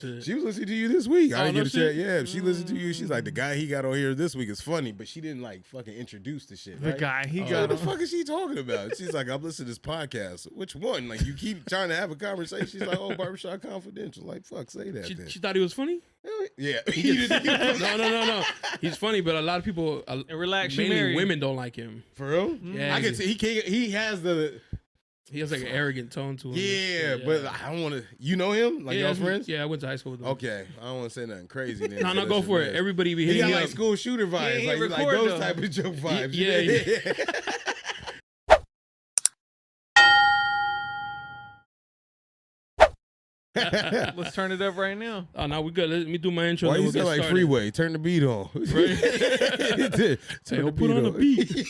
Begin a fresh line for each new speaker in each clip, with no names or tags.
She was listening to you this week. I didn't get a
shit?
chat. Yeah, she listened to you. She's like, the guy he got on here this week is funny, but she didn't like fucking introduce the shit. Right?
The guy he
What
got.
the fuck is she talking about? She's like, I'm listening to this podcast. Which one? Like, you keep trying to have a conversation. She's like, oh, Barbershop Confidential. Like, fuck, say that.
She thought he was funny?
Yeah.
No. He's funny, but a lot of people,
Relax,
mainly women, don't like him.
For real?
Yeah,
I can see he has the.
He has like an arrogant tone to him.
Yeah, but I don't want to. You know him? Like, y'all friends?
Yeah, I went to high school with him.
Okay, I don't want to say nothing crazy. Then,
No, go for it. Everybody be
He
hitting
got
me
like
up.
school shooter vibes,
Yeah,
like those type of joke vibes.
Yeah.
Let's turn it up right now.
Oh, no, we good. Let me do my intro.
Why
then
you
we'll
sound
get
like
started.
Freeway? Turn the beat on.
Right?
Turn the
put on the beat.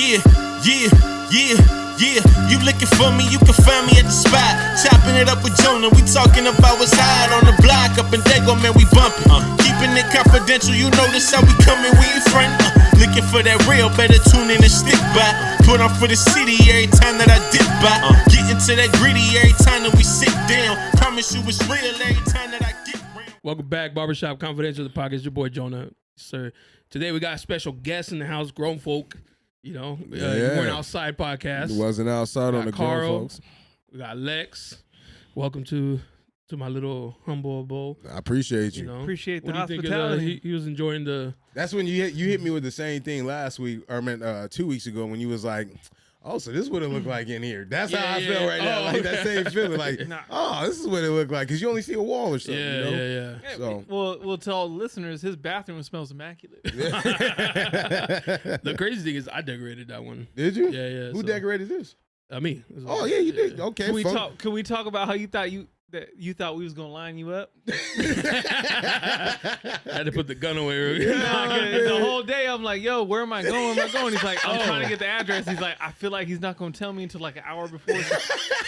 Yeah. You looking for me, you can find me at the spot. Chopping it up with Jonah, we talking about what's hot on the block. Up in Dago, man, we bumping. Keeping it confidential, you know this how we coming, we in front. Looking for that real, better tune in and stick by. Put on for the city every time that I dip by. Getting to that gritty every time that we sit down. Promise you it's real every time that I get round.
Welcome back, Barbershop Confidential, the podcast. Your boy Jonah, sir. Today we got a special guest in the house, grown folk. You know, you weren't outside podcast.
It wasn't outside on the
Karl,
grown folks.
We got Lex. Welcome to my little humble abode.
I appreciate you.
You know?
Appreciate the
What do you think
hospitality.
he was enjoying the.
That's when you hit me with the same thing last week, or I meant 2 weeks ago, when you was like, oh, so this is what it looked like in here. That's how I feel right now. Like that same feeling. Like, oh, this is what it looked like. Because you only see a wall or something.
Yeah,
you know?
yeah.
So
We'll tell all the listeners his bathroom smells immaculate.
The crazy thing is I decorated that one.
Did you?
Yeah.
Who decorated this?
Me.
Oh yeah, you did. Okay.
Can we talk about how you thought we was gonna line you up?
I had to put the gun away.
The whole day I'm like, yo, where am I going? He's like, I'm trying to get the address. He's like, I feel like he's not gonna tell me until like an hour before,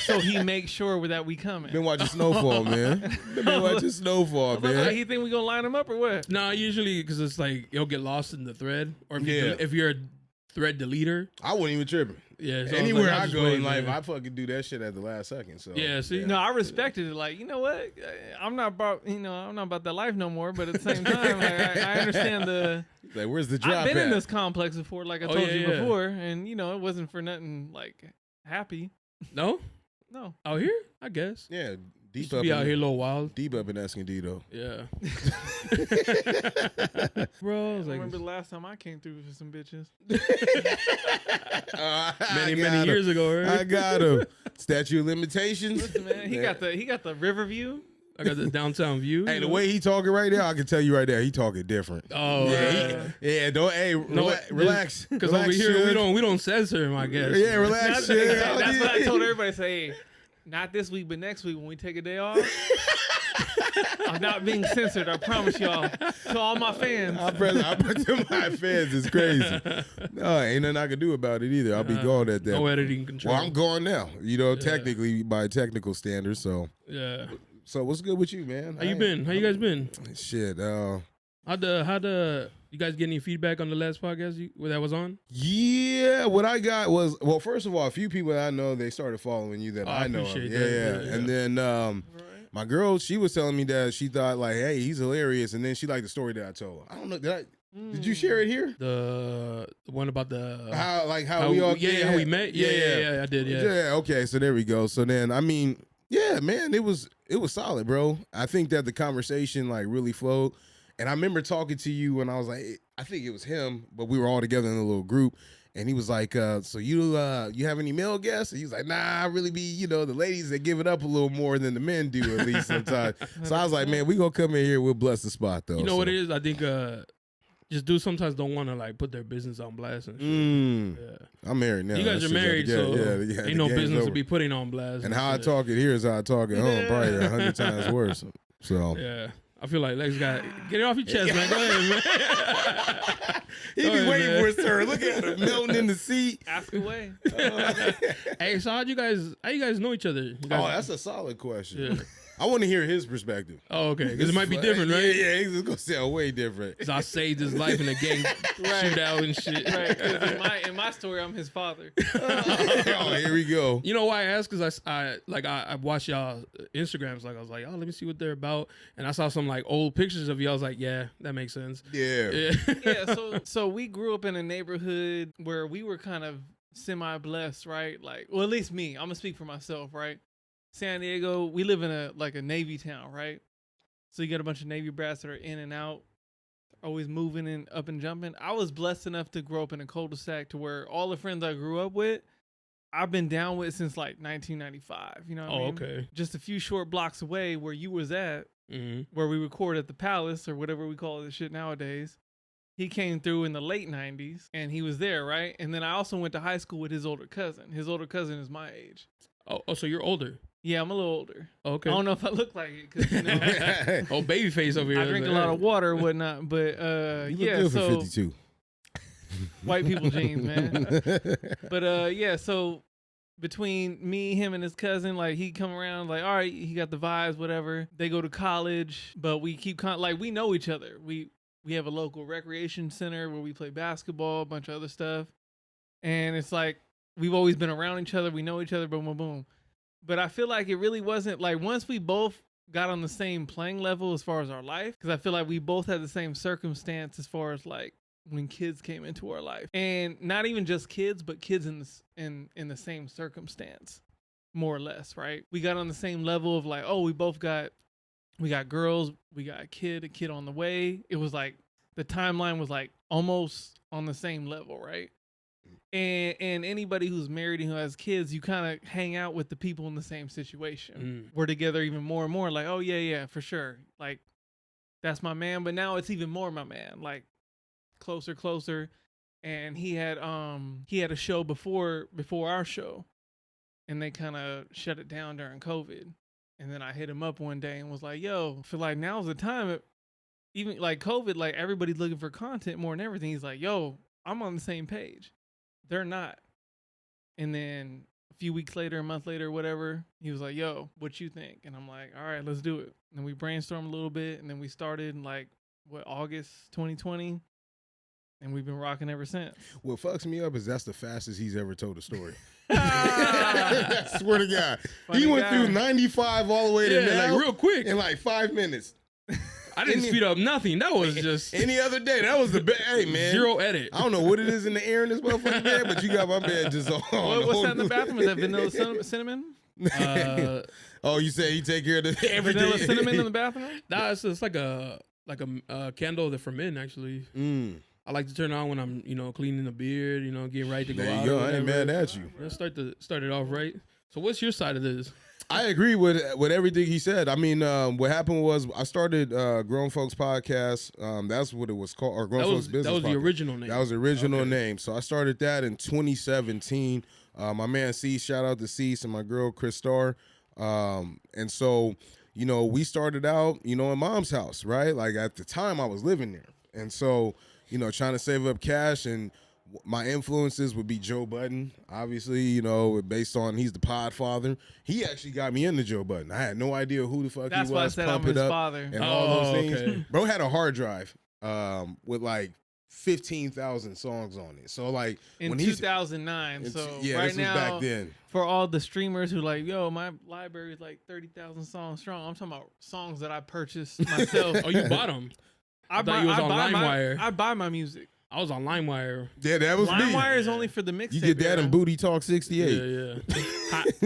so he makes sure that we coming.
Been watching Snowfall, man. Been watching Snowfall, man.
Like, he think we gonna line him up or what?
No, usually because it's like you'll get lost in the thread, or if you're a thread deleter.
I wouldn't even trip.
Yeah, so
anywhere
I
I
was
go
like,
in life,
man.
I fucking do that shit at the last second. So
Yeah, see?
No, I respected it. Like, you know what? I'm not about that life no more. But at the same time, like, I understand the.
Like, where's the drop?
I've been
at?
in this complex before, like I told you
yeah.
before, and it wasn't for nothing like happy.
No, out here, I guess.
Yeah,
Used
deep
to
up.
be out here a little wild.
Deep up in Escondido.
Yeah. Bro, I was
I
like,
remember the last time I came through for some bitches.
many years ago, right?
I got him. Statute of limitations.
Listen, man, he got the river view.
I got the downtown view.
Hey, the way he talking right now, I can tell you right there, he talking different.
Oh,
Yeah, don't. Hey, relax.
Because over here we don't censor him, I guess.
Yeah, relax.
That's what I told everybody. Say, hey, not this week, but next week when we take a day off. I'm not being censored. I promise y'all. To all my fans.
I put to my fans. It's crazy. No, ain't nothing I can do about it either. I'll be gone at that.
No editing control.
Well, I'm gone now. Technically by technical standards. So
yeah.
So what's good with you, man?
How you been? How you guys been?
Shit.
How the you guys get any feedback on the last podcast where that was on?
Yeah, what I got was, well, first of all, a few people that I know, they started following you that I know.
Appreciate
Yeah.
that.
And then my girl, she was telling me that she thought like, hey, he's hilarious, and then she liked the story that I told her. I don't know, did you share it here?
The one about the
How we all
how we met? Yeah, I did.
Yeah, okay, so there we go. So then, I mean, yeah, man, it was solid, bro. I think that the conversation like really flowed. And I remember talking to you when I was like, I think it was him, but we were all together in a little group. And he was like, so you have any male guests? And he was like, nah, I really be, the ladies that give it up a little more than the men do at least sometimes. So I was like, man, we gonna come in here, we'll bless the spot though.
You know what it is? I think just dudes sometimes don't want to like put their business on blast and shit. Yeah.
I'm married now.
You guys are married, so ain't no business
over.
to be putting on blast.
And how I talk it here is how I talk at home, probably 100 times worse. So
yeah. I feel like Lex got get it off your chest, man. Go ahead, man.
He be waiting for his turn. Look at him melting in the seat.
Ask away.
Hey, so how you guys know each other?
Oh, that's a solid question. I want to hear his perspective.
Oh, okay. Because it might be different, right?
Yeah, he's gonna sound way different.
Because I saved his life in a gang shootout and shit.
Right. 'Cause in my story, I'm his father.
Oh, here we go.
You know why I asked? Because I watched y'all Instagrams. Like I was like, oh, let me see what they're about. And I saw some like old pictures of y'all. I was like, yeah, that makes sense.
Yeah.
Yeah. So we grew up in a neighborhood where we were kind of semi-blessed, right? Like, well, at least me. I'm gonna speak for myself, right? San Diego, we live in a Navy town, right? So you got a bunch of Navy brats that are in and out, always moving and up and jumping. I was blessed enough to grow up in a cul-de-sac to where all the friends I grew up with, I've been down with since like 1995. You know what I mean?
Okay.
Just a few short blocks away where you was at,
Mm-hmm.
where we record at the Palace or whatever we call this shit nowadays. He came through in the late 90s and he was there, right? And then I also went to high school with his older cousin. His older cousin is my age.
Oh, so you're older.
Yeah, I'm a little older.
Okay.
I don't know if I look like it because, you know,
Oh, baby face over here.
I drink a lot of water or whatnot. But
You look
yeah,
good for
so
52.
white people genes, man. But yeah, so between me, him, and his cousin, like he come around, like, all right, he got the vibes, whatever. They go to college, but we keep like we know each other. We have a local recreation center where we play basketball, a bunch of other stuff, and it's like we've always been around each other. We know each other, boom, boom, boom. But I feel like it really wasn't like once we both got on the same playing level as far as our life, because I feel like we both had the same circumstance as far as like when kids came into our life, and not even just kids, but kids in the same circumstance, more or less, right? We got on the same level of like, oh, we got girls, we got a kid on the way. It was like the timeline was like almost on the same level, right? And anybody who's married and who has kids, you kind of hang out with the people in the same situation. We're together even more and more. Like, oh yeah, for sure. Like, that's my man. But now it's even more my man. Like, closer. And he had a show before our show, and they kind of shut it down during COVID. And then I hit him up one day and was like, yo, I feel like now's the time. Even like COVID, like everybody's looking for content more than everything. He's like, yo, I'm on the same page. They're not. And then a few weeks later, a month later, whatever, he was like, yo, what you think? And I'm like, all right, let's do it. And we brainstormed a little bit, and then we started in like, August 2020? And we've been rocking ever since.
What fucks me up is that's the fastest he's ever told a story. I swear to God.
Funny
he went
guy.
through 95 all the way to now
like real quick.
in like 5 minutes.
I didn't speed up nothing. That was just
Any other day, that was the best. Hey, man.
zero edit.
I don't know what it is in the air in this motherfucking bed, but you got my bed just on.
What's that in the bathroom? Is that vanilla cinnamon?
Oh, you say he take care of the everything.
Vanilla cinnamon in the bathroom?
Nah, it's like a candle that for men actually. I like to turn on when I'm cleaning the beard, getting ready to go
There
out.
you go.
or
I ain't
whatever.
mad at you.
Let's start it off right. So what's your side of this?
I agree with everything he said. I mean, what happened was I started Grown Folks Podcast. That's what it was called, or Grown Folks Business.
That was the
Podcast.
original name.
That was the original name. So I started that in 2017. My man Cease, shout out to Cease, and my girl Chris Starr. And so, we started out, in Mom's house, right? Like at the time I was living there. And so, trying to save up cash, and my influences would be Joe Budden, obviously, based on he's the pod father. He actually got me into Joe Budden. I had no idea who the fuck
That's
he
why I
was.
said I'm
Pump It
his
Up
father.
and all those things.
Okay.
Bro had a hard drive with like 15,000 songs on it. So like
In
when he's
2009. So
yeah,
right
this
now,
was back then.
for all the streamers who like, yo, my library is like 30,000 songs strong. I'm talking about songs that I purchased myself.
Oh, you bought them. I thought you was on LimeWire.
I buy my music.
I was on LimeWire.
Yeah, that was me.
LimeWire is only for the mixtape.
You get that in Booty Talk 68.
Yeah.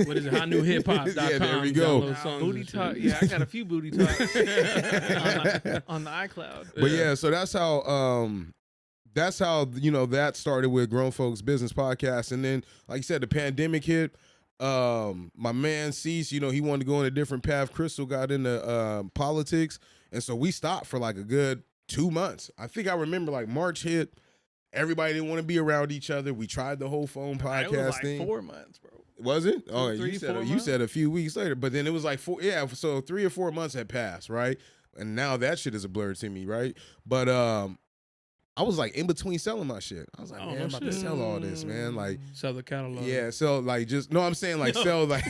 What is it? HotNewHipHop.com.
Yeah, there we go.
Download songs
Booty
and shit.
Talk. Yeah, I got a few Booty Talks on the iCloud.
But yeah, so that's how that started with Grown Folks Business Podcast. And then, like you said, the pandemic hit. My man Cease, he wanted to go in a different path. Crystal got into politics. And so we stopped for like a good 2 months. I think I remember like March hit. Everybody didn't want to be around each other. We tried the whole phone podcast
It was like
thing.
4 months, bro.
Was it? Oh,
3,
you
4
said
months?
a few weeks later, but then it was like 4. Yeah, so 3 or 4 months had passed, right? And now that shit is a blur to me, right? But I was like in between selling my shit. I was like, man, I'm about to sell all this, man. Like,
Sell the catalog.
yeah, so like I'm saying like sell like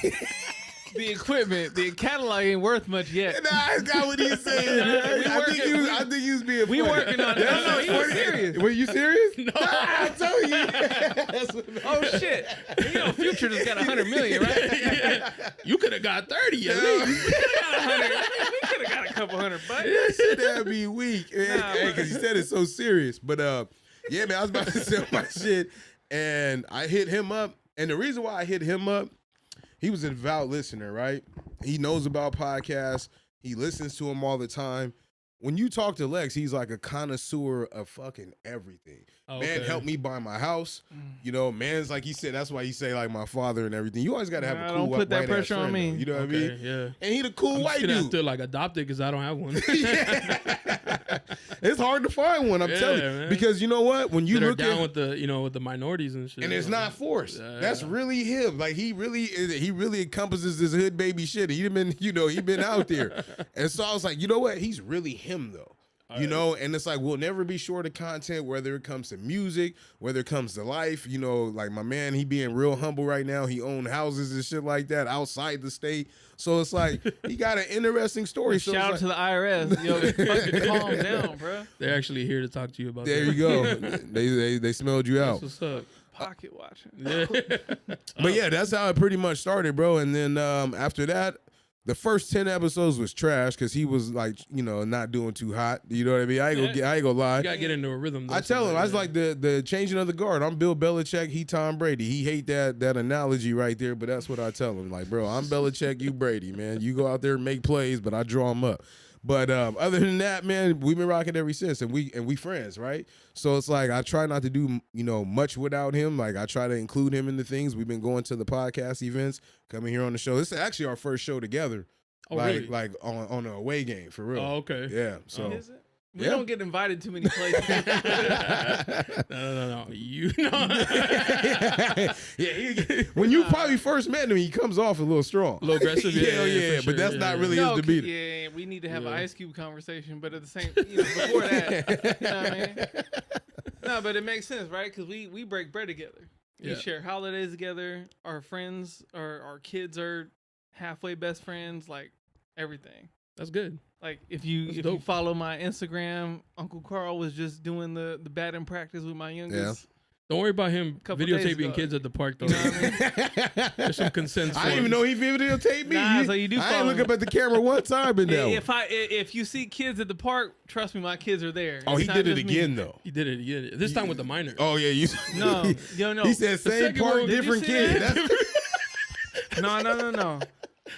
the equipment, the catalog ain't worth much yet.
Nah, that's not what he's saying. I think he was being funny.
We working on it. No, he was serious.
Were you serious?
No.
I'm telling you.
Oh shit! You know, Future just got 100 million, right?
Yeah. You could have got 30 at least.
We could have got a couple $100.
That'd be weak, because he said it so serious. But yeah, man, I was about to sell my shit, and I hit him up. And the reason why I hit him up, he was a devout listener, right? He knows about podcasts. He listens to them all the time. When you talk to Lex, he's like a connoisseur of fucking everything.
Okay.
Man helped me buy my house. You know, man's like he said, that's why he say like my father and everything. You always got to have a cool
don't put that
white-ass
pressure on
friend,
me.
though. You know what I
Okay,
mean?
yeah.
And he the cool
I'm
white
just gonna
dude.
have to like adopt it because I don't have one.
It's hard to find one, I'm
Yeah,
telling you.
man.
Because you know what? When you
That are
look
down
at
with the with the minorities and shit.
and it's not forced.
Yeah.
That's really him. Like he really encompasses this hood baby shit. He been out there. And so I was like, you know what? He's really him though. You know, and it's like we'll never be short of content, whether it comes to music, whether it comes to life. You know, like my man, he being real humble right now. He owned houses and shit like that outside the state. So it's like he got an interesting story. So
Shout out
it's
to the IRS. Yo, fucking calm down, bro.
They're actually here to talk to you about
there
that.
you go. They smelled you out.
That's what's up.
Pocket watching.
Yeah.
But yeah, that's how it pretty much started, bro. And then after that, the first 10 episodes was trash because he was like, you know, not doing too hot. You know what I mean? I ain't gonna lie.
You gotta get into a rhythm. Though,
I tell him, I was
yeah.
like the changing of the guard. I'm Bill Belichick, he Tom Brady. He hate that analogy right there, but that's what I tell him. Like, bro, I'm Belichick, you Brady, man. You go out there and make plays, but I draw them up. But other than that, man, we've been rocking ever since, and we friends, right? So it's like I try not to do much without him. Like I try to include him in the things. We've been going to the podcast events, coming here on the show. This is actually our first show together.
Oh,
like
really?
like on an away game for real.
Oh, okay.
Yeah. So
Is it? We
Yeah.
don't get invited too many places.
No. You know.
When you probably first met him, he comes off a little strong.
A little aggressive, yeah, for
but that's
sure,
not
yeah.
really
No,
his demeanor.
yeah, we need to have
Yeah.
an Ice Cube conversation, but at the same, before that, you know what I mean? No, but it makes sense, right? Because we break bread together. We
Yeah.
share holidays together. Our friends, our kids are halfway best friends. Like everything.
That's good.
Like if you
dope.
follow my Instagram, Uncle Carl was just doing the batting practice with my youngest.
Don't worry about him
Couple days
videotaping
ago.
kids at the park though.
You know what I mean?
There's some consent.
I didn't even know he videotaped me.
Nah, so you do
I ain't
follow
look
him.
up at the camera one time in that one.
If you see kids at the park, trust me, my kids are there.
Oh,
It's
he
not
did it
just me.
again though.
He did it. This time with the minor.
Oh yeah, you.
No, no.
He said same
second
part,
one, did you
different
see
kid.
that?
That's-
No.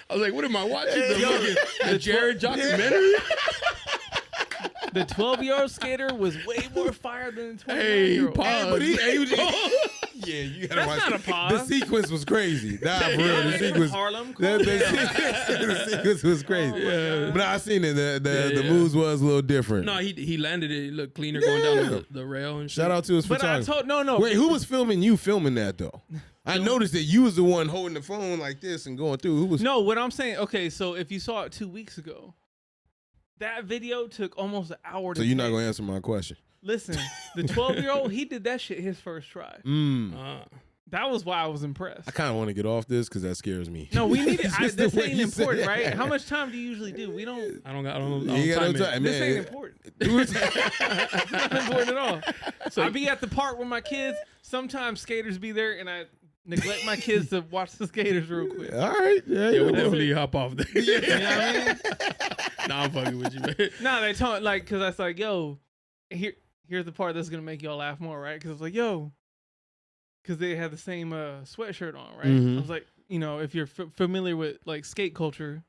I was like, what am I watching?
Yo,
The Jared documentary?
The 12-year-old skater was way more fire than the 29-year-old.
Hey, pause.
But he yeah, you gotta
That's
watch.
not a pause.
The sequence was crazy. Nah, for real, the sequence.
Harlem,
The,
cool
the,
down.
the sequence was crazy.
Yeah.
But I seen it. The
Yeah.
moves was a little different.
No, he landed it. He looked cleaner going down the rail and shit.
Shout out to his
But I
photographer.
told no.
Wait, who was filming you filming that though? I noticed that you was the one holding the phone like this and going through. Who was?
No, what I'm saying. Okay, so if you saw it 2 weeks ago, that video took almost an hour.
So
to
you're not
take.
gonna answer my question.
Listen, the 12-year-old, he did that shit his first try. That was why I was impressed.
I kind of want to get off this because that scares me.
No, we need it.
It's just
This
the way
ain't
you said
important,
it.
right? How much time do you usually do? We don't.
I don't know.
You got no
time it.
time,
This
man.
ain't important. It's not important at all. So I be at the park with my kids. Sometimes skaters be there, and I neglect my kids to watch the skaters real quick.
All right, yeah,
Yeah, we
you know.
definitely hop off there.
You know what I mean?
Nah, I'm fucking with you, man.
No, they told like because I was like, yo, here's the part that's gonna make y'all laugh more, right? Because I was like, yo, because they had the same sweatshirt on, right?
Mhm.
I was like, if you're familiar with like skate culture,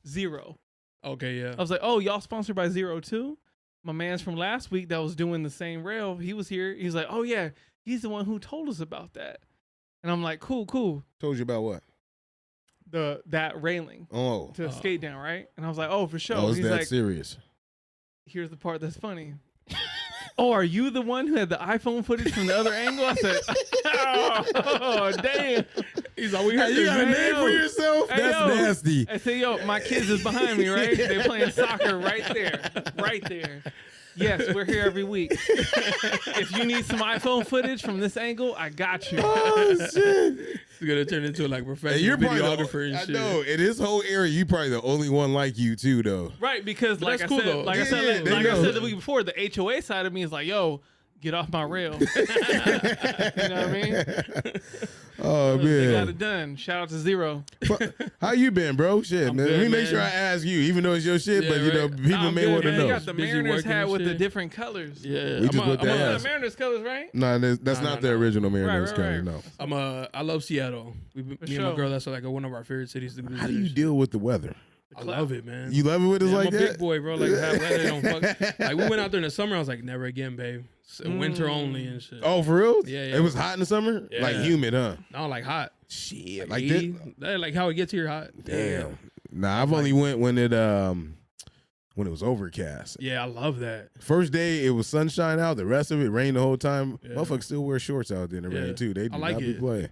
Zero.
Okay, yeah.
I was like, oh, y'all sponsored by Zero too? My man's from last week that was doing the same rail, he was here. He's like, oh yeah, he's the one who told us about that. And I'm like, cool.
Told you about what?
That railing
Oh,
to skate down, right? And I was like, oh, for sure.
oh, is
He's
that
like,
serious?
here's the part that's funny. Oh, are you the one who had the iPhone footage from the other angle? I said, oh damn.
He's all we heard.
You got a
is,
name for yourself?
Hey,
That's
yo.
nasty.
I said, yo, my kids is behind me, right? They're playing soccer right there. Yes, we're here every week. If you need some iPhone footage from this angle, I got you.
Oh shit!
It's gonna turn into like
And
professional
you're probably
videographer and
I
shit.
know in this whole area, you probably the only one like you too, though.
Right, because
But
like I
that's cool,
said,
though.
like I
Yeah,
said,
they
like I
know.
said the week before, the HOA side of me is like, yo, get off my rail. You know what I mean?
Oh
They got
man,
it done. Shout out to Zero.
how you been, bro? Shit,
I'm
man.
good,
Let me make
man.
sure I ask you, even though it's your shit.
Yeah,
But you know,
right.
people
I'm
may
good,
want to
man.
You
know.
got the
Busy
Mariners
working
hat
and
with the
shit.
different colors.
Yeah,
We just put that
Oh,
Yeah.
the Mariners colors, right?
No, that's
No,
not
no,
the
no.
original Mariners
right,
color.
right.
No.
I love Seattle. Me and
sure.
my girl, that's like one of our favorite cities to visit.
How do you deal with the weather?
I love it, man.
You love it when it's
Yeah,
like
I'm a
that?
big boy, bro. Like, hot weather don't fuck. Like, we went out there in the summer. I was like, never again, babe. Winter only and shit.
Oh, for real?
Yeah, yeah.
It was hot in the summer?
Yeah.
Like humid, huh?
No, like hot.
Shit. Like
80.
this?
Like how it gets here hot.
Damn. Nah, I've only went when it was overcast.
Yeah, I love that.
First day it was sunshine out. The rest of it rained the whole time.
Yeah.
Motherfuckers still wear shorts out there in the
Yeah.
rain too. They do
I like
not be
it.
playing.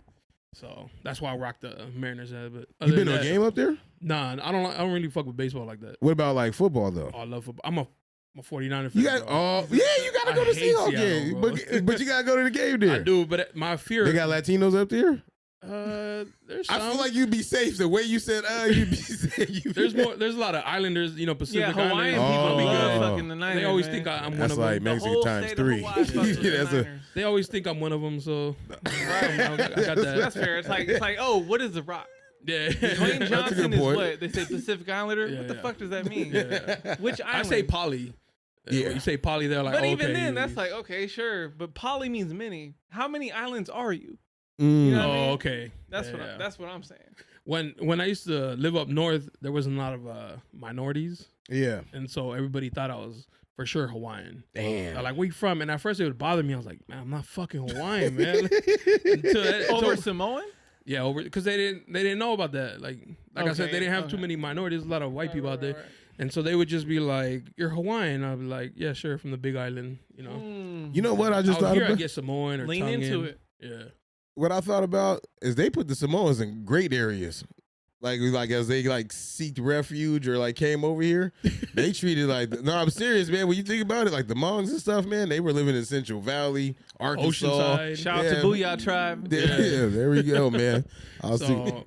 So that's why I rock the Mariners hat. But
You
other
been
than
to a
that-
game up there?
Nah, I don't really fuck with baseball like that.
What about like football though?
Oh, I love football. I'm a 49er fan.
You got
bro.
yeah, you gotta
I
go to
hate
Seahawks
Seattle,
game,
bro.
but you gotta go to the game there.
I do, but my fear.
They got Latinos up there.
There's
I
some.
feel like you'd be safe. The way you said, you'd be safe.
There's more. There's a lot of Islanders. You know, Pacific
Yeah, Hawaiian
Islanders.
people be
Oh.
good fucking the Niners.
They always
man.
think I'm one
That's
of
like
them.
The
Mexican
whole
times
state of
3.
Hawaii fucks with the
That's a,
Niners.
They always think I'm one of them. So
Right.
I got that.
That's fair. It's like, oh, what is the Rock?
Yeah.
Dwayne
That's a
Johnson
good
is
point.
what? They say Pacific Islander?
Yeah,
What the
yeah.
fuck does that mean?
Yeah.
Which
I
island?
say poly.
Yeah.
When you say poly, they're like,
But
okay,
even then,
you-
that's like, okay, sure. But poly means many. How many islands are you?
Mm.
You know what I
Oh,
mean?
okay.
That's
Yeah.
that's what I'm saying.
When I used to live up north, there was a lot of minorities,
Yeah.
and so everybody thought I was for sure Hawaiian.
Damn.
They're like, where you from? And at first it would bother me. I was like, man, I'm not fucking Hawaiian, man.
Over Samoan?
Yeah, over because they didn't know about that. Like I said,
Okay,
they didn't have too
okay.
many minorities. A lot of white
Right,
people
right,
out there,
right, right.
and so they would just be like, "You're Hawaiian." I'd be like, "Yeah, sure, from the Big Island." You know,
Mm.
You know what I just
out
thought
here I
about?
get Samoan or
Lean into
Tongan.
it.
Yeah,
What I thought about is they put the Samoans in great areas. Like as they like seeked refuge or like came over here, they treated like no, I'm serious, man. When you think about it, like the Hmongs and stuff, man, they were living in Central Valley, Arkansas.
Oceanside.
Shout out
Yeah.
to Booyah Tribe.
Yeah, there we go, man. I was
So
thinking,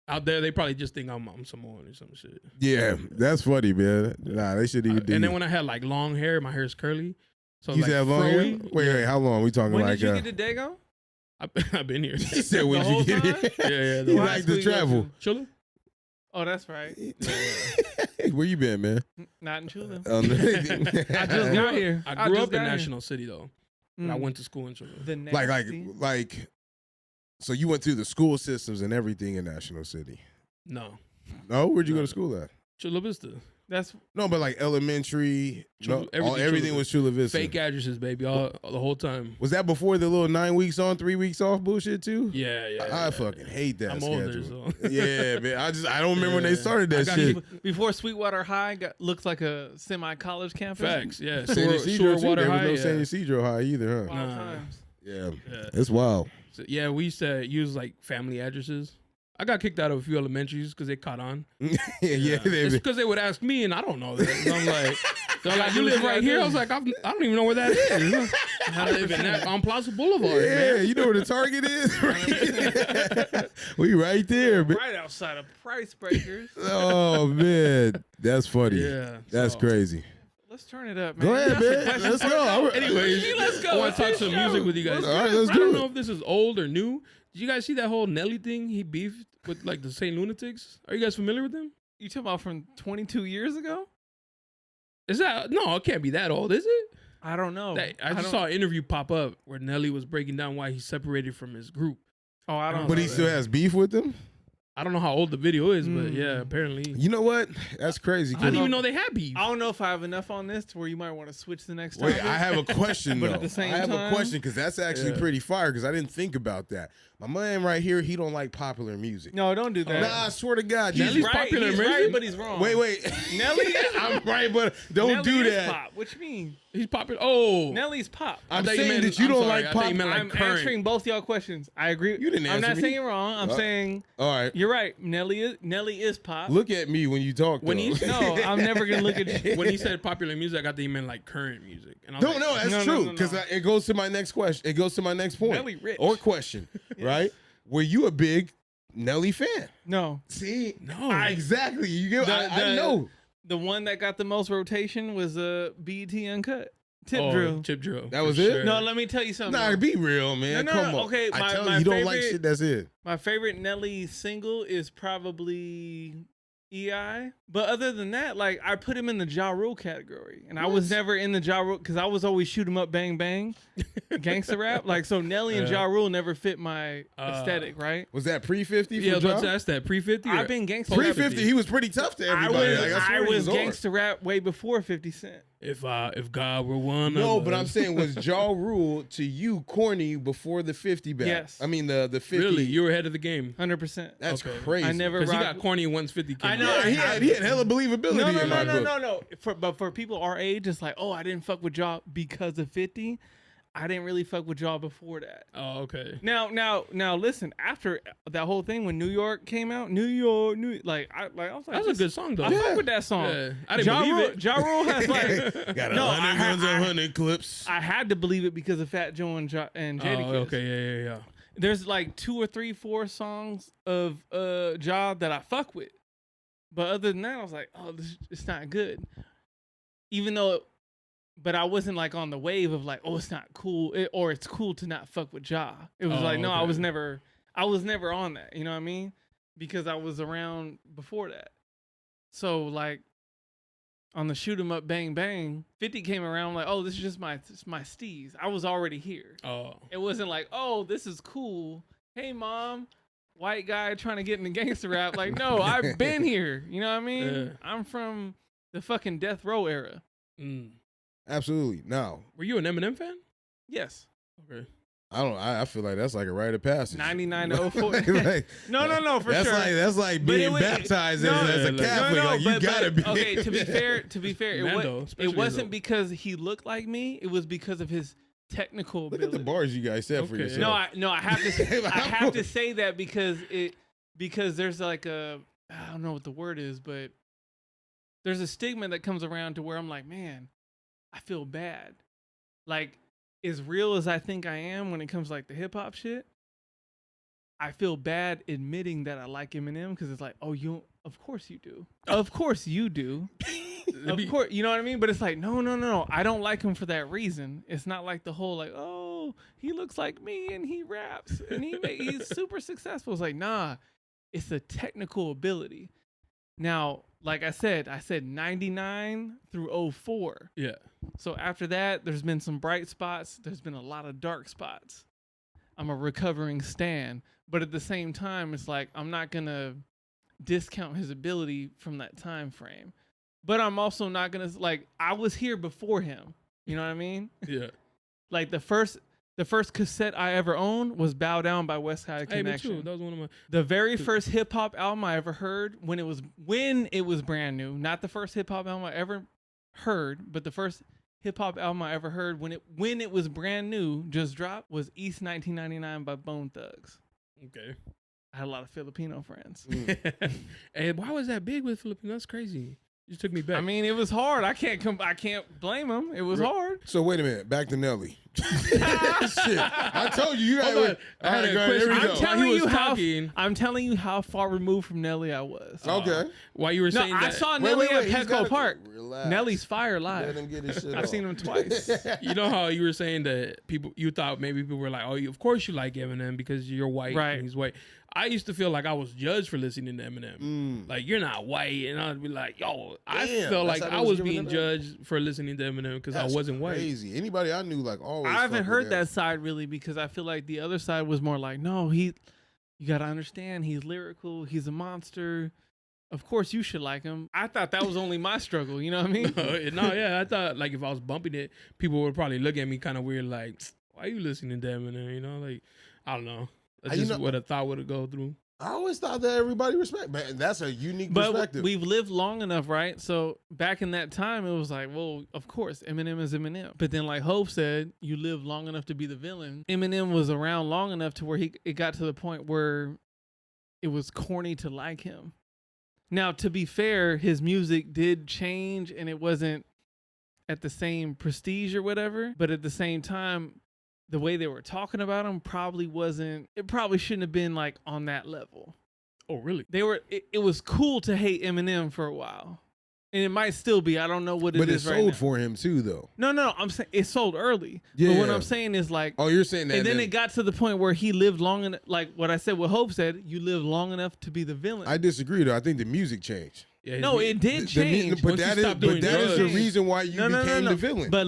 out there, they probably just think I'm Samoan or some shit.
yeah, that's funny, man. Nah, they shouldn't even do.
And then when I had like long hair, my hair is curly. So
you
like
said long hair?
froey.
Wait, how long? We talking
When
like?
did you get to Dago?
I've been here.
he said, "When
The
did
whole
you get
time?
here?"
Yeah,
He
What
likes
school
to
you go
travel.
to?
Chula?
Oh, that's right.
Where you been, man?
Not in Chula.
I
I just got here.
I grew
just
up in
got here.
National City though, but I
Mm.
went to school in Chula.
The
like
nasty.
so you went through the school systems and everything in National City.
No,
No, where'd you go
No.
to school at?
Chula Vista.
That's
No, but like elementary,
Chula-
everything
everything
was Chula Vista.
Fake addresses, baby, all the whole time.
Was that before the little 9 weeks on, 3 weeks off bullshit too?
Yeah, yeah.
I
yeah.
fucking hate that
I'm
schedule.
older, so
Yeah, man. I don't remember when they
Yeah.
started
I
that
got
shit.
before Sweetwater High looks like a semi-college campus.
Facts, yeah.
San
Sewer
Ysidro too.
water
There was
high.
no
Yeah.
San Ysidro High either, huh?
Wild
Nah.
times.
Yeah,
Yeah.
it's wild.
So, yeah, we used to use like family addresses. I got kicked out of a few elementaries because they caught on.
yeah,
It's
they,
because they would ask me, and I don't know that. And I'm like, they're like,
do
you
what
live
you
right
gotta
here?
do.
I was like, I don't even know where that is. I live in that on Plaza Boulevard,
yeah,
man.
you know where the Target is? Right? We right there, man.
Right outside of Price Breakers.
Oh man, that's funny.
Yeah,
That's
so-
crazy.
Let's turn it up, man.
Go ahead,
You got some
man.
questions
Let's
for
go.
us?
Anyways,
let's go.
I want
It's
to talk
his
some
show.
music with you guys.
All right, let's
I
do
don't
it.
know if this is old or new. Did you guys see that whole Nelly thing? He beefed with like the Saint Lunatics. Are you guys familiar with him?
You talking about from 22 years ago?
Is that no? It can't be that old, is it?
I don't know.
I just saw an interview pop up where Nelly was breaking down why he separated from his group.
Oh, I don't.
But
know
he
that.
still has beef with them.
I don't know how old the video is, but
Mm.
yeah, apparently.
You know what? That's crazy.
I didn't even know they had beef.
I don't know if I have enough on this to where you might want to switch the next
Wait,
topic.
I have a question
But
though.
at the same
I have a
time-
question because that's actually
Yeah.
pretty fire because I didn't think about that. My man right here, he don't like popular music.
No, don't do that.
Nah, I swear to God.
Nelly's
You,
popular
he's
music?
right, but he's wrong.
wait.
Nelly.
I'm right, but don't
Nelly
do
is
that.
Pop. What you mean?
He's popular. Oh,
Nelly's pop.
I'm
I thought
saying
meant-
that you
I'm
don't
sorry,
like
I thought
pop.
you meant like
I'm
current.
answering both y'all questions. I agree.
You didn't
I'm
answer
not
me.
saying you're wrong. I'm saying
All right.
you're right. Nelly is pop.
Look at me when you talk.
When
though.
he-
No, I'm never gonna look at you.
When he said popular music, I got that he meant like current music. And I was
No,
like,
no, that's
No, no,
true.
no,
Because
no.
it goes to my next question. It goes to my next point
Nelly rich.
or question, right? Were you a big Nelly fan?
No,
See,
No.
exactly. You get. I know.
the one that got the most rotation was BET Uncut. Tip
Oh,
Drill.
Tip Drill.
That
for
was it?
sure.
No, let me tell you something.
Nah, be real, man.
No,
Come
no,
on.
okay,
I
my-
tell
my
you, you don't like
favorite-
shit. That's it.
My favorite Nelly single is probably EI. But other than that, like I put him in the Ja Rule category. And I was never in the Ja Rule because I was always shoot 'em up, bang, bang, gangster rap. Like so Nelly and Ja Rule never fit my aesthetic, right?
Was that pre-50 for
Yeah, I was about to
Ja?
ask that. Pre-50?
I've been gangster
Post
rap.
Pre-50, he was pretty tough to
I
everybody.
was,
Like,
I
swear he
was
hard.
gangster rap way before 50 Cent.
If God were one
No,
of
but I'm
us.
saying, was Ja Rule to you corny before the 50 back?
Yes.
I mean, the 50.
Really, you were ahead of the game.
100%.
That's
Okay.
crazy.
I never
Because he
rocked-
got corny once 50 came
I know,
out.
Yeah, he had hella believability
No,
in my book.
no. But for people our age, it's like, oh, I didn't fuck with y'all because of 50. I didn't really fuck with y'all before that.
Oh, okay.
Now, listen. After that whole thing when New York came out, New York, like I was like,
That's a good song, though.
I fuck with that song.
Yeah, I didn't believe it.
Ja Rule has like,
Got
No,
100 guns and 100 clips.
I had to believe it because of Fat Joe and Jadakiss.
Oh, okay, yeah.
There's like 2 or 3, 4 songs of Ja that I fuck with, but other than that, I was like, oh, it's not good. Even though, but I wasn't like on the wave of like, oh, it's not cool, or it's cool to not fuck with Ja. It was
Oh,
like, no, I
okay.
was never on that. You know what I mean? Because I was around before that. So like, on the shoot 'em up, bang bang, 50 came around like, oh, this is just my steez. I was already here.
Oh.
It wasn't like, oh, this is cool. Hey, mom, white guy trying to get into gangster rap. Like, no, I've been here. You know what I mean?
Yeah.
I'm from the fucking death row era.
Mm.
Absolutely. No,
Were you an Eminem fan?
Yes.
Okay.
I feel like that's like a rite of passage.
99 to 04.
Like,
No, for
that's
sure.
that's like
But
being
it was-
baptized
no,
as a
no,
Catholic. like you
but-
gotta be.
Okay, to be fair,
Mando,
it
especially
wasn't
though.
because he looked like me. It was because of his technical
Look
ability.
at the bars you guys set for
Okay.
yourself.
No, I have to. I have to say that because there's like I don't know what the word is, but there's a stigma that comes around to where I'm like, man, I feel bad. Like, as real as I think I am when it comes to like the hip hop shit, I feel bad admitting that I like Eminem because it's like, oh, of course you do. Of course you do. Of course, you know what I mean? But it's like, no. I don't like him for that reason. It's not like the whole like, oh, he looks like me and he raps and he's super successful. It's like, nah, it's a technical ability. Now, like I said 99 through 04.
Yeah.
So after that, there's been some bright spots. There's been a lot of dark spots. I'm a recovering stan. But at the same time, it's like, I'm not going to discount his ability from that time frame. But I'm also not going to, like, I was here before him. You know what I mean?
Yeah.
Like, the first cassette I ever owned was Bow Down by West Side
Hey, me
Connection.
too. That was one of my.
The very first hip hop album I ever heard when it was brand new, not the first hip hop album I ever heard, but the first hip hop album I ever heard when it was brand new, just dropped, was East 1999 by Bone Thugs.
Okay.
I had a lot of Filipino friends.
Hey, why was that big with Filipino? That's crazy. You just took me back.
I mean, it was hard. I can't blame them. It was hard.
So wait a minute, back to Nelly. Shit, I told you.
Hold on. I had a question.
Here we
I'm
go.
telling you
I'm telling you how far removed from Nelly I was.
Okay.
Why you were
No,
saying
I
that?
saw Nelly at
he's
Petco
gotta-
Park.
Relax.
Nelly's fire
Let
live.
him get his shit
I've
off.
seen him twice.
You know how you were saying that you thought maybe people were like, oh, of course you like Eminem because you're white
Right.
and he's white. I used to feel like I was judged for listening to Eminem. Like, you're not white. And I'd be like, yo, I
Damn,
felt
that's
like
how
I
they was
was being
giving it up?
judged for listening to Eminem because I
That's
wasn't white.
Crazy. Anybody I knew like always.
I haven't
fuck
heard
with
that side really because I feel like the other side was more like, no, you got to understand, he's lyrical, he's a monster. Of course you should like him. I thought that was only my struggle, you know what I mean?
No, yeah, I thought like if I was bumping it, people would probably look at me kind of weird, like, why are you listening to Eminem? You know, like, I don't know. That's just what a thought would go through.
I always thought that everybody respect, man. That's a unique perspective.
But we've lived long enough, right? So back in that time, it was like, well, of course, Eminem is Eminem. But then, like Hope said, you live long enough to be the villain. Eminem was around long enough to where it got to the point where it was corny to like him. Now, to be fair, his music did change, and it wasn't at the same prestige or whatever. But at the same time, the way they were talking about him probably shouldn't have been like on that level.
Oh, really?
It was cool to hate Eminem for a while. And it might still be. I don't know what it is right now.
But it sold for him too, though.
No. I'm saying it sold early.
Yeah.
But what I'm saying is like.
Oh, you're saying that.
And then it got to the point where he lived long enough. Like what I said, what Hope said, you live long enough to be the villain.
I disagree, though. I think the music changed.
Yeah,
no, it did change.
But that is the reason why you became the villain.
But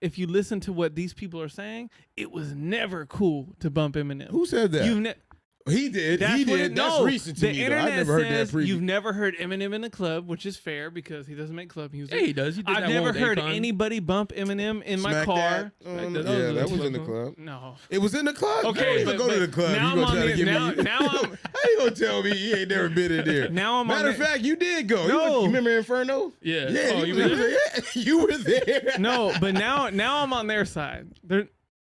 if you listen to what these people are saying, it was never cool to bump Eminem.
Who said that? He did. That's recent to me.
The internet
I never heard
says
that
you've never heard Eminem in the club, which is fair because he doesn't make club music.
Yeah, he does. He did
I've
that
never
one with
heard
Akon.
anybody bump Eminem in my car.
That was in the club.
No.
It was in the club?
Okay,
but go to the club.
Now
You
I'm
gonna try to give me?
now I'm
How you gonna tell me you ain't never been in there?
Now I'm
Matter
on
of fact, you did go.
No.
You remember Inferno?
Yeah.
Yeah.
Oh, you were there?
You were there.
No, but now I'm on their side.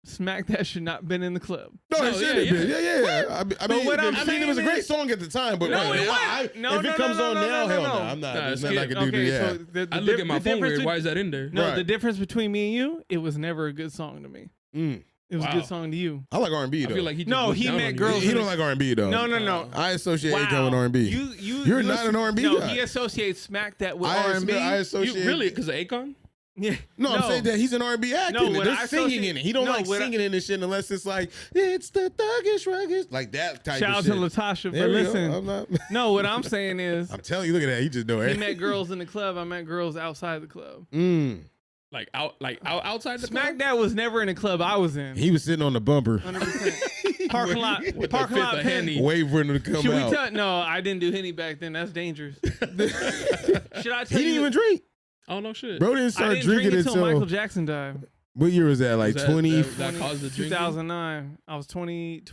Smack That should not been in the club.
No, it should have been. Yeah. I mean,
what I'm
it was
saying
a great
is-
song at the time, but
No,
right
it
now,
wasn't.
if it comes on now, hell no. I'm not. There's nothing I can do to that.
I look at my phone weird. Why is that in there?
No,
Right.
the difference between me and you, it was never a good song to me. It was a good song to you.
I like R&B though.
I feel like he just
No,
looked
he
down
meant
on you.
girls.
He don't like R&B though.
No.
I associate
Wow.
Akon with R&B. You're not an R&B
No,
guy.
he associates Smack That with
I
R&B.
associate.
You really? Because of Akon?
Yeah.
No, I'm saying that he's an R&B actor.
No, what
They're
I
singing
associate-
in it. He don't
No,
like
what I-
singing in this shit unless it's like it's the thuggish ruggish, like that type
Shout out
of
to
shit.
Latasha,
There
but
we go.
listen.
I'm not.
No, what I'm saying is,
I'm telling you, look at that. He just know
he
it.
met girls in the club. I met girls outside the club.
Like outside the
Smack
club?
That was never in the club I was in.
He was sitting on the bumper,
100%. Parking lot.
With
Parking
the
lot.
fifth of
pen.
Henny.
waiting for him to come
Should we
out.
tell? No, I didn't do Henny back then. That's dangerous. Should I tell
He didn't
you?
even drink.
Oh, no shit.
Bro didn't
I
start
didn't drink
drinking
until
until
Michael Jackson died.
what year was that? Like
That-
20.
that caused the drinking?
2009. I was 20.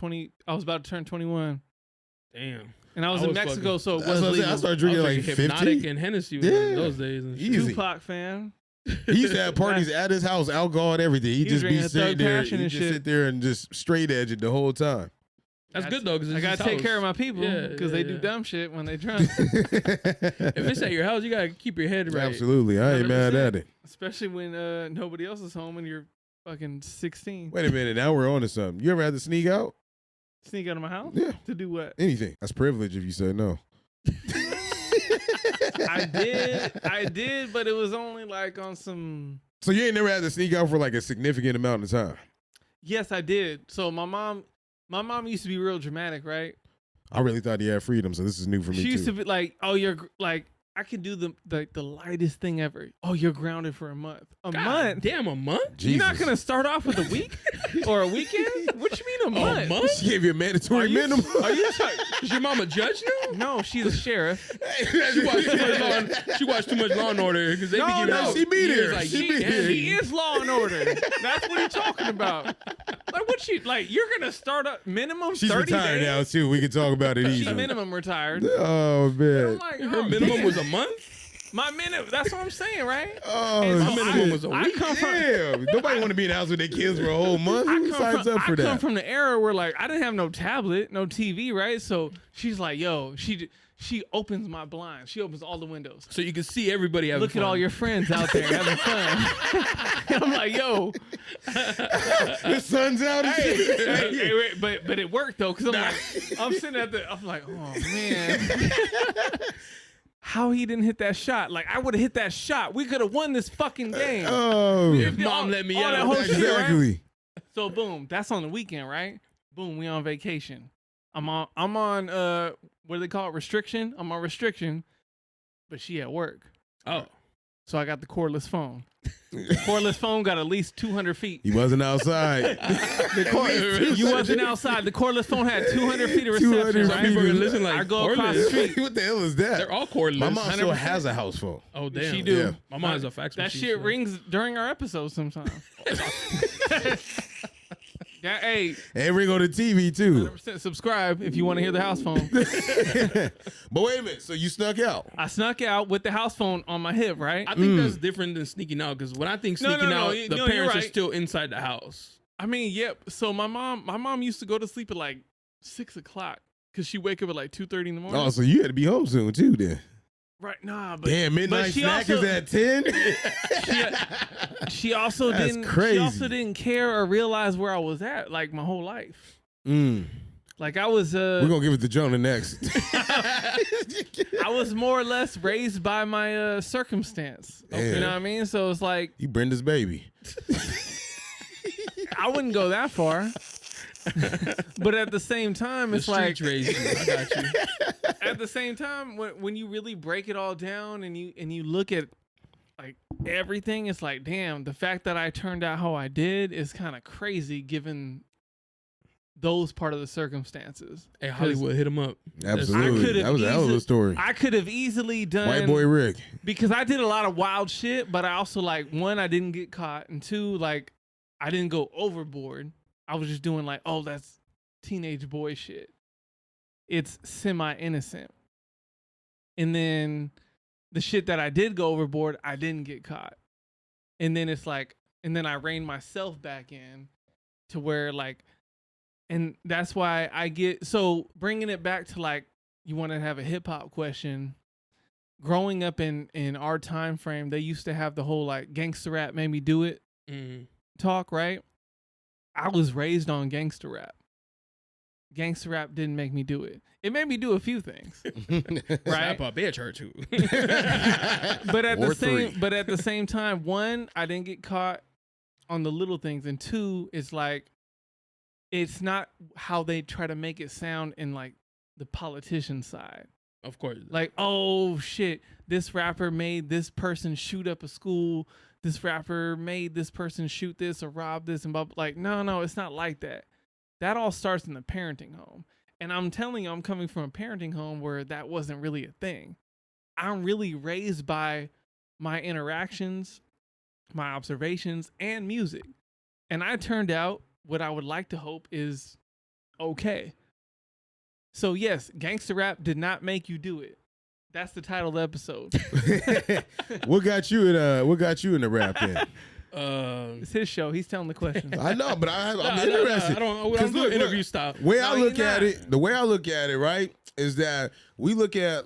I was about to turn 21,
Damn.
and I was in Mexico, so it
That's
was
what I'm saying. I
legal.
started drinking like
Hypnotic
50.
and Hennessy
Yeah.
in those days. And shit.
Easy.
Tupac fan.
He used to have parties at his house, alcohol and everything. He
He
just be
drinking
sitting
Thug
there.
Passion
He
and
just
shit.
sit there and just straight edge it the whole time.
That's good though, because
I gotta take care of my people because they do dumb shit when they drunk.
If it's at your house, you gotta keep your head right.
Absolutely, I ain't mad at it.
Especially when nobody else is home and you're fucking 16.
Wait a minute, now we're on to something. You ever had to sneak out?
Sneak out of my house?
Yeah.
To do what?
Anything. That's privilege if you say no.
I did, but it was only like on some.
So you ain't never had to sneak out for like a significant amount of time?
Yes, I did. So my mom used to be real dramatic, right?
I really thought he had freedom, so this is new for me
She used
too.
to be like, "Oh, you're like, I could do the lightest thing ever. Oh, you're grounded for a month. A month?
Damn, a month?
You're not
Jesus.
gonna start off with a week or a weekend? What you mean a month?
month?
She gave you a mandatory minimum.
Are you? Is your mom a judge now?
No, she's a sheriff.
She watched too much Law and Order because they be giving out.
she be
years
there.
Like,
She be
yeah,
there.
She is Law and Order. That's what you're talking about. Like what you like? You're gonna start up minimum
She's
30
retired
days.
now too. We can talk about it
She's
easy.
minimum retired.
Oh
I'm
man.
like,
Her
oh,
minimum
damn.
was a month.
My minimum. That's what I'm saying, right?
Oh
And
My
so
minimum was a
I
week.
come from.
damn. Nobody want to be in the house with their kids for a whole month.
I
Who
come
signs
from,
up for
I
that?
come from the era where like I didn't have no tablet, no TV, right? So she's like, yo, she opens my blinds. She opens all the windows.
So you can see everybody having
Look
fun.
at all your friends out there having fun. And I'm like, yo,
The sun's out. And shit.
hey, wait, but it worked though, because I'm sitting I'm like, oh man. How he didn't hit that shot? Like I would have hit that shot. We could have won this fucking game.
Oh,
If mom let me
all
out.
that whole shit, right?
exactly.
So boom, that's on the weekend, right? Boom, we on vacation. I'm on what do they call it? Restriction. I'm on restriction, but she at work.
Oh.
So I got the cordless phone. Cordless phone got at least 200 feet.
He wasn't outside.
You wasn't outside. The cordless phone had 200 feet of
200
reception, right?
feet.
People are listening like
I go across the
cordless.
street.
What the hell is that?
They're all cordless.
My mom still
100%.
has a house phone.
Oh damn.
She do.
Yeah.
My mom has a fax
That
machine.
shit
so-
rings during our episodes sometimes. Yeah, hey,
And we go to TV too.
100% subscribe if you want to hear the house phone.
But wait a minute. So you snuck out?
I snuck out with the house phone on my hip, right?
I think that's different than sneaking out because when I think sneaking out, the
you're
parents are
right.
still inside the house.
I mean, yep. So my mom used to go to sleep at like 6 o'clock because she wake up at like 2:30 in the morning.
Oh, so you had to be home soon too then.
Right, nah, but
Damn, midnight
but she
snack
also-
is at 10?
she also
That's
didn't.
crazy.
She also didn't care or realize where I was at like my whole life. Like I was.
We're gonna give it to Jonah next.
I was more or less raised by my circumstance.
Yeah.
You know what I mean? So it's like
You Brenda's baby.
I wouldn't go that far. But at the same time,
The
it's like
streets raised you. I got you.
at the same time, when you really break it all down and you look at like everything, it's like, damn, the fact that I turned out how I did is kind of crazy given those part of the circumstances.
Hey, Hollywood, hit him up.
Absolutely. That was a hell of a story.
I could have easily done
White boy Rick.
because I did a lot of wild shit, but I also like one, I didn't get caught, and two, like I didn't go overboard. I was just doing like, oh, that's teenage boy shit. It's semi-innocent. And then the shit that I did go overboard, I didn't get caught. And then it's like, and then I reined myself back in to where like, and that's why I get, so bringing it back to like, you want to have a hip hop question. Growing up in our time frame, they used to have the whole like gangster rap made me do it talk, right? I was raised on gangster rap. Gangster rap didn't make me do it. It made me do a few things, right?
Slap a bitch or two.
But at
Or
the same time, one, I didn't get caught on the little things, and two, it's like it's not how they try to make it sound in like the politician side.
Of course.
Like, oh shit, this rapper made this person shoot up a school. This rapper made this person shoot this or rob this and blah, blah. Like, no, it's not like that. That all starts in the parenting home. And I'm telling you, I'm coming from a parenting home where that wasn't really a thing. I'm really raised by my interactions, my observations, and music. And I turned out what I would like to hope is okay. So yes, gangster rap did not make you do it. That's the title of the episode.
What got you in the rap then?
It's his show. He's telling the questions.
I know, but I'm
No,
interested.
I don't
'Cause
do
look,
interview style.
The way
No,
I
you're
look at
not.
it, the way I look at it, right, is that we look at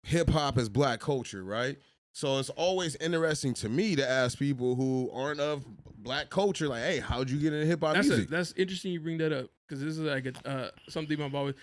hip hop as black culture, right? So it's always interesting to me to ask people who aren't of black culture, like, hey, how'd you get into hip hop music?
That's interesting you bring that up because this is like something I've always.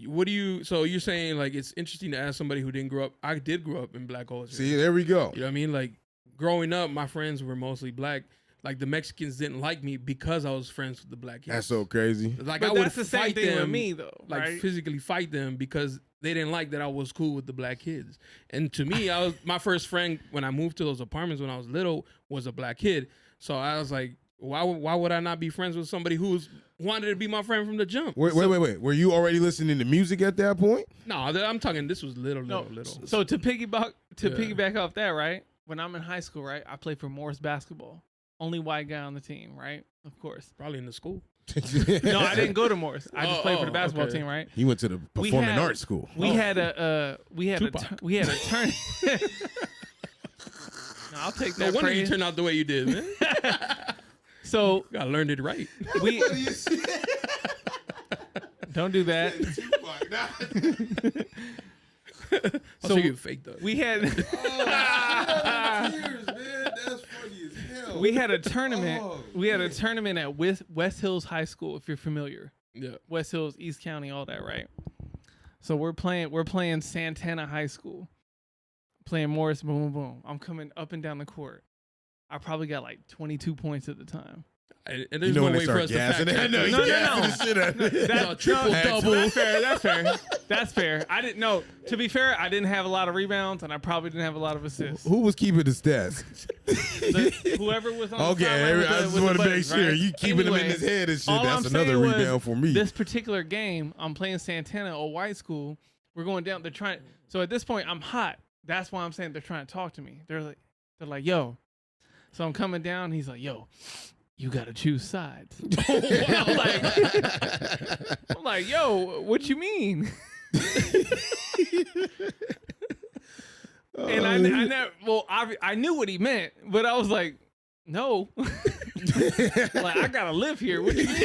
What do you? So you're saying like it's interesting to ask somebody who didn't grow up. I did grow up in black culture.
See, there we go.
You know what I mean? Like growing up, my friends were mostly black. Like the Mexicans didn't like me because I was friends with the black kids.
That's so crazy.
Like
But
I would
that's the same
fight
thing
them,
with me, though,
like
right?
physically fight them because they didn't like that I was cool with the black kids. And to me, my first friend when I moved to those apartments when I was little was a black kid. So I was like, why would I not be friends with somebody who's wanted to be my friend from the jump?
Wait. Were you already listening to music at that point?
No, I'm talking. This was little.
So to piggyback off that, right? When I'm in high school, right, I play for Morris basketball. Only white guy on the team, right? Of course.
Probably in the school.
No, I didn't go to Morris. I just played for the basketball
okay.
team, right?
He went to the performing arts school.
We had a
Tupac.
turn. No, I'll take
No
that.
wonder you
praise.
turned out the way you did, man.
So
Gotta learn it right.
we don't do that.
I'll
So
show you a fake though.
We had we had a tournament. We had a tournament at West Hills High School, if you're familiar.
Yeah.
West Hills, East County, all that, right? So we're playing Santana High School. Playing Morris, boom, boom, boom. I'm coming up and down the court. I probably got like 22 points at the time.
And there's no way for us to fact check.
No.
No, triple double.
That's fair. I didn't know. To be fair, I didn't have a lot of rebounds, and I probably didn't have a lot of assists.
Who was keeping the stats?
Whoever was on the
Okay,
sideline with
I
the-
just
with
want
the
to make
buttons,
sure
right?
you keeping him in
Anyway,
his head and shit.
all
That's
I'm
another
saying was,
rebound for me.
This particular game, I'm playing Santana, a white school. We're going down. They're trying. So at this point, I'm hot. That's why I'm saying they're trying to talk to me. They're like, yo. So I'm coming down. He's like, yo, you gotta choose sides. I'm like, yo, what you mean? And I never, well, I knew what he meant, but I was like, no. Like, I gotta live here. What you mean?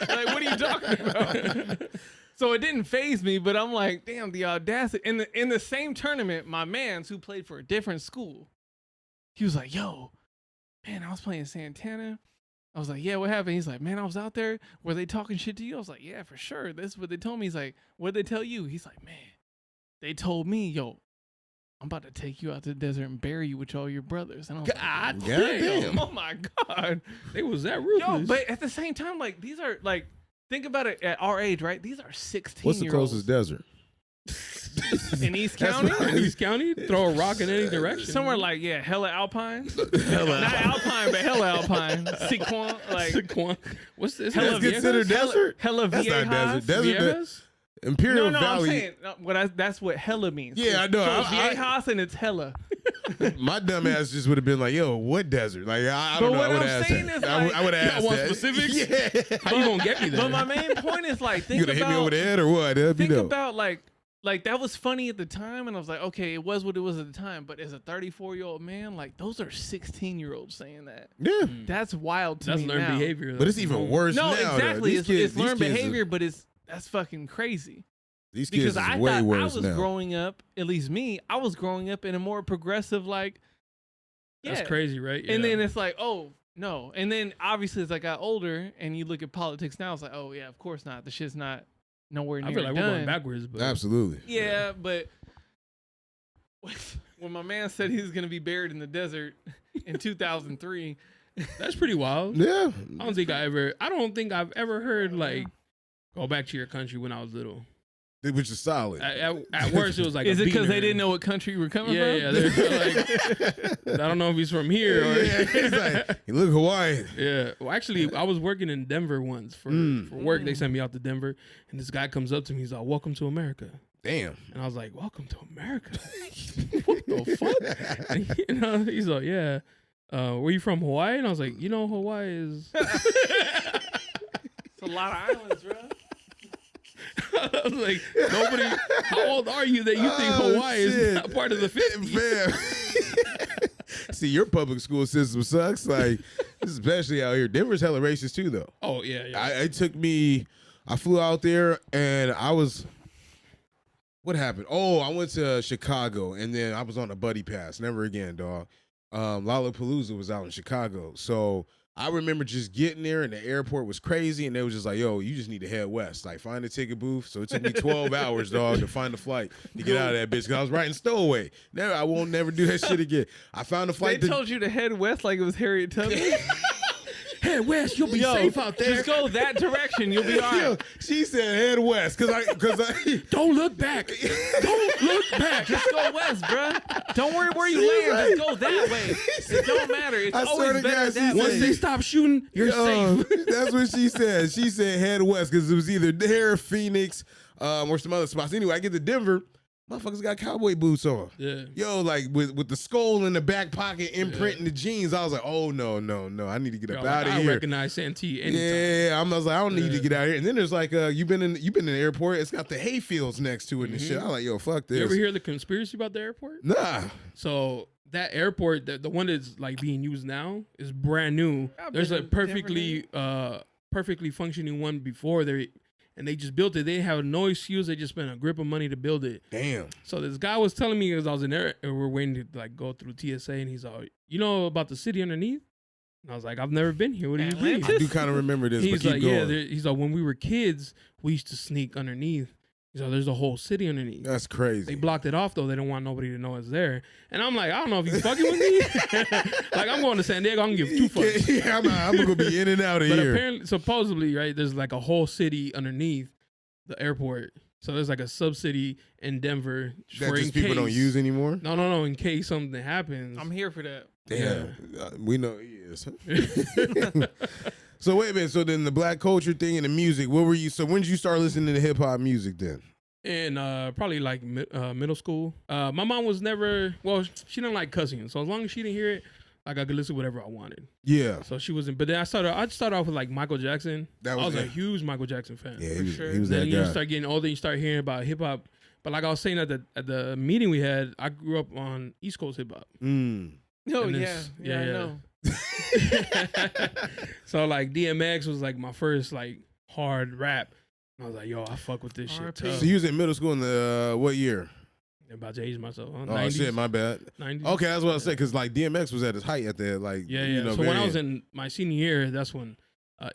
Like, what are you talking about? So it didn't faze me, but I'm like, damn, the audacity. In the same tournament, my mans who played for a different school, he was like, yo, man, I was playing Santana. I was like, yeah, what happened? He's like, man, I was out there. Were they talking shit to you? I was like, yeah, for sure. This is what they told me. He's like, what'd they tell you? He's like, man, they told me, yo, I'm about to take you out to the desert and bury you with all your brothers. And I was
God
like,
damn.
oh my God.
They was that ruthless.
Yo, but at the same time, like, these are, like, think about it at our age, right? These are 16-year-olds.
What's the closest desert?
In East County?
In East County? Throw a rock in any direction.
Somewhere like, yeah, hella Alpine. Not Alpine, but hella Alpine. Sequan, like.
Sequan. What's this?
Hella
That's considered desert?
Hella
That's not
Viejas.
desert. Desert. Imperial
No,
Valley.
I'm saying that's what hella means.
Yeah, I know.
So it's Viejas and it's hella.
My dumb ass just would have been like, "Yo, what desert?" Like, I don't know.
What
I would
I'm
have
saying
asked
is,
that.
like,
I would have asked
want
that.
specifics?
Yeah.
How you gonna get me there?
But my main point is, like,
You
think
gonna hit me over the
about
head or what? That'd be
think
dope.
about like that was funny at the time, and I was like, okay, it was what it was at the time. But as a 34-year-old man, like, those are 16-year-olds saying that.
Yeah,
That's wild to
That's
me
learned
now.
behavior.
but it's even worse
No,
now. though.
exactly.
These
It's,
kids-
it's learned
these kids
behavior, but that's fucking crazy.
These kids
Because
is
I
way
thought I
worse
was
now.
growing up, at least me, I was growing up in a more progressive, like,
That's
yeah.
crazy, right?
And
Yeah.
then it's like, oh, no. And then obviously as I got older and you look at politics now, it's like, oh, yeah, of course not. The shit's not nowhere near
I feel like
done.
we're going backwards, but
Absolutely.
Yeah, but when my man said he was going to be buried in the desert in 2003,
that's pretty wild.
Yeah.
I don't think I've ever heard like go back to your country when I was little.
Which is solid.
At worst, it was like.
is
a
it because they
beaner.
didn't know what country you were coming
Yeah,
from?
yeah. They're like, I don't know if he's from here or.
Yeah, he's like, you look Hawaiian.
Yeah. Well, actually, I was working in Denver once for work. They sent me out to Denver, and this guy comes up to me. He's like, "Welcome to America."
Damn.
And I was like, "Welcome to America." What the fuck? And he's like, "Yeah." Were you from Hawaii? And I was like, Hawaii is.
It's a lot of islands, bro.
I was like, nobody. How old are you that you think Hawaii is not part of the 50s?
Fam. See, your public school system sucks. Like, especially out here. Denver's hella racist too, though.
Oh yeah, yeah.
I flew out there and what happened? Oh, I went to Chicago and then I was on a buddy pass. Never again, dog. Lollapalooza was out in Chicago. So I remember just getting there and the airport was crazy and they was just like, yo, you just need to head west. Like, find a ticket booth. So it took me 12 hours, dog, to find a flight to get out of that bitch. Because I was riding Stowaway. I won't never do that shit again. I found a flight.
They told you to head west like it was Harriet Tubman.
Head west, you'll be safe out there.
Just go that direction, you'll be all right.
Yo, she said head west because I
Don't look back. Don't look back.
Just go west, bruh. Don't worry where you land. Just go that way. It don't matter. It's
I swear
always
to
better
God,
that
she
way.
Once they stop shooting, you're safe.
That's what she said. She said head west because it was either there, Phoenix, or some other spots. Anyway, I get to Denver. Motherfuckers got cowboy boots on.
Yeah.
Yo, like with the skull in the back pocket, imprinting the jeans. I was like, oh no. I need to get up out of
I
here.
recognize Santee anytime.
Yeah, I was like, I don't need to get out of here. And then there's like, you've been in the airport. It's got the hay fields next to it and shit. I'm like, yo, fuck this.
You ever hear the conspiracy about the airport?
Nah.
So that airport, the one that's like being used now, is brand new.
I've
There's
been
a
in
perfectly functioning one before there, and they just built it. They didn't have no excuse. They just spent a grip of money to build it.
Damn.
So this guy was telling me, as I was in there, and we're waiting to like go through TSA, and he's like, "You know about the city underneath?" And I was like, "I've never been here. What do you mean?"
I do kind of remember this,
He's
but keep
like,
going.
"Yeah." He's like, "When we were kids, we used to sneak underneath." He's like, "There's a whole city underneath."
That's crazy.
They blocked it off though. They don't want nobody to know it's there. And I'm like, I don't know if you fucking with me. Like, I'm going to San Diego. I'm gonna give two fucks.
Yeah, I'm gonna be in and out of
But
here.
apparently, supposedly, right, there's like a whole city underneath the airport. So there's like a sub-city in Denver
That
for
just
in
people don't
case-
use anymore.
No. In case something happens.
I'm here for that.
Damn, we know he is. So wait a minute. So then the black culture thing and the music. What were you? So when did you start listening to hip hop music then?
In probably like middle school. My mom was never, well, she didn't like cussing. So as long as she didn't hear it, Like I could listen to whatever I wanted.
Yeah.
So she wasn't. But then I started off with like Michael Jackson.
That
I
was
was a
it.
huge Michael Jackson fan.
Yeah,
For sure.
he was
Then
that
you
guy.
start getting older, you start hearing about hip hop. But like I was saying at the meeting we had, I grew up on East Coast hip hop.
Mm.
Oh
And
yeah,
this-
yeah, I
yeah.
know.
So like DMX was like my first like hard rap. And I was like, yo, I fuck with this shit.
R.I.P.
Tough.
So you was in middle school in the what year?
I'm about to age myself. Huh?
Oh
90s,
shit, my bad.
90s.
Okay, that's what I said. Because like DMX was at his height at that, like
Yeah,
you
yeah.
know,
So when I
very
was
end.
in my senior year, that's when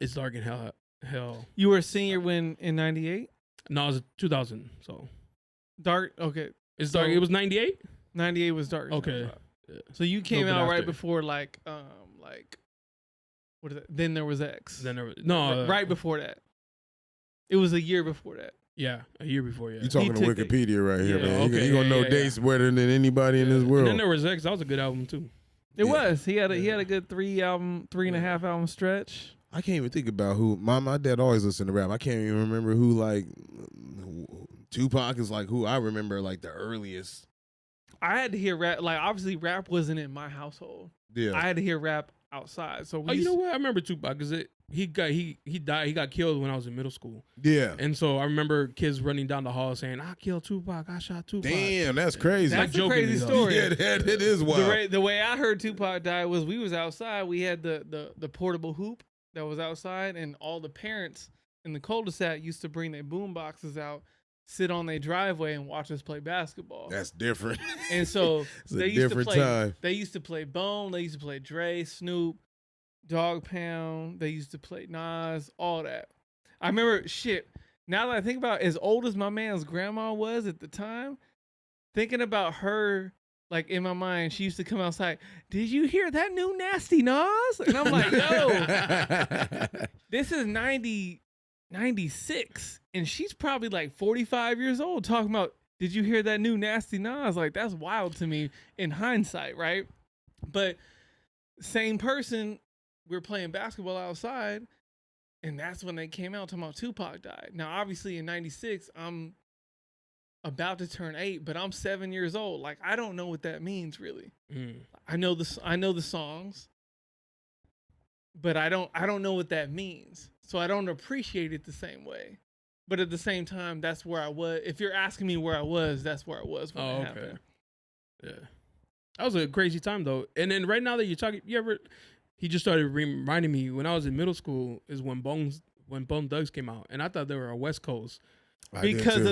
It's Dark in Hell.
You were a senior when in '98.
No, it was 2000. So
Dark. Okay,
It's Dark.
So-
It was 98.
'98 was Dark.
Okay. Yeah.
So you came
Little
out
bit
right
after.
before like what is it? Then there was X.
Then there was, no,
right before that. It was a year before that.
Yeah, a year before. Yeah.
You talking to
took it.
Wikipedia right here,
Yeah.
man.
Okay,
You gonna know
yeah.
dates better than anybody in this
And
world.
then there was X. That was a good album too.
It
Yeah.
was. He had a
Yeah.
good 3.5 album stretch.
I can't even think about who. My dad always listened to rap. I can't even remember who like Tupac is like who I remember like the earliest.
I had to hear rap. Like obviously, rap wasn't in my household.
Yeah.
I had to hear rap outside. So we
Oh, you
used-
know what? I remember Tupac because he died. He got killed when I was in middle school,
yeah.
and so I remember kids running down the hall saying, "I killed Tupac. I shot Tupac."
Damn, that's crazy.
That's
like
a crazy
jokingly, though.
story.
Yeah, that it is wild.
The way I heard Tupac die was we was outside. We had the portable hoop that was outside, and all the parents in the cul-de-sac used to bring their boom boxes out, sit on their driveway, and watch us play basketball.
That's different.
And so
It's a
they used to
different
play.
time.
They used to play Bone. They used to play Dre, Snoop, Dog Pound. They used to play Nas. All that. I remember shit. Now that I think about it, as old as my man's grandma was at the time, thinking about her, like in my mind, she used to come outside. Did you hear that new Nasty Nas? And I'm like, no, this is 96, and she's probably like 45 years old talking about, did you hear that new Nasty Nas? Like, that's wild to me in hindsight, right? But same person, we were playing basketball outside, and that's when they came out talking about Tupac died. Now, obviously in 96, I'm about to turn 8, but I'm 7 years old. Like, I don't know what that means really.
Mm.
I know the songs, but I don't know what that means. So I don't appreciate it the same way. But at the same time, that's where I was. If you're asking me where I was, that's where I was when
Oh,
it
okay.
happened.
Yeah, that was a crazy time though. And then right now that you're talking, he just started reminding me when I was in middle school is when Bone Thugs came out, and I thought they were a West Coast
I did
Because
too.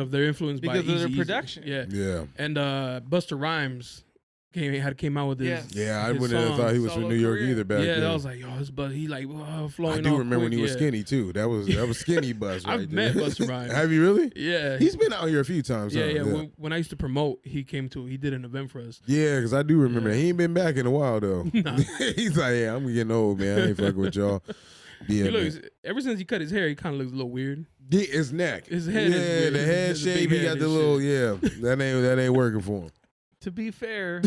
of their
influence by
because of their
Eazy-E.
production.
Yeah,
Yeah.
and Busta Rhymes came out with his.
Yes.
Yeah, I
his
wouldn't have thought he was
solo
from New York
career.
either back
Yeah,
then.
I was like, yo, this Bus, he like flowing.
I do
all
remember when
quick,
he was
yeah.
skinny too. That was skinny Bus right
I've
there.
met Busta Rhymes.
Have you really?
Yeah,
He's been out here a few times.
yeah,
huh?
yeah. When I used to promote, he did an event for us.
Yeah, because I do remember
Yeah.
that. He ain't been back in a while though.
Nah.
He's like, yeah, I'm getting old, man. I ain't fucking with y'all. Yeah,
He
man.
looks, ever since he cut his hair, he kind of looks a little weird.
Yeah, his neck.
His head
yeah,
is weird.
the
He
head
has a big
shape. He
head
got
and
the little, yeah. That ain't working for him.
To be fair,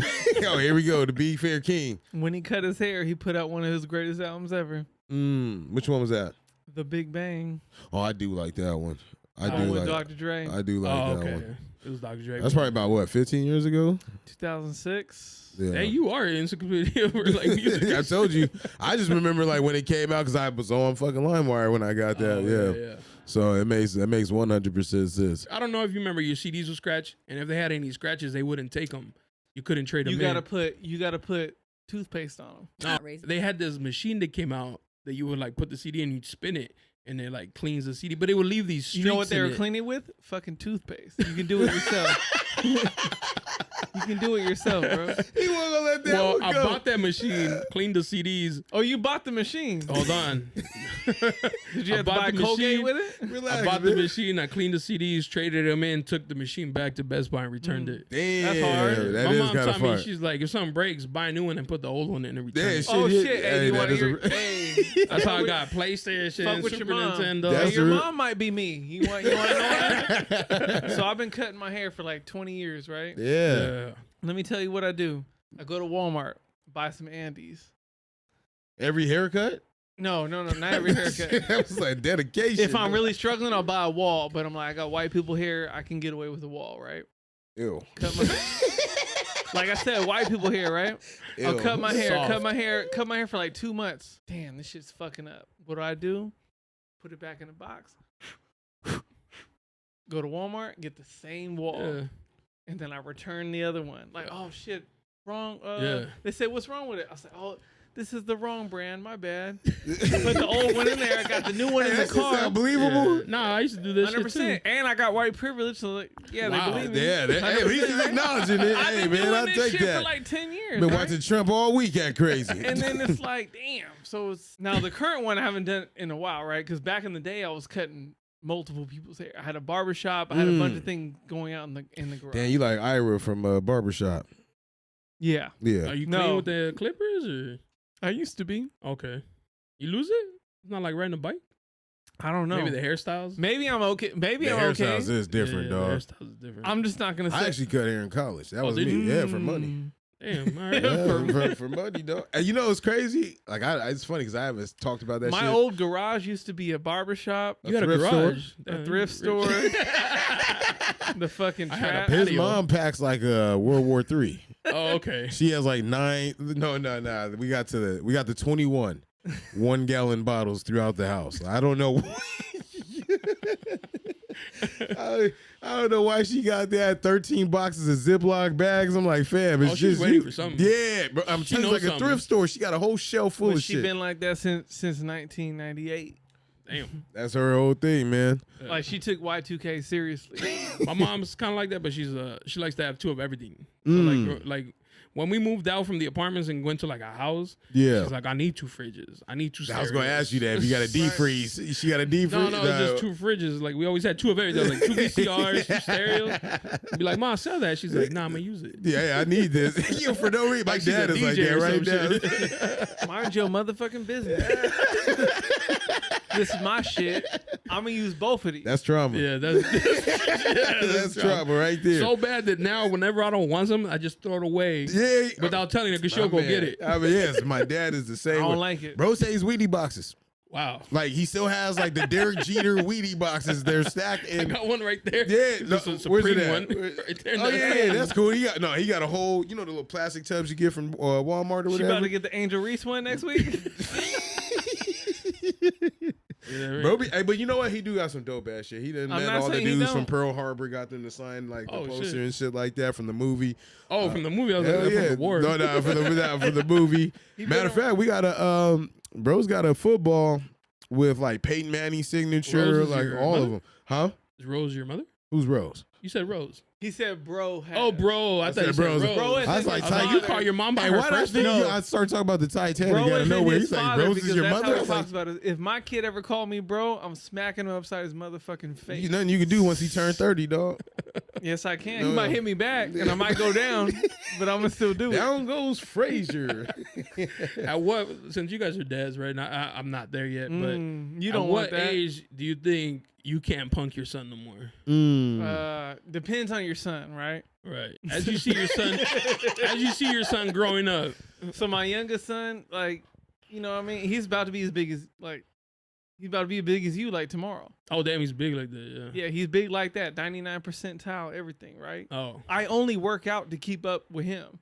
Oh, here we go. The Be Fair King.
when he cut his hair, he put out one of his greatest albums ever,
Which one was that?
The Big Bang.
Oh, I do like that one. I do
with
like.
Dr. Dre,
I do like
Oh,
that
okay.
one.
It was Dr. Dre.
That's probably about what 15 years ago.
2006.
Yeah.
Hey, you are an encyclopedia for like music.
I told you. I just remember like when it came out because I was on fucking LimeWire when I got that.
Oh,
yeah. So it makes 100% sense.
I don't know if you remember your CDs were scratched, and if they had any scratches, they wouldn't take them. You couldn't trade them.
You gotta put toothpaste on them.
No, they had this machine that came out that you would like put the CD in, you'd spin it, and it like cleans the CD, but it would leave these streaks.
You know what they
in
were
it.
cleaning with? Fucking toothpaste. You can do it yourself. You can do it yourself, bro.
He wasn't gonna let that
Well,
one
I
go.
bought that machine, cleaned the CDs.
Oh, you bought the machine.
Hold on.
Did you
I
have to
bought
buy
the
Colgate
machine.
with it?
Relax,
I bought the
man.
machine, I cleaned the CDs, traded them in, took the machine back to Best Buy and returned it.
Damn,
That's hard.
that
My
is
mom
kind of
told me,
fun.
she's like, if something breaks, buy a new one and put the old one in and return
Yeah,
it.
shit.
Oh
hit-
shit!
hey,
Hey, you
that
want to
is a-
hear? Hey,
That's how I got PlayStation,
Fuck with
Super
your mom.
Nintendo.
That's
Hey, your
the real-
mom might be me. You want to know? So I've been cutting my hair for like 20 years, right?
Yeah.
Yeah.
Let me tell you what I do. I go to Walmart, buy some Andes.
Every haircut?
No, not every haircut.
That was like dedication.
If I'm really struggling, I'll buy a wall. But I'm like, I got white people hair. I can get away with a wall, right?
Ew.
Cut my Like I said, white people here, right? I'll
Ew,
cut my hair,
soft.
cut my hair for like 2 months. Damn, this shit's fucking up. What do? Put it back in the box. Go to Walmart, get the same wall, and then I return the other one. Like, oh shit, wrong. They said, what's wrong with it? I said, oh, this is the wrong brand. My bad. Put the old one in there. I got the new one in the car.
Unbelievable.
Yeah. Nah, I used to do this 100%. Shit too.
And I got white privilege, so like, yeah, they believe me.
Yeah, hey, at least he's acknowledging it.
I've
Hey,
been
man,
doing
I'll
this
take
shit
that.
for like 10 years.
Been
right?
watching Trump all week at crazy.
And then it's like, damn. So it's now the current one I haven't done in a while, right? Because back in the day, I was cutting multiple people's hair. I had a barbershop. I had a bunch of things going out in the garage.
Damn, you like Ira from Barbershop.
Yeah.
Yeah.
Are you clean with the clippers or?
I used to be.
Okay. You lose it? It's not like riding a bike?
I don't know.
Maybe the hairstyles?
Maybe I'm okay. Maybe
The
I'm okay.
hairstyles is different,
The
dog.
hairstyles is different.
I'm just not gonna say.
I actually cut hair in college. That was
did
me.
you?
Yeah, for money.
Damn, all right.
Yeah, for money, dog. And you know it's crazy? Like, it's funny because I haven't talked about that
My
shit.
old garage used to be a barbershop,
You got a
thrift
garage.
a thrift store, the fucking
I had a
trap.
His
patio.
mom packs like World War III.
Oh, okay.
She has like 9. No. We got the 21 1-gallon bottles throughout the house. I don't know. I don't know why she got that 13 boxes of Ziploc bags. I'm like, fam, it's
she's
just
waiting
you.
for something.
Yeah, bro, I'm
She
telling you,
knows
like a
something.
thrift store. She got a whole shelf full
But
of
she
shit.
been like that since 1998.
Damn.
That's her whole thing, man.
Like she took Y2K seriously.
My mom's kind of like that, but she likes to have 2 of everything. So
Mm.
like when we moved out from the apartments and went to like a house,
Yeah.
she's like, I need 2 fridges. I need 2
I was going to
stereos."
ask you that if you got a deep freeze. She got a deep freeze.
No, just 2 fridges. Like we always had 2 of everything. Like 2 VCRs, 2 stereos. Be like, Mom, sell that. She's like, nah, I'm gonna use it.
Yeah, I need this. You for no reason. My
Like she's
dad
a
is like
DJ
that
or
right
some
now.
Mind your motherfucking business. This is my shit. I'm gonna use both of these.
That's trauma.
Yeah, that's
That's trauma right there.
so bad that now whenever I don't want something, I just throw it away
yeah.
without telling her because she'll go get it.
I mean, yes, my dad is the same.
I don't
way.
like it.
Bro says Wheatie boxes.
Wow.
Like he still has like the Derek Jeter Wheatie boxes. They're stacked
I
in.
got one right there.
Yeah,
It's
no,
just a
where's it
Supreme
at?
one. Right there.
Oh yeah, that's cool. He got a whole, the little plastic tubs you get from Walmart or
She
whatever.
about to get the Angel Reese one next week.
Yeah, right.
Bro, but you know what? He do got some dope ass shit. He done
I'm
met
not
all the
saying he
dudes from
don't.
Pearl Harbor, got them to sign like the
Oh,
poster
shit.
and shit like that from the movie.
Oh, from the movie. I was
Hell
like,
yeah.
from the war.
No, for the movie. Matter of fact, we got bro's got a football with like Peyton Manning's signature,
Rose is
like
your
all of
mother?
them. Huh?
Is Rose your mother?
Who's Rose?
You said Rose.
He said, "Bro." Has.
Oh, bro. I thought you said
Bros.
Rose.
Bro is
I was
his
like,
father.
You call your mom by
Hey,
her
why did I
first
think
name?
I started talking about the Titanic
Bro
out of
isn't
nowhere?
his
He's like,
father
Rose is
because
your
that's
mother?
how
I
he
was like,
talks about it. If my kid ever called me bro, I'm smacking him upside his motherfucking face.
there's nothing you can do once he turned 30, dog.
Yes, I can.
No.
He might hit me back, and I might go down, but I'm gonna still do it.
Down goes Frazier.
At what? Since you guys are dads right now, I'm not there yet. But
You don't
at
want
what
that.
age do you think you can't punk your son no more?
Depends on your son, right?
Right. As you see your son growing up.
So my youngest son, like, you know what I mean? He's about to be as big as you like tomorrow.
Oh damn, he's big like that. Yeah.
Yeah, he's big like that. 99 percentile, everything, right?
Oh.
I only work out to keep up with him.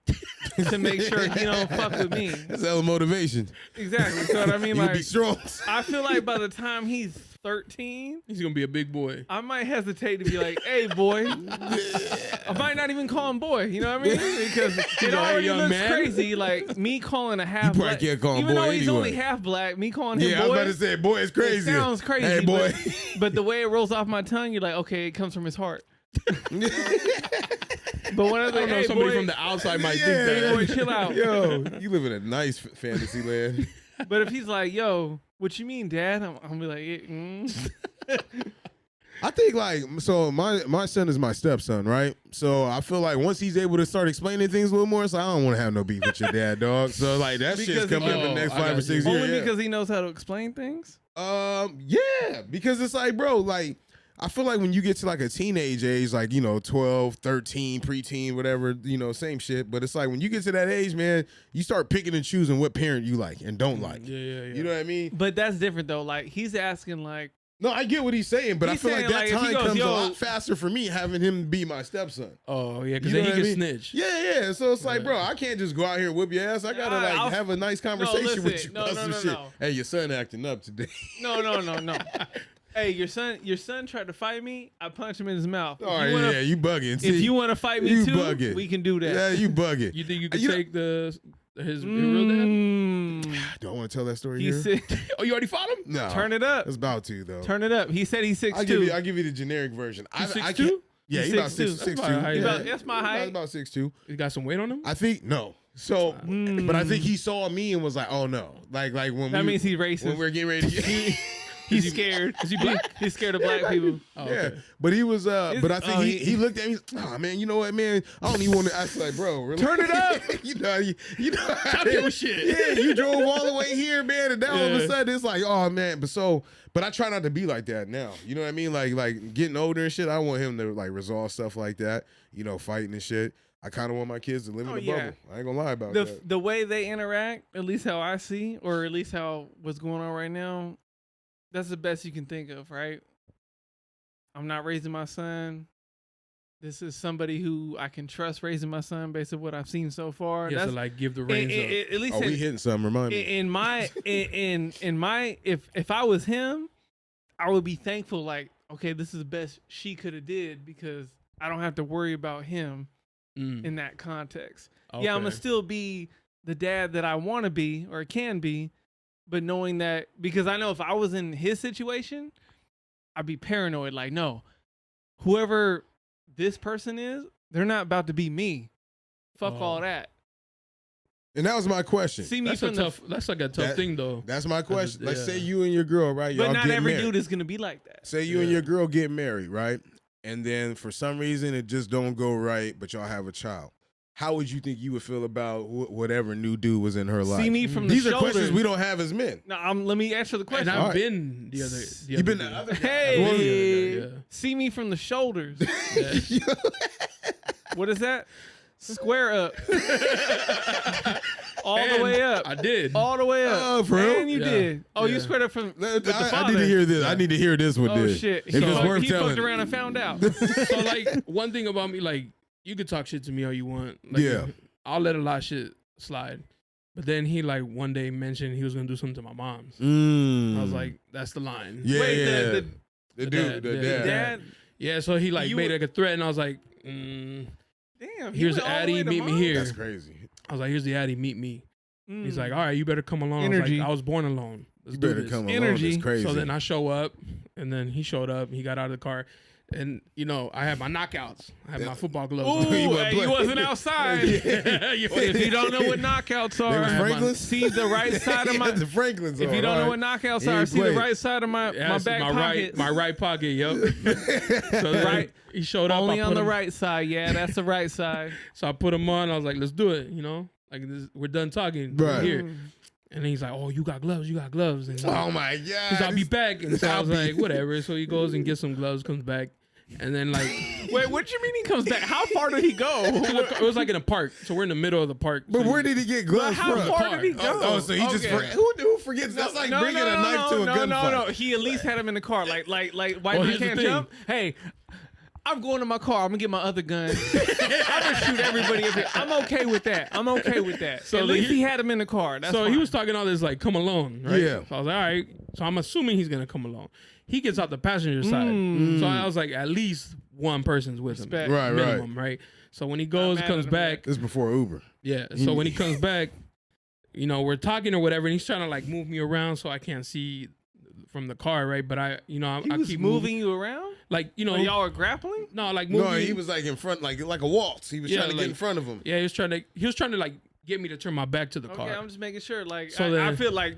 To make sure he don't fuck with me.
That's hella motivation.
Exactly. So what I mean,
You
like,
be strong.
I feel like by the time he's 13,
He's gonna be a big boy.
I might hesitate to be like, "Hey, boy." I might not even call him boy. You know what I mean? Because it already
young
looks
man.
crazy. Like me calling a half.
probably
black,
can't call him
even
boy
though he's
anyway.
only half black. Me calling him
Yeah, I
boy.
was about to say, boy, it's crazy.
It sounds crazy.
Hey, boy.
But the way it rolls off my tongue, you're like, okay, it comes from his heart. But when I was
I
like,
don't know.
hey,
Somebody
boy,
from the outside might
Yeah,
think that.
boy, chill out.
Yo, you live in a nice fantasy land.
But if he's like, yo, what you mean, Dad? I'm gonna be like,
I think like so my son is my stepson, right? So I feel like once he's able to start explaining things a little more, so I don't want to have no beef with your dad, dog. So like that shit's
Because
coming up in the next
I
5 or
got
6
you.
years.
only
yeah.
because he knows how to explain things.
Yeah, because it's like, bro, like I feel like when you get to like a teenage age, like, 12, 13, preteen, whatever, same shit. But it's like when you get to that age, man, you start picking and choosing what parent you like and don't like.
Yeah.
You know what I mean?
But that's different though. Like he's asking like
No, I get what he's saying, but I
He's
feel like
saying,
that
like, if he
time
goes,
comes
"Yo,"
a lot faster for me having him be my stepson.
Oh yeah, because
You
then
know
he
what
can
I mean?
snitch.
Yeah. So it's like, bro, I can't just go out here and whip your ass. I gotta
Alright,
like
I'll-
have a nice conversation with
listen.
you
No,
about
no,
some
no,
shit.
no.
Hey, your son acting up today.
No. Hey, your son tried to fight me. I punched him in his mouth.
All right, yeah, you bugging.
If
See,
you want to fight me
you
too,
bugging.
we can do that.
Yeah, you bugging.
You think you could
You know-
take his real dad?
Do I want to tell that story
He
here?
said,
Oh, you already fought him?
No.
"Turn it up,
It's about to though.
turn it up." He said he's 6'2".
I'll give you the generic version. I
6'2"?
can't. Yeah,
He's
he's about
6'2".
6'2".
That's about height.
Yeah.
That's my height.
About 6'2".
You got some weight on him?
I think no. So, but I think he saw me and was like, "Oh no!" Like when
That
we,
means he's
when
racist.
we're getting ready to.
He's scared. Is he black? He's scared of black people.
Oh,
Yeah,
okay.
but he was. But I think
oh,
he looked at me. Oh man, you know what, man? I don't even want to. I was like, bro, really?
Turn it up.
you know.
Talk your shit.
Yeah, you drove all the way here, man, and now all of a
Yeah.
sudden it's like, oh man. But I try not to be like that now. You know what I mean? Like getting older and shit. I want him to like resolve stuff like that. You know, fighting and shit. I kind of want my kids to live in
Oh,
the
yeah.
bubble. I ain't gonna lie about that.
The way they interact, at least how I see, or at least how what's going on right now, that's the best you can think of, right? I'm not raising my son. This is somebody who I can trust raising my son based on what I've seen so far.
He has
That's
to like give the reins up.
at least
Oh, we hitting something. Remind me.
in my if I was him, I would be thankful. Like, okay, this is the best she could have did because I don't have to worry about him in that context. Yeah, I'm gonna
Okay.
still be the dad that I want to be or can be, but knowing that because I know if I was in his situation, I'd be paranoid. Like, no, whoever this person is, they're not about to be me. Fuck
Oh.
all that.
And that was my question.
See me
That's
from
a
the
tough. That's like a tough
That-
thing though.
That's my question. Let's
yeah.
say you and your girl, right?
but
Y'all
not
get
every
married.
dude is gonna be like that.
Say you and
Yeah.
your girl get married, right? And then for some reason it just don't go right, but y'all have a child. How would you think you would feel about whatever new dude was in her life?
See me from the
These are
shoulders.
questions we don't have as men.
No, let me answer the question.
And I've
Alright.
been the other.
You've been the
dude.
other guy.
Hey,
Well,
yeah.
see me from the shoulders.
Yeah.
What is that? Square up. All the
And
way up.
I did.
All the way up.
Oh, for real?
And you
Yeah.
did. Oh, you
Yeah.
squared up from
I,
with the
I
father.
need to hear this. I need to hear this one.
Oh
dude.
shit.
If it's worth
he
telling.
fucked around and found out.
So like one thing about me, like you could talk shit to me all you want. Like,
Yeah.
I'll let a lot of shit slide. But then he like one day mentioned he was gonna do something to my mom's. I was like, that's the line.
yeah,
Wait,
yeah.
the
The dude,
dad,
the
the
dad.
dad.
Yeah, so he like
You
made
were-
like a threat, and I was like,
Damn.
here's
went all the way
Addy,
to
meet me
mom?
here.
That's crazy.
I was like, here's the Addy, meet me. He's
Mm.
like, all right, you better come along. I was
Energy.
like, I was born alone. Let's
You
do
better
this.
come along.
Energy.
It's crazy.
So then I show up, and then he showed up. He got out of the car, and you know I had my knockouts. I had my football gloves.
Ooh,
on.
You wasn't
hey, you
playing.
wasn't outside.
You
If you don't know what knockouts
They was
are,
Franklin's?
see the right side of my.
the Franklins.
If you don't know what knockouts
He
are,
ain't
see the
played.
right side of my
Yes,
back
my
pocket.
right pocket. Yep. So then
Right.
he showed up.
Only
I
on
put
the
him-
right side. Yeah, that's the right side.
So I put him on. I was like, let's do it. You know, like we're done talking. We're
Right.
here. And he's like, oh, you got gloves. You got gloves. And
Oh my god!
he's like, I'll be back. And so I was
I'll be-
like, whatever. So he goes and gets some gloves, comes back, and then like.
Wait, what do you mean he comes back? How far did he go?
It was like in a park, so we're in the middle of the park.
But
so
where did he get gloves
How
from?
far did he go?
Oh, so he just
Okay.
who forgets? That's like bringing a knife to a gunfight.
No. He at least had him in the car. Like white
Well,
man
here's the
can't
thing.
jump. Hey, I'm going to my car. I'm gonna get my other gun. I'm gonna shoot everybody up here. I'm okay with that.
So
At
the-
least he had him in the car. That's
so
fine.
he was talking all this like, come alone, right?
Yeah.
So I was like, all right. So I'm assuming he's gonna come along. He gets out the passenger side. So I was like, at least one person's with
Respect.
him,
Right,
minimum, right? So when he goes,
mad
comes
at him,
back,
This is before Uber.
yeah. So when he comes back, you know, we're talking or whatever, and he's trying to like move me around so I can't see from the car, right? But I
He
I
was
keep
moving you around.
like you know,
When y'all were grappling.
no, like moving.
No, he was like in front, like a waltz. He was
Yeah,
trying to get
like-
in front of him.
Yeah, he was trying to like get me to turn my back to the car.
Okay, I'm just making sure. Like,
So
I
then-
feel like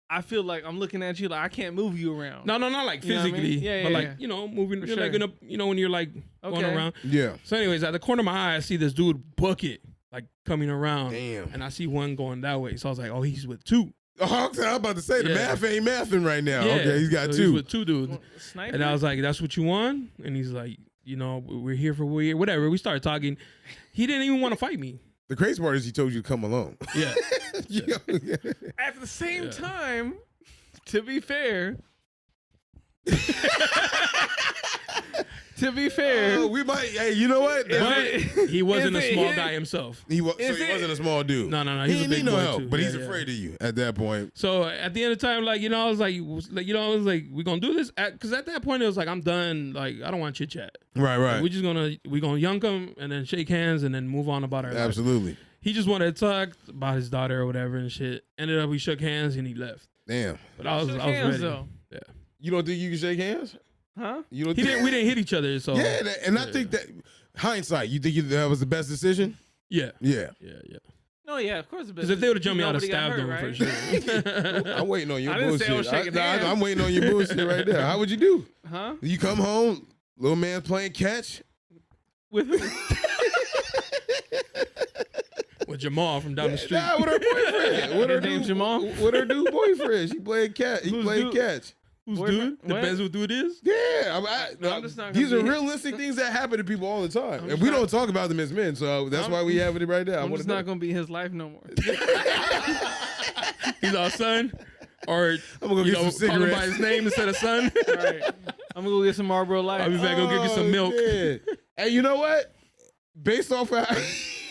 I feel like I'm looking at you like I can't move you around.
No, not like
You know what I mean?
physically,
Yeah,
but
yeah,
like
yeah.
you know, moving.
For
You're like
sure.
in a, you know, when you're like going
Okay.
around.
Yeah.
So, anyways, at the corner of my eye, I see this dude book it, like coming around.
Damn.
And I see one going that way. So I was like, oh, he's with two.
Oh, I'm about to say the
Yeah.
math ain't mathing right now.
Yeah.
Okay, he's got
So
two.
He's with two dudes.
Sniper.
And I was like, that's what you want? And he's like, you know, we're here for whatever. We started talking. He didn't even want to fight me.
The crazy part is he told you to come alone.
Yeah.
Yeah.
At the same
Yeah.
time, to be fair, To be fair,
we might. Hey, you know what?
But he wasn't
Is
a
it
small
his-
guy himself.
He was. So
Is
he
it-
wasn't a small dude.
No,
He
he's a
didn't
big
need no
boy
help,
too.
but
Yeah,
he's
yeah.
afraid of you at that point.
So at the end of the time, like, you know, I was like, we gonna do this, because at that point it was like, I'm done. Like, I don't want chit chat.
Right, right.
We're gonna yunk him and then shake hands and then move on about our life.
Absolutely.
He just wanted to talk about his daughter or whatever and shit. Ended up we shook hands and he left.
Damn.
But I was
Shook
ready.
hands, though.
Yeah.
You don't think you can shake hands?
huh?
You don't.
We didn't hit each other. So
Yeah, and I think that hindsight, you think that was the best decision?
yeah.
Yeah.
No, yeah, of course.
Because if they would have jumped me, I'd have
nobody got
stabbed
hurt,
them
right?
for sure.
I'm waiting on your
I didn't
bullshit.
say I was shaking hands.
I'm waiting on your bullshit right there. How would you do?
Huh?
You come home, little man playing catch.
With who?
With Jamal from down the street.
Nah, with her boyfriend. With her
His name's
dude,
Jamal?
With her dude boyfriend. She playing catch. He
Who's
playing
dude?
catch.
Who's
Boyfriend?
dude? Depends who dude is.
Yeah,
I'm just not gonna
these are
be-
realistic things that happen to people all the time, and
just
we
not-
don't talk about them as men. So that's why we have it right now. I
I'm
wanna
just
know.
not gonna be his life no more.
He's our son. Or
I'm gonna go
you
get
know,
some
call him by
cigarettes.
his name instead of son.
Right. I'm gonna go get some Marlboro Light.
I'll be back. Go get you some milk.
Man. Hey, you know what? Based off of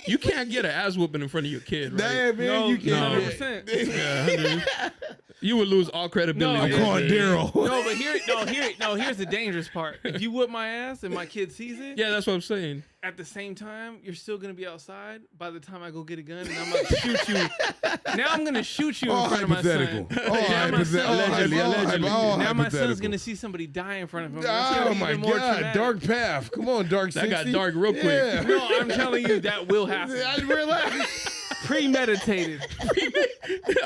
You can't get an ass whooping in front of your kid, right?
damn man,
No,
you can't.
100%.
Yeah, you would lose all credibility.
No,
I'm
Yeah,
calling Daryl.
No, but here's the dangerous part. If you whoop my ass and my kid sees it,
Yeah, that's what I'm saying.
at the same time, you're still gonna be outside by the time I go get a gun and I'm gonna shoot you. Now I'm gonna shoot you in
All
front of my
hypothetical.
son.
All
Now my son-
Allegedly.
all
Now my son's
hypothetical.
gonna see somebody die in front of him. It's
Oh
gonna be
my
even more
God,
traumatic.
dark path. Come on, dark.
That got
60.
dark real quick.
Yeah.
No, I'm telling you that will happen.
I realize.
Premeditated.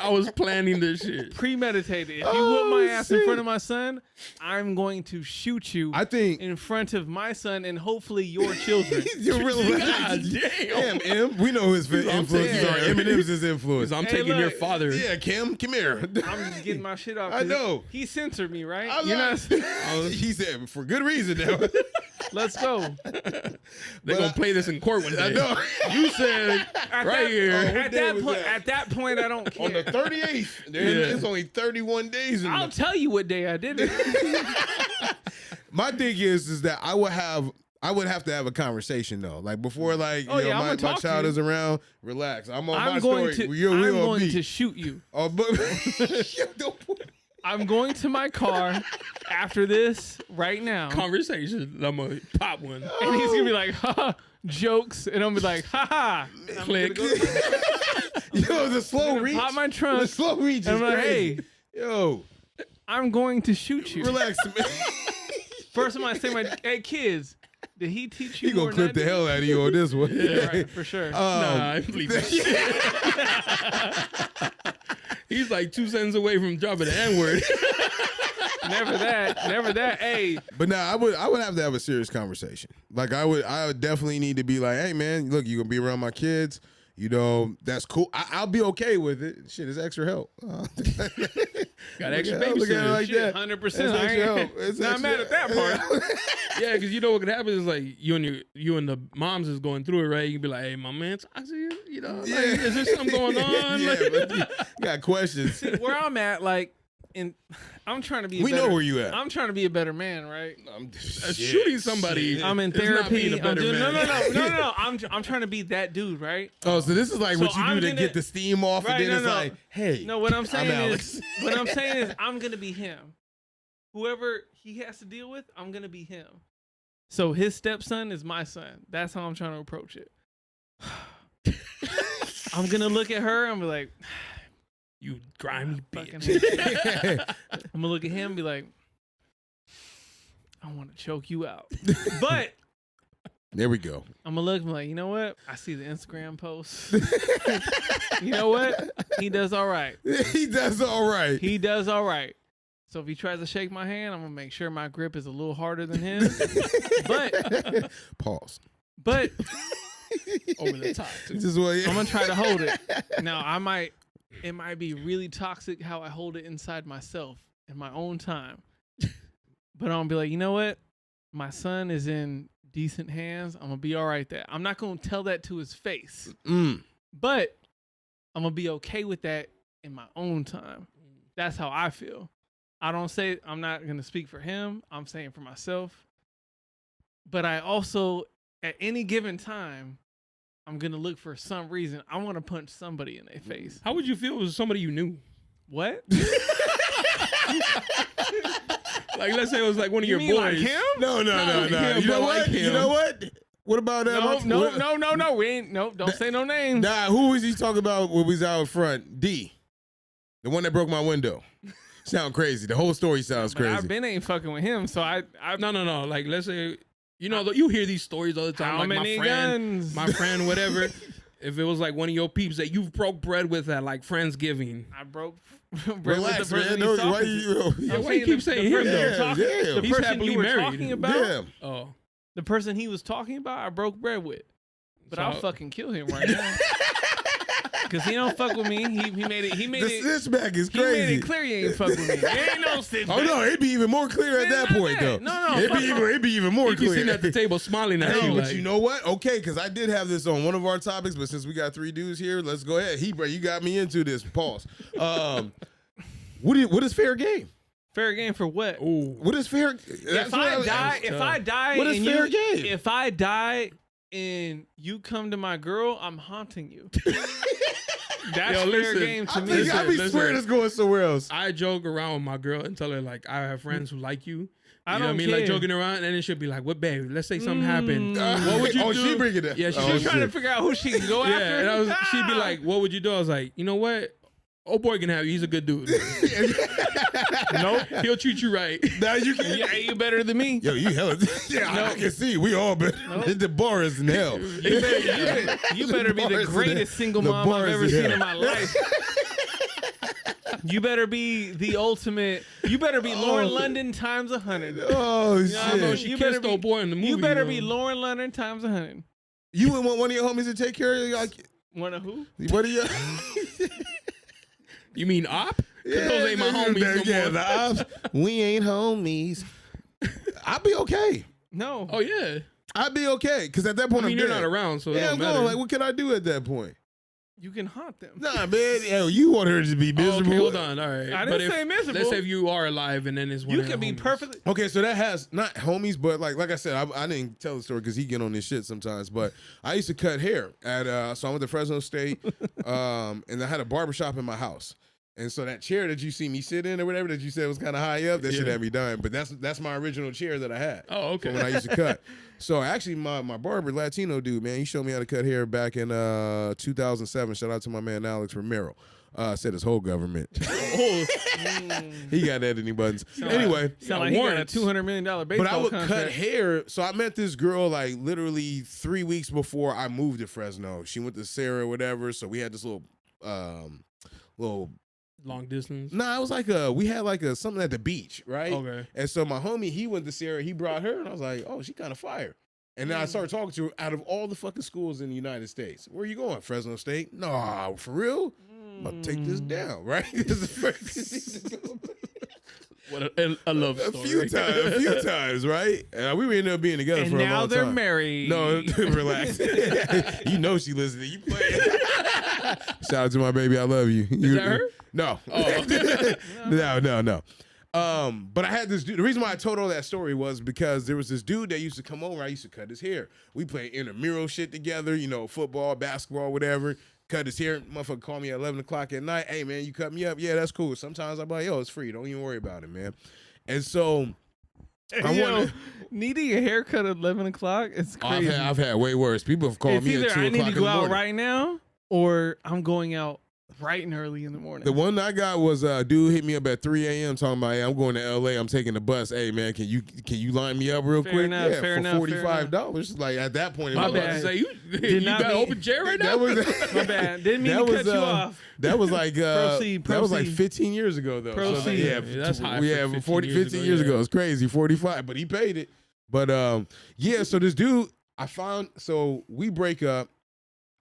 I was planning this shit.
Premeditated. If you
Oh,
whoop my ass in
shit.
front of my son, I'm going to shoot you
I think
in front of my son and hopefully your children.
you're really.
God damn.
Damn, M. We know his influences are.
saying.
Eminem's his influence.
I'm
Hey,
taking your
look.
father.
Yeah, Kim, come here.
I'm just getting my shit off.
I
'cause
know.
He censored me, right?
I'm
You're
not-
not.
He said for good reason now.
Let's go.
They're gonna play this in court one day.
I know.
You said
At
right
that,
here.
At
day
that
was
point,
that?
at that point, I don't
On the
care.
38th, it's only 31 days. In
I'll
the,
tell you what day I did it.
my thing is that I would have to have a conversation though, like before, like
Oh,
you know,
yeah, I'm
my
gonna talk to
child
you.
is around. Relax, I'm on my
I'm going
story.
to.
We're
I'm
on
going
beat.
to shoot you.
Oh, but don't put-
I'm going to my car after this right now,
Conversation. I'm gonna pop one.
and he's gonna be like, "Ha, jokes," and I'm gonna be like, "Ha ha."
Click.
yo, the slow reach.
Pop my
The
trunk.
slow reach is
And I'm like,
crazy.
"Hey,
Yo,
I'm going to shoot you."
relax, man.
First time I say hey kids, did he teach you?
He gonna
more than
clip the
I did?
hell out of you on this one.
Right, for sure.
Nah, I believe that shit. He's like 2 cents away from dropping the N-word.
Never that. Hey,
But nah, I would have to have a serious conversation. Like I would definitely need to be like, hey man, look, you gonna be around my kids. You know, that's cool. I'll be okay with it. Shit, it's extra help.
Got extra
Look at it
babysitters.
like
shit,
that.
100%.
It's
I
extra
ain't
help. It's
not
extra-
mad at that part.
Yeah, because you know what could happen is like you and the moms is going through it, right? You can be like, "Hey, my man, talk to you." You know, like,
Yeah.
is there something going on?
yeah,
Like-
but you got questions.
Where I'm at, like, I'm trying to be.
We know where you at.
I'm trying to be a better man, right?
Shooting somebody.
I'm in
It's not being
therapy.
a better man.
No. I'm trying to be that dude, right?
Oh, so this is like what
So
you do
I'm
to
gonna-
get the steam off,
Right,
and then
no,
it's
no.
like, hey,
No, what I'm saying
Alex.
is, I'm gonna be him. Whoever he has to deal with, I'm gonna be him. So his stepson is my son. That's how I'm trying to approach it. I'm gonna look at her and be like,
You grimy
fucking
bitch.
I'm gonna look at him and be like, I want to choke you out. But
There we go.
I'm gonna look and be like, you know what? I see the Instagram post. You know what? He does all right.
He does all right.
He does all right. So if he tries to shake my hand, I'm gonna make sure my grip is a little harder than his.
Pause.
But
Over the top.
This is what
I'm gonna try to hold it. Now it might be really toxic how I hold it inside myself in my own time. But I'm gonna be like, you know what? My son is in decent hands. I'm gonna be all right there. I'm not gonna tell that to his face. But I'm gonna be okay with that in my own time. That's how I feel. I'm not going to speak for him. I'm saying for myself. But I also, at any given time, I'm going to look for some reason. I want to punch somebody in their face.
How would you feel if it was somebody you knew?
What?
Like, let's say it was like one of
You
your
mean like
boys.
him?
No.
him,
You know
but
what?
like him.
You know what? What about that?
No. We ain't. No, don't say no names.
Nah, who was he talking about when we was out front? D. The one that broke my window. Sound crazy. The whole story sounds
But
crazy.
I've been ain't fucking with him, so I
No. Like, let's say, you know, you hear these stories all the time.
How
Like
many guns?
my friend, whatever. If it was like one of your peeps that you've broke bread with at like Friendsgiving.
I broke bread
Relax,
with the person
man.
he's
Why
talking to.
you?
Yeah, why you keep saying him,
person
though?
you're talking-
Damn.
The
He's
person
happily
you were
married.
talking about,
Damn.
Oh.
the person he was talking about, I broke bread with. But
So-
I'll fucking kill him right now. Cause he don't fuck with me. He made it. He made
The
it.
snitchback is
He made
crazy.
it clear he ain't fuck with me. There ain't no snitch.
Oh no, it'd be even more clear at
Man,
that
not
point
that.
though.
No,
It'd be even more
You be
clear.
sitting at the table smiling at
Hey,
you.
but
Like,
you know what? Okay, because I did have this on one of our topics, but since we got 3 dudes here, let's go ahead. Bro, you got me into this. Pause. What is fair game?
Fair game for what?
ooh.
What is fair?
If I die,
What is
and
fair
you,
game?
if I die and you come to my girl, I'm haunting you. That's
Yo,
fair
listen,
game to
I
me.
think I be
Listen.
swearing it's going somewhere else.
I joke around with my girl and tell her like I have friends who like you.
I
You know what I
don't
mean? Like
care.
joking around, and then she'll be like, "What, babe? Let's say something happened. What would you
Oh,
do?"
she bring it up.
Yeah, she
Oh,
She's trying to
shit.
figure out who she can go
Yeah,
after.
and she'd be like, "What would you do?" I was like, "You know what? Old boy can have you. He's a good dude.
nope.
He'll treat you right."
Now you can.
Yeah, you better than me.
Yo, you hella. Yeah, I can see. We all better. The bar is in hell.
You better be the
bars in
greatest
the-
single
the
mom I've
bars
ever
in
seen
hell.
in my life. You better be the ultimate. You better be Lauren London times 100.
Oh
I don't know.
shit!
She
You
kissed
better
old boy in the movie.
You better
though.
be Lauren London times 100.
You would want one of your homies to take care of you? Like,
One of who?
what are you?
You mean op? Because those ain't my homies no
Yeah,
more.
the ops. We ain't homies. I'd be okay.
No.
Oh yeah.
I'd be okay because at that
I
point
mean,
I'm
you're
dead.
not around, so it
Yeah,
don't
I'm
matter.
going. Like, what can I do at that point?
You can haunt them.
Nah, man. Yo, you want her to be
Oh,
miserable?
okay, hold on. All right.
I
But
didn't say miserable.
Let's say if you are alive and then it's one
You
of
can
your
be
homies.
perfectly.
Okay, so that has not homies, but like I said, I didn't tell the story because he get on this shit sometimes. But I used to cut hair at so I went to Fresno State, and I had a barbershop in my house. And so that chair that you see me sit in or whatever that you said was kind of high up, that shit
Yeah.
had me dying. But that's my original chair that I had.
Oh, okay.
From when I used to cut. So actually, my barber, Latino dude, man, he showed me how to cut hair back in 2007. Shout out to my man Alex Romero. Said his whole government. He got editing buttons. Anyway,
Sound like he got a
warrants.
$200 million baseball
but I would
contract.
cut hair. So I met this girl like literally 3 weeks before I moved to Fresno. She went to Sarah or whatever. So we had this little
Long distance.
Nah, it was like we had like something at the beach, right?
Okay.
And so my homie, he went to Sarah, he brought her, and I was like, oh, she kind of fire. And then I started talking to her. Out of all the fucking schools in the United States, where are you going? Fresno State? No, for real? I'm about to take this down, right? This is the first-
What a love
a
story.
few times, right? We ended up being together
And
for a long
now
time.
they're married.
No, relax. You know she listening. You play. Shout out to my baby. I love you.
Is that her?
No.
Oh.
No. But I had this dude. The reason why I told all that story was because there was this dude that used to come over. I used to cut his hair. We played intramural shit together, football, basketball, whatever. Cut his hair. Motherfucker called me at 11 o'clock at night. Hey, man, you cut me up? Yeah, that's cool. Sometimes I'm like, yo, it's free. Don't even worry about it, man. And so I
Yo,
wanna-
needing a haircut at 11 o'clock? It's crazy.
I've had way worse. People have called
It's
me
either
at 2
I
o'clock
need
in
to
the
go out
morning.
right now or I'm going out bright and early in the morning.
The one I got was dude hit me up at 3 a.m. talking about, hey, I'm going to LA. I'm taking the bus. Hey, man, can you line me up real
Fair
quick?
enough,
Yeah,
fair
for
enough, fair
$45. Like at that point, it
I
was
was about
like-
to say you
not
got an
mean-
open chair right now.
that was
My bad. Didn't mean
that
to
was,
cut you off.
That was like
Proceed,
that was like
proceed.
15 years ago though. So
Proceed.
yeah,
Yeah, that's high
yeah,
for
15 years ago. It's crazy. 45, but he paid it. But yeah, so this dude I found, so we break up.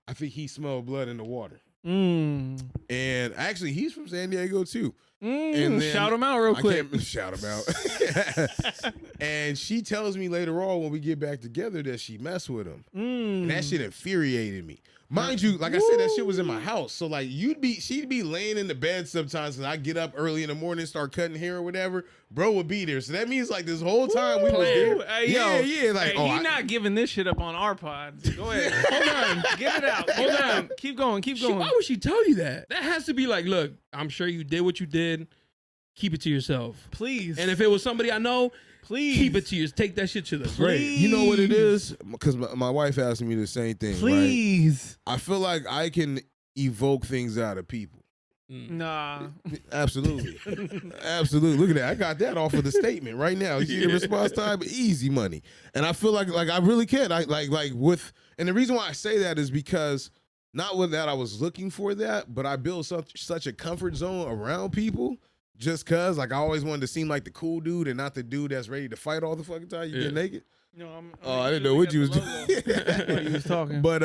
I think he smelled blood in the water.
Mm.
And actually he's from San Diego too. And then
shout them out real quick.
I can't shout them out. And she tells me later on when we get back together that she messed with him. And that shit infuriated me. Mind you, like I said, that shit was in my house. So like she'd be laying in the bed sometimes and I get up early in the morning, start cutting hair or whatever. Bro would be there. So that means like this whole time we was there.
Hey,
Yeah. Like,
he not giving this shit up on our pod. Go ahead. Hold on. Get it out. Hold on. Keep going.
Why would she tell you that? That has to be like, look, I'm sure you did what you did. Keep it to yourself.
Please.
And if it was somebody I know,
please
keep it to yourself. Take that shit to the grave.
You know what it is? Because my wife asked me the same thing.
Please.
Right? I feel like I can evoke things out of people.
Nah.
Absolutely. Absolutely. Look at that. I got that off of the statement right now. You see the response time? Easy money. And I feel like I really can. And the reason why I say that is because not with that I was looking for that, but I built such a comfort zone around people just cause like I always wanted to seem like the cool dude and not the dude that's ready to fight all the fucking time. You get naked.
No, I'm
I didn't know what you was doing.
What you was talking.
But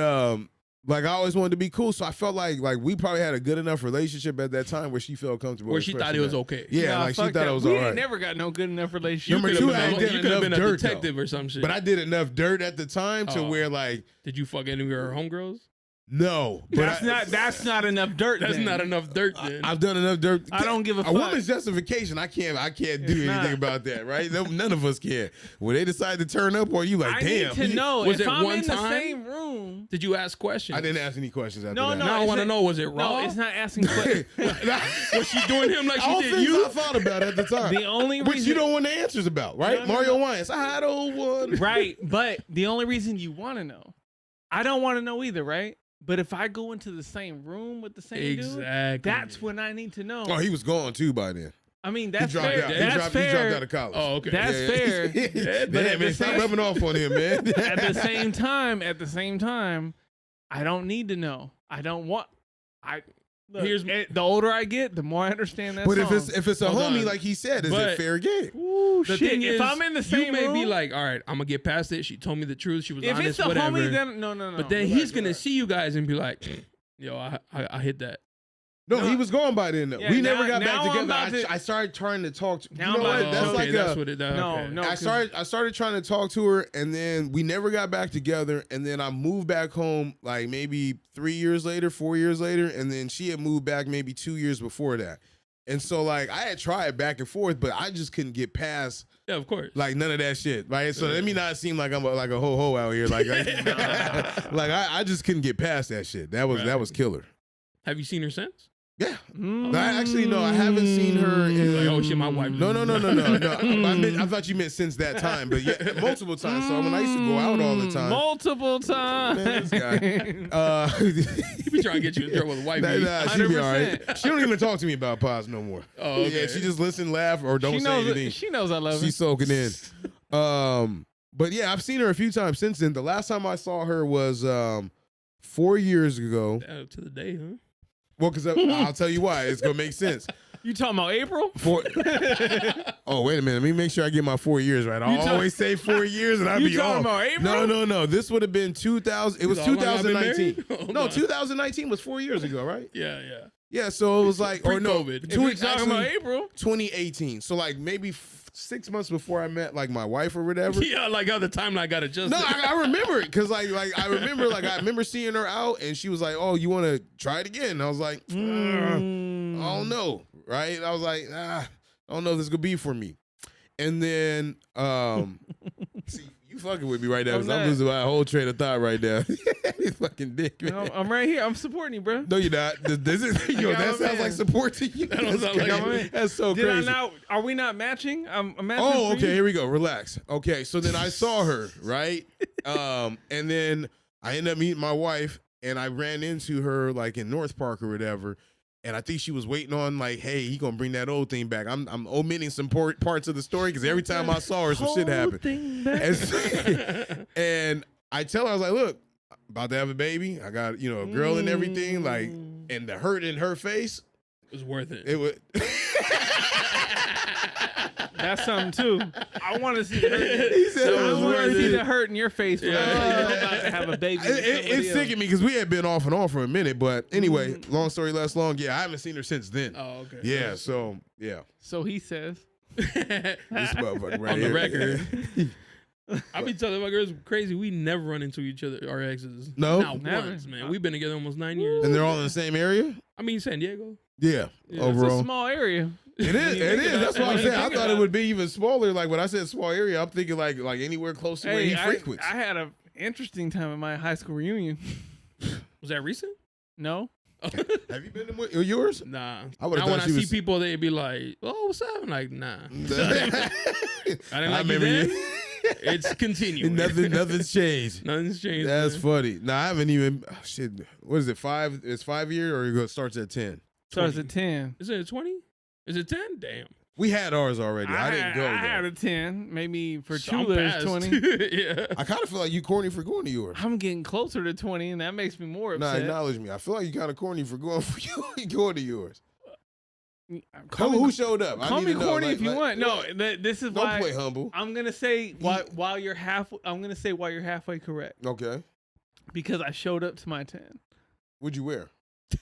like I always wanted to be cool, so I felt like we probably had a good enough relationship at that time where she felt comfortable.
Where she thought it was okay.
Yeah,
Nah,
like she
fuck
thought
that.
it was
we
all
ain't
right.
never got no good enough relationship.
Number
You
two,
could
I
have
did
been,
enough
a
dirt,
detective or some shit.
But I did enough dirt at the time to where like
did you fuck any of her homegirls?
no, but
That's not enough dirt.
That's
then.
not enough dirt. Then
I've done enough dirt.
I don't give a fuck.
woman's justification. I can't do anything about that, right? None of us can. When they decide to turn up, or you like,
I
damn.
need to know
Was
if
it
I'm
one
in the
time?
same room.
did you ask questions?
I didn't ask any questions after
No,
that.
no.
Now I
is
want to
it-
know, was it raw?
No, it's not asking questions.
Was she doing him like
All
she did
things
you?
I thought about at the time.
The only
Which
reason
you don't want the answers about, right?
No,
Mario Wines. I had old one.
right, but the only reason you want to know, I don't want to know either, right? But if I go into the same room with the same dude,
Exactly.
that's when I need to know.
Oh, he was gone too by then.
I mean,
He
that's
dropped
fair.
out.
That's
He dropped
fair.
out of college.
Oh, okay.
That's fair.
But
But
yeah,
at
man,
the
stop
same-
rubbing off on him, man.
At the same time, I don't need to know. I don't want. Look,
Here's-
the older I get, the more I understand that
But
song.
if it's a
Hold
homie,
on.
like he said, is
But-
it fair game?
Ooh,
The
shit.
thing
If
is,
I'm in the same
you may
room,
be like, all right, I'm gonna get past it. She told me the truth. She was
if
honest.
it's a
whatever.
homie, then no.
But then
Relax,
he's gonna
relax.
see you guys and be like, yo, I hit that.
No,
No.
he was gone by then. Though.
Yeah,
we never
now-
got
now
back
I'm
together.
about to-
I started trying to talk. To,
Now
you know
I'm
what?
about to-
That's
okay,
like
that's
a.
what it does.
No,
okay.
no.
I started trying to talk to her, and then we never got back together. And then I moved back home, like maybe 3 years later, 4 years later, and then she had moved back maybe 2 years before that. And so like I had tried back and forth, but I just couldn't get past
Yeah, of course.
like none of that shit, right? So let me not seem like I'm like a ho out here, like like I just couldn't get past that shit. That was killer.
Have you seen her since?
Yeah. Actually, no, I haven't seen her in.
Like, oh shit, my wife.
No. I thought you meant since that time, but yeah, multiple times. So when I used to go out all the time.
Multiple times.
Man, this guy.
He be trying to get you in trouble with white people.
Nah, she be all right.
100%.
She don't even talk to me about pods no more.
Oh, okay.
Yeah, she just listen, laugh, or don't say anything.
She knows I love her.
She's soaking in. But yeah, I've seen her a few times since then. The last time I saw her was 4 years ago.
To the day, huh?
Well, because I'll tell you why. It's gonna make sense.
You talking about April?
Oh, wait a minute. Let me make sure I get my 4 years right. I always say 4 years and I
You
be
talking
off.
about April?
No. This would have been 2000. It was
How long I've been
2019.
married?
No,
Hold on.
2019 was 4 years ago, right?
Yeah.
Yeah. So it was like, or no,
Pre-COVID.
If you're talking about April,
2018. So like maybe 6 months before I met like my wife or whatever.
Yeah, like how the timeline got adjusted.
No, I remember it because like I remember seeing her out and she was like, "Oh, you want to try it again?" And I was like, I don't know, right? I was like, I don't know if this could be for me. And then, see, you fucking with me right now because I'm losing my whole train of thought right now. You fucking dick, man.
I'm right here. I'm supporting you, bro.
No, you're not. This is that sounds like support to you.
That don't sound like it.
That's so
Did
crazy.
I not? Are we not matching? I'm matching.
Oh,
for
okay.
you?
Here we go. Relax. Okay, so then I saw her, right? And then I ended up meeting my wife, and I ran into her like in North Park or whatever. And I think she was waiting on like, hey, he gonna bring that old thing back. I'm omitting some parts of the story because every time I saw her, some shit happened. And I tell her, I was like, look, about to have a baby. I got a girl and everything. Like, and the hurt in her face.
was worth it.
It would.
That's something too. I want to see the hurt.
He said it
I
was
want to
worth
see
it.
the hurt in your face when I'm about to have a baby. with
It's
somebody
sick
else.
of me because we had been off and on for a minute. But anyway, long story less long. Yeah, I haven't seen her since then.
Oh, okay.
Yeah, so yeah,
So he says.
this motherfucker right
On the
here.
record. I be telling my girls crazy. We never run into each other, our exes.
No?
Not
Never.
once, man. We've been together almost 9 years.
And they're all in the same area.
I mean, San Diego.
Yeah,
Yeah,
It's
overall.
a small area.
It is. It is. That's what I'm
When you
saying. I
think
thought
about
it
it.
would be even smaller. Like when I said small area, I'm thinking like anywhere close to where he
Hey,
frequents.
I had an interesting time at my high school reunion.
Was that recent?
No.
Have you been to yours?
Nah.
I would've
Now when
thought
I
she
see
was-
people, they'd be like, "Oh, what's up?" I'm like, "Nah." I didn't like you
remember
then.
you.
It's continuing.
Nothing's changed.
Nothing's changed.
That's
man.
funny. No, I haven't even. Oh, shit. What is it? 5? It's 5 year or it starts at 10?
Starts at 10.
Is it 20? Is it 10? Damn.
We had ours already. I didn't go.
I had
though.
a 10. Maybe for
So I'm
Chula it's
past.
20.
Yeah.
I kind of feel like you corny for going to yours.
I'm getting closer to 20, and that makes me more
Nah,
upset.
acknowledge me. I feel like you kind of corny for going going to yours.
Call
Who
me,
showed up?
call
I need
me
to know,
corny
like-
if you
like-
want. No, this is
Don't
why
play humble.
I'm gonna say while you're halfway correct
Okay.
because I showed up to my 10.
What'd you wear?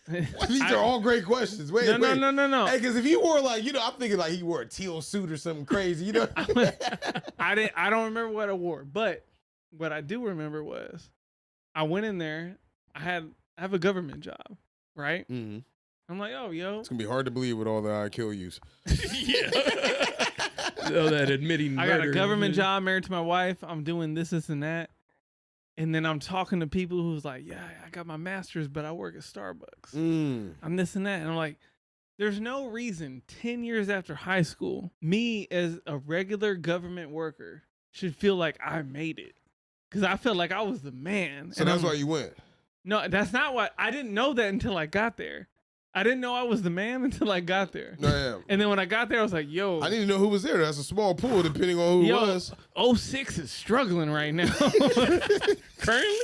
These are all great questions. Wait,
No,
wait.
no.
Hey, because if you wore like, I'm thinking like he wore a teal suit or something crazy,
I don't remember what I wore, but what I do remember was I went in there. I have a government job, right?
Mhm.
I'm like, oh, yo,
It's gonna be hard to believe with all the I kill yous.
Yeah. Oh, that admitting
I got a
murder,
government
man.
job, married to my wife. I'm doing this, and that. And then I'm talking to people who's like, yeah, I got my master's, but I work at Starbucks. I'm this and that. And I'm like, there's no reason 10 years after high school, me as a regular government worker should feel like I made it. Because I felt like I was the man.
So
And
that's
I'm-
why you went.
No, that's not what. I didn't know that until I got there. I didn't know I was the man until I got there.
No, yeah.
And then when I got there, I was like, yo.
I need to know who was there. That's a small pool depending on who it was.
06 is struggling right now.
Currently?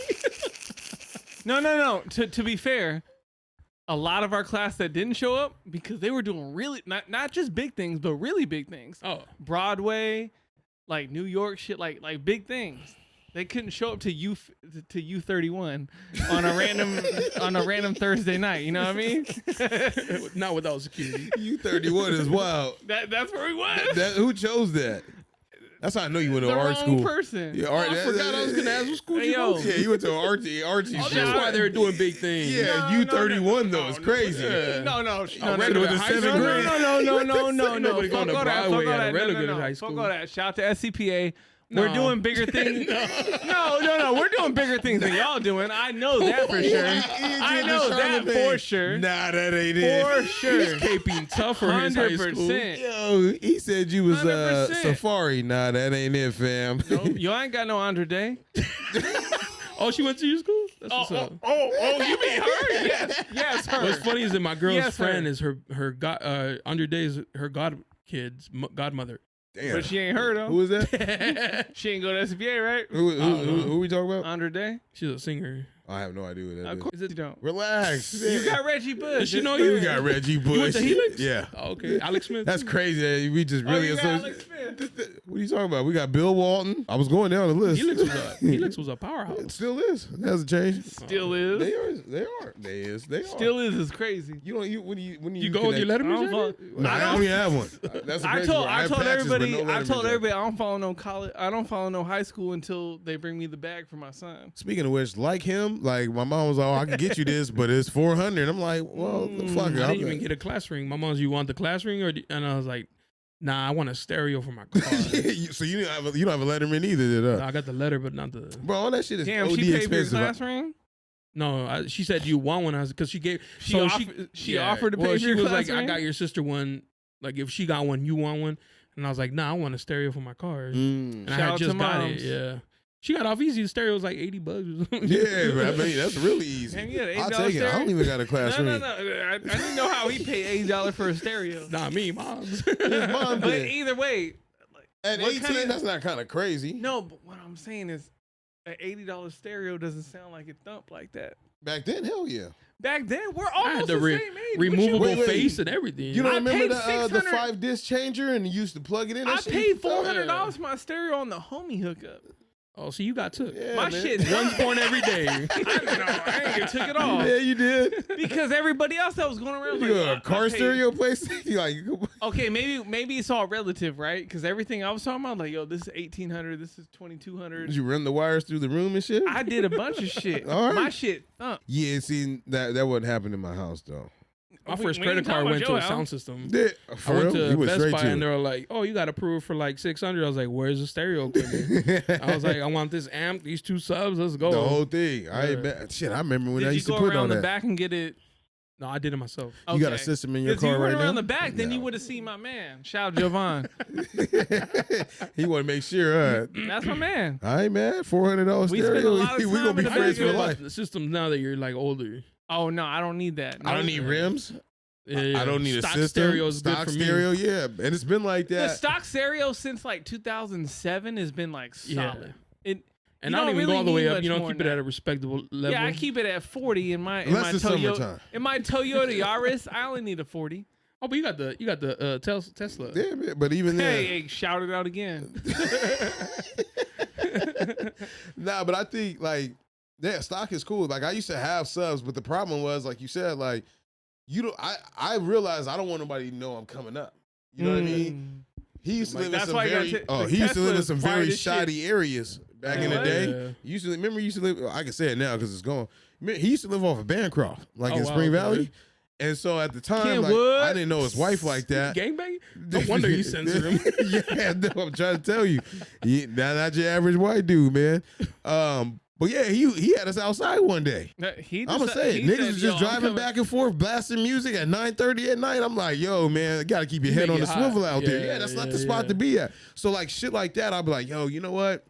No. To be fair, a lot of our class that didn't show up because they were doing really not just big things, but really big things.
Oh.
Broadway, like New York shit, like big things. They couldn't show up to U31 on a random Thursday night. You know what I mean?
Not without security.
You 31 is wild.
That's where we was.
Who chose that? That's how I know you went to
The
art
wrong
school.
person.
Yeah,
Oh,
art.
I forgot I was going to ask what school
Hey,
you
yo.
go to.
Yeah, you went to an Archie
Oh,
school.
that's why they're doing big things.
Yeah,
No,
you
no,
31
no,
though. It's
no,
crazy.
Yeah.
No.
I read it with the
High school.
seventh grade.
No.
Nobody going to Broadway at a regular high
Fuck
school.
all that. Shout out to SCPA. We're
No.
doing bigger things. No. We're doing bigger things than y'all doing. I know that for sure. I know that for sure.
Nah, that ain't it.
For sure.
Caping tough for his high school.
100%.
Yo, he said you was
100%.
Safari. Nah, that ain't it, fam.
Nope, y'all ain't got no Andre Day.
Oh, she went to your school? That's what's up.
You mean her? Yes, her.
What's funny is that my girl's
Yes,
friend
sir.
is Andre Day is her godmother.
Damn.
But she ain't her though.
Who is that?
She ain't go to SBA, right?
Who we talking about?
Andre Day.
She's a singer.
I have no idea what that
Of
is.
course you don't.
Relax.
You got Reggie Bush.
Does she know
You
you?
got Reggie Bush.
You went to Helix?
Yeah.
Oh, okay. Alex Smith.
That's crazy. That we just
Oh,
really
you got
associate.
Alex Smith.
What are you talking about? We got Bill Walton. I was going down the list.
Helix was a
It
powerhouse.
still is. It hasn't changed.
Still is.
They are. They are.
Still is crazy.
You don't. When you
You go with your
connect-
Letterman
I don't
jacket?
No, I don't even have one. That's the
I
crazy
told
part. have
I told
patches, but
everybody
no
I
Letterman
told
jacket.
everybody I don't follow no college. I don't follow no high school until they bring me the bag for my son.
Speaking of which, like him, like my mom was like, "Oh, I can get you this, but it's $400." I'm like, "Well, fuck it."
I
I'll
didn't even get a class ring. My mom's, you want the class ring? And I was like, nah, I want a stereo for my car.
So you don't have a Letterman either, did
I got the letter, but not the...
Bro, all that shit is
Damn,
OD
she paid for your
expensive.
class ring.
No, she said, you want one? Because she gave...
She offered to pay for
she
your
was
class
like, I
ring?
got your sister one. Like, if she got one, you want one? And I was like, nah, I want a stereo for my car. And I
Shout
had
out
just
to
got
moms.
it, yeah. She got off easy. The stereo was like $80 or something.
Yeah, man, I mean that's really easy.
Damn, you got an
I'll
$8
take it. I
stereo?
don't even got a class
No.
ring.
I didn't know how he paid $80 for a stereo.
Nah, me, mom's.
His mom
But
did.
either way,
At
what
18,
kinda-
that's not kind of crazy.
no. But what I'm saying is, an $80 stereo doesn't sound like it thump like that.
Back then, hell yeah.
Back then, we're
I had
almost
the
the same age.
removable
Wait.
face and everything.
You don't
I
remember
paid
the
600
5 disc changer and you used to plug it in?
I
That shit
paid
used to thump.
$400 for my stereo on the homie hookup.
Oh, so you got took.
Yeah,
My
man.
shit,
One's born every day.
I ain't get took it off
Yeah, you did.
because everybody else that was going around was
You
like,
got a car
I paid-
stereo place? You like,
Okay, maybe it's all relative, right? Because everything I was talking about, like, yo, this is 1800, this is 2200.
did you run the wires through the room and shit?
I did a bunch of shit.
All right.
My shit,
Yeah, see, that wouldn't happen in my house, though.
My
We-
first
we
credit
ain't talking
card
about
went to
your
a
house.
sound system.
Yeah,
I
for
went
real?
to
You went
Best
straight
Buy
to
and they
it.
were like, "Oh, you got approved for like 600." I was like, "Where's the stereo equipment?" I was like, "I want this amp, these 2 subs. Let's go."
The whole thing. I ain't
Yeah.
bet. Shit, I remember when
did
I
you
used to
go
put
around
on
the
that.
back and get it?
No, I did it myself.
You got a
Okay.
system in your
If
car
you
right
went around
now?
the back, then you
No.
would have seen my man. Shout out Jovan.
He want to make sure.
That's my man.
All right, man. $400
We spent a
stereo.
lot of
We gonna
time
be
in the
How do you
friends
back
for
feel
of
life.
about the systems now that you're like older?
Oh no, I don't need that.
I don't need rims.
Yeah,
I don't need
Stock
a system.
stereo is good
Stock
for
stereo,
me.
yeah. And it's been like
The
that.
stock stereo since like 2007 has been like
Yeah.
solid. It
And
you
I don't even
really
go all the way
need
up.
much
You don't
more
keep
than
it at
that.
a respectable level.
Yeah, I keep it at 40 in my
Unless it's
Toyota.
summertime.
In my Toyota Yaris, I only need a 40.
Oh, but you got the Tesla.
Yeah, man, but even then.
Hey, shout it out again.
Nah, but I think like stock is cool. Like I used to have subs, but the problem was, like you said, like you don't. I realized I don't want nobody to know I'm coming up. You know what I mean? He used to
Like,
live in
that's
some
why you
very
gotta
he used to live in
Tesla's
some
quiet
very
as shit.
shoddy areas back in the
What?
day.
Yeah.
He used to remember he used to live. I can say it now because it's gone. He used to live off of Bancroft, like
Oh,
in
wow,
Spring
okay.
Valley. And so at the time, like,
Kenwood.
I didn't know his wife like that.
Gangbang? No wonder you censor him.
Yeah, no, I'm trying to tell you, not your average white dude, man. But yeah, he had us outside one day.
He
I'm gonna
just-
say it.
he
Niggas
said,
was
"Yo,
just
I'm
driving
coming."
back and forth, blasting music at 9:30 at night. I'm like, yo, man, gotta keep your head
Make
on
it
the
hot.
swivel out there.
Yeah,
Yeah, that's not the
yeah,
spot
yeah.
to be at. So like shit like that, I'll be like, yo, you know what?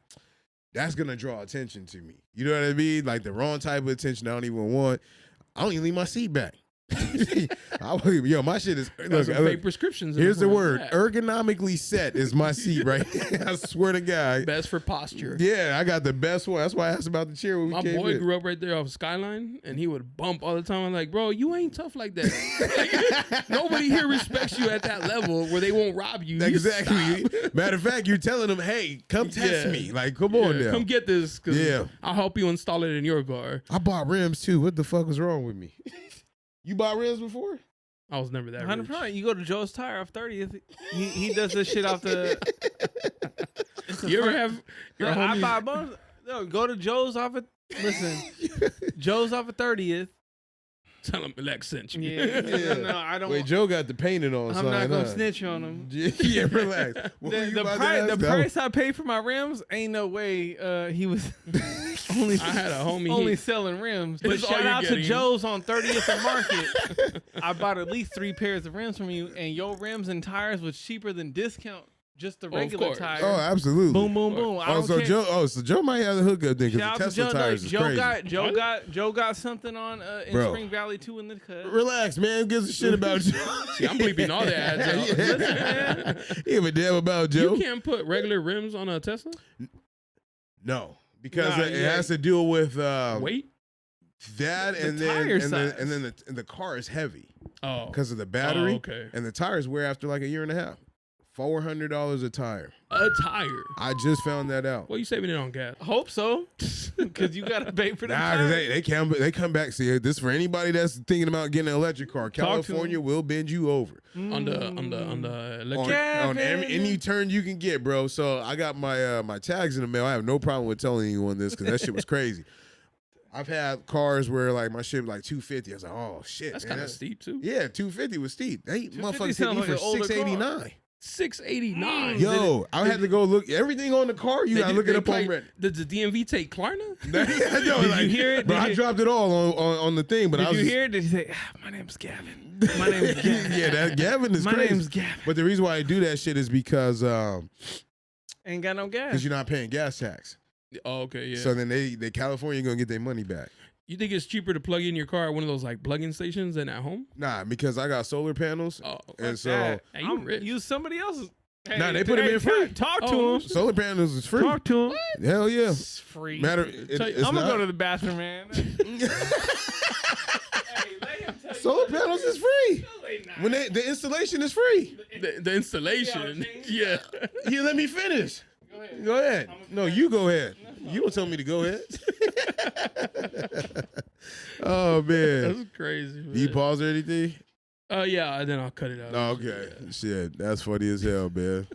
That's gonna draw attention to me. You know what I mean? Like the wrong type of attention I don't even want. I don't even leave my seat back. My shit is
Got some
look,
fake prescriptions. in
here's the
front.
word.
Yeah.
Ergonomically set is my seat right here. I swear to God.
Best for posture.
Yeah, I got the best one. That's why I asked about the chair when we
My
came
boy
in.
grew up right there off Skyline, and he would bump all the time. I'm like, bro, you ain't tough like that. Like, nobody here respects you at that level where they won't rob you. You
Exactly.
stop.
Matter of fact, you're telling them, hey, come test
Yeah.
me. Like, come on
Yeah,
now.
come get this, because
Yeah.
I'll help you install it in your car.
I bought rims too. What the fuck was wrong with me? You bought rims before?
I was never that
100%.
rich.
You go to Joe's Tire off 30th. He does this shit off the.
You ever have your
I
homies-
buy a bunch. No, go to Joe's off at. Listen, Joe's off at 30th.
Tell him Lex sent you.
Yeah, no, I don't.
Wait, Joe got the painting on.
I'm not gonna snitch on him.
Yeah, relax. What were you
The
about to
price,
ask?
the price I paid for my rims ain't no way. He was only
I had a homie.
only
he-
selling rims.
This
But
is all
shout
you're
out to
getting.
Joe's on 30th and Market. I bought at least 3 pairs of rims from you, and your rims and tires was cheaper than discount. Just the
of
regular
course.
tire.
Oh, absolutely.
Boom, boom, boom. I
Oh,
don't
so
care.
Joe might have the hookup then because
Shout
the
out to
Tesla
Joe.
tires is crazy.
Joe got something on in
Bro.
Spring Valley too in the cut.
Relax, man. Who gives a shit about Joe?
See, I'm bleeping all the ads out.
Yeah.
Listen, man.
He give a damn about Joe.
You can't put regular rims on a Tesla?
No, because
Nah,
it
yeah.
has to deal with
Weight?
that,
The
and then
tire
and then,
size.
and then the car is heavy
Oh.
because of the battery,
Oh, okay.
and the tires wear after like a year and a half. $400 a tire.
A tire.
I just found that out.
Well, you saving it on gas.
Hope so, because you gotta pay for that.
Nah, because they come back. See, this for anybody that's thinking about getting an electric car.
Talk to 'em.
California will bend you over
On the
on,
electric.
on any turn you can get, bro. So I got my my tags in the mail. I have no problem with telling anyone this because that shit was crazy. I've had cars where like my shit was like 250. I was like, oh shit,
That's
man.
kind of steep too.
Yeah, 250 was steep. They
250
motherfuckers hit
sound
me
like
for
an older car.
689.
689.
Yo, I had to go look everything on the car. You gotta look it up on Reddit.
Did the DMV take Klarna?
Yo,
Did
like,
you hear it?
Bro,
Did
I
you-
dropped it all on the thing, but I
Did
was
you
just-
hear it? Did you say, my name's Gavin? My name's Gavin.
yeah, that Gavin is
My
crazy.
name's Gavin.
But the reason why I do that shit is because
Ain't got no gas.
you're not paying gas tax.
Oh, okay, yeah.
So then they California gonna get their money back.
You think it's cheaper to plug in your car at one of those like plug-in stations than at home?
Nah, because I got solar panels,
Oh,
and so
That.
Hey, you rich.
Use somebody else's. Hey,
Nah, they put him in free.
Talk to
Oh,
him.
Solar panels is free.
Talk to him.
Hell yeah.
It's free.
Matter.
I'm gonna go to the bathroom, man. Hey, let him tell you.
Solar panels is free.
No, they not.
When the installation is free.
The installation. Yeah.
You let me finish.
Go ahead.
Go ahead. No, you go ahead. You don't tell me to go ahead. Oh man.
That's crazy. Man.
Do you pause or anything?
Yeah, and then I'll cut it out.
Oh, okay.
Yeah.
Shit, that's funny as hell, man.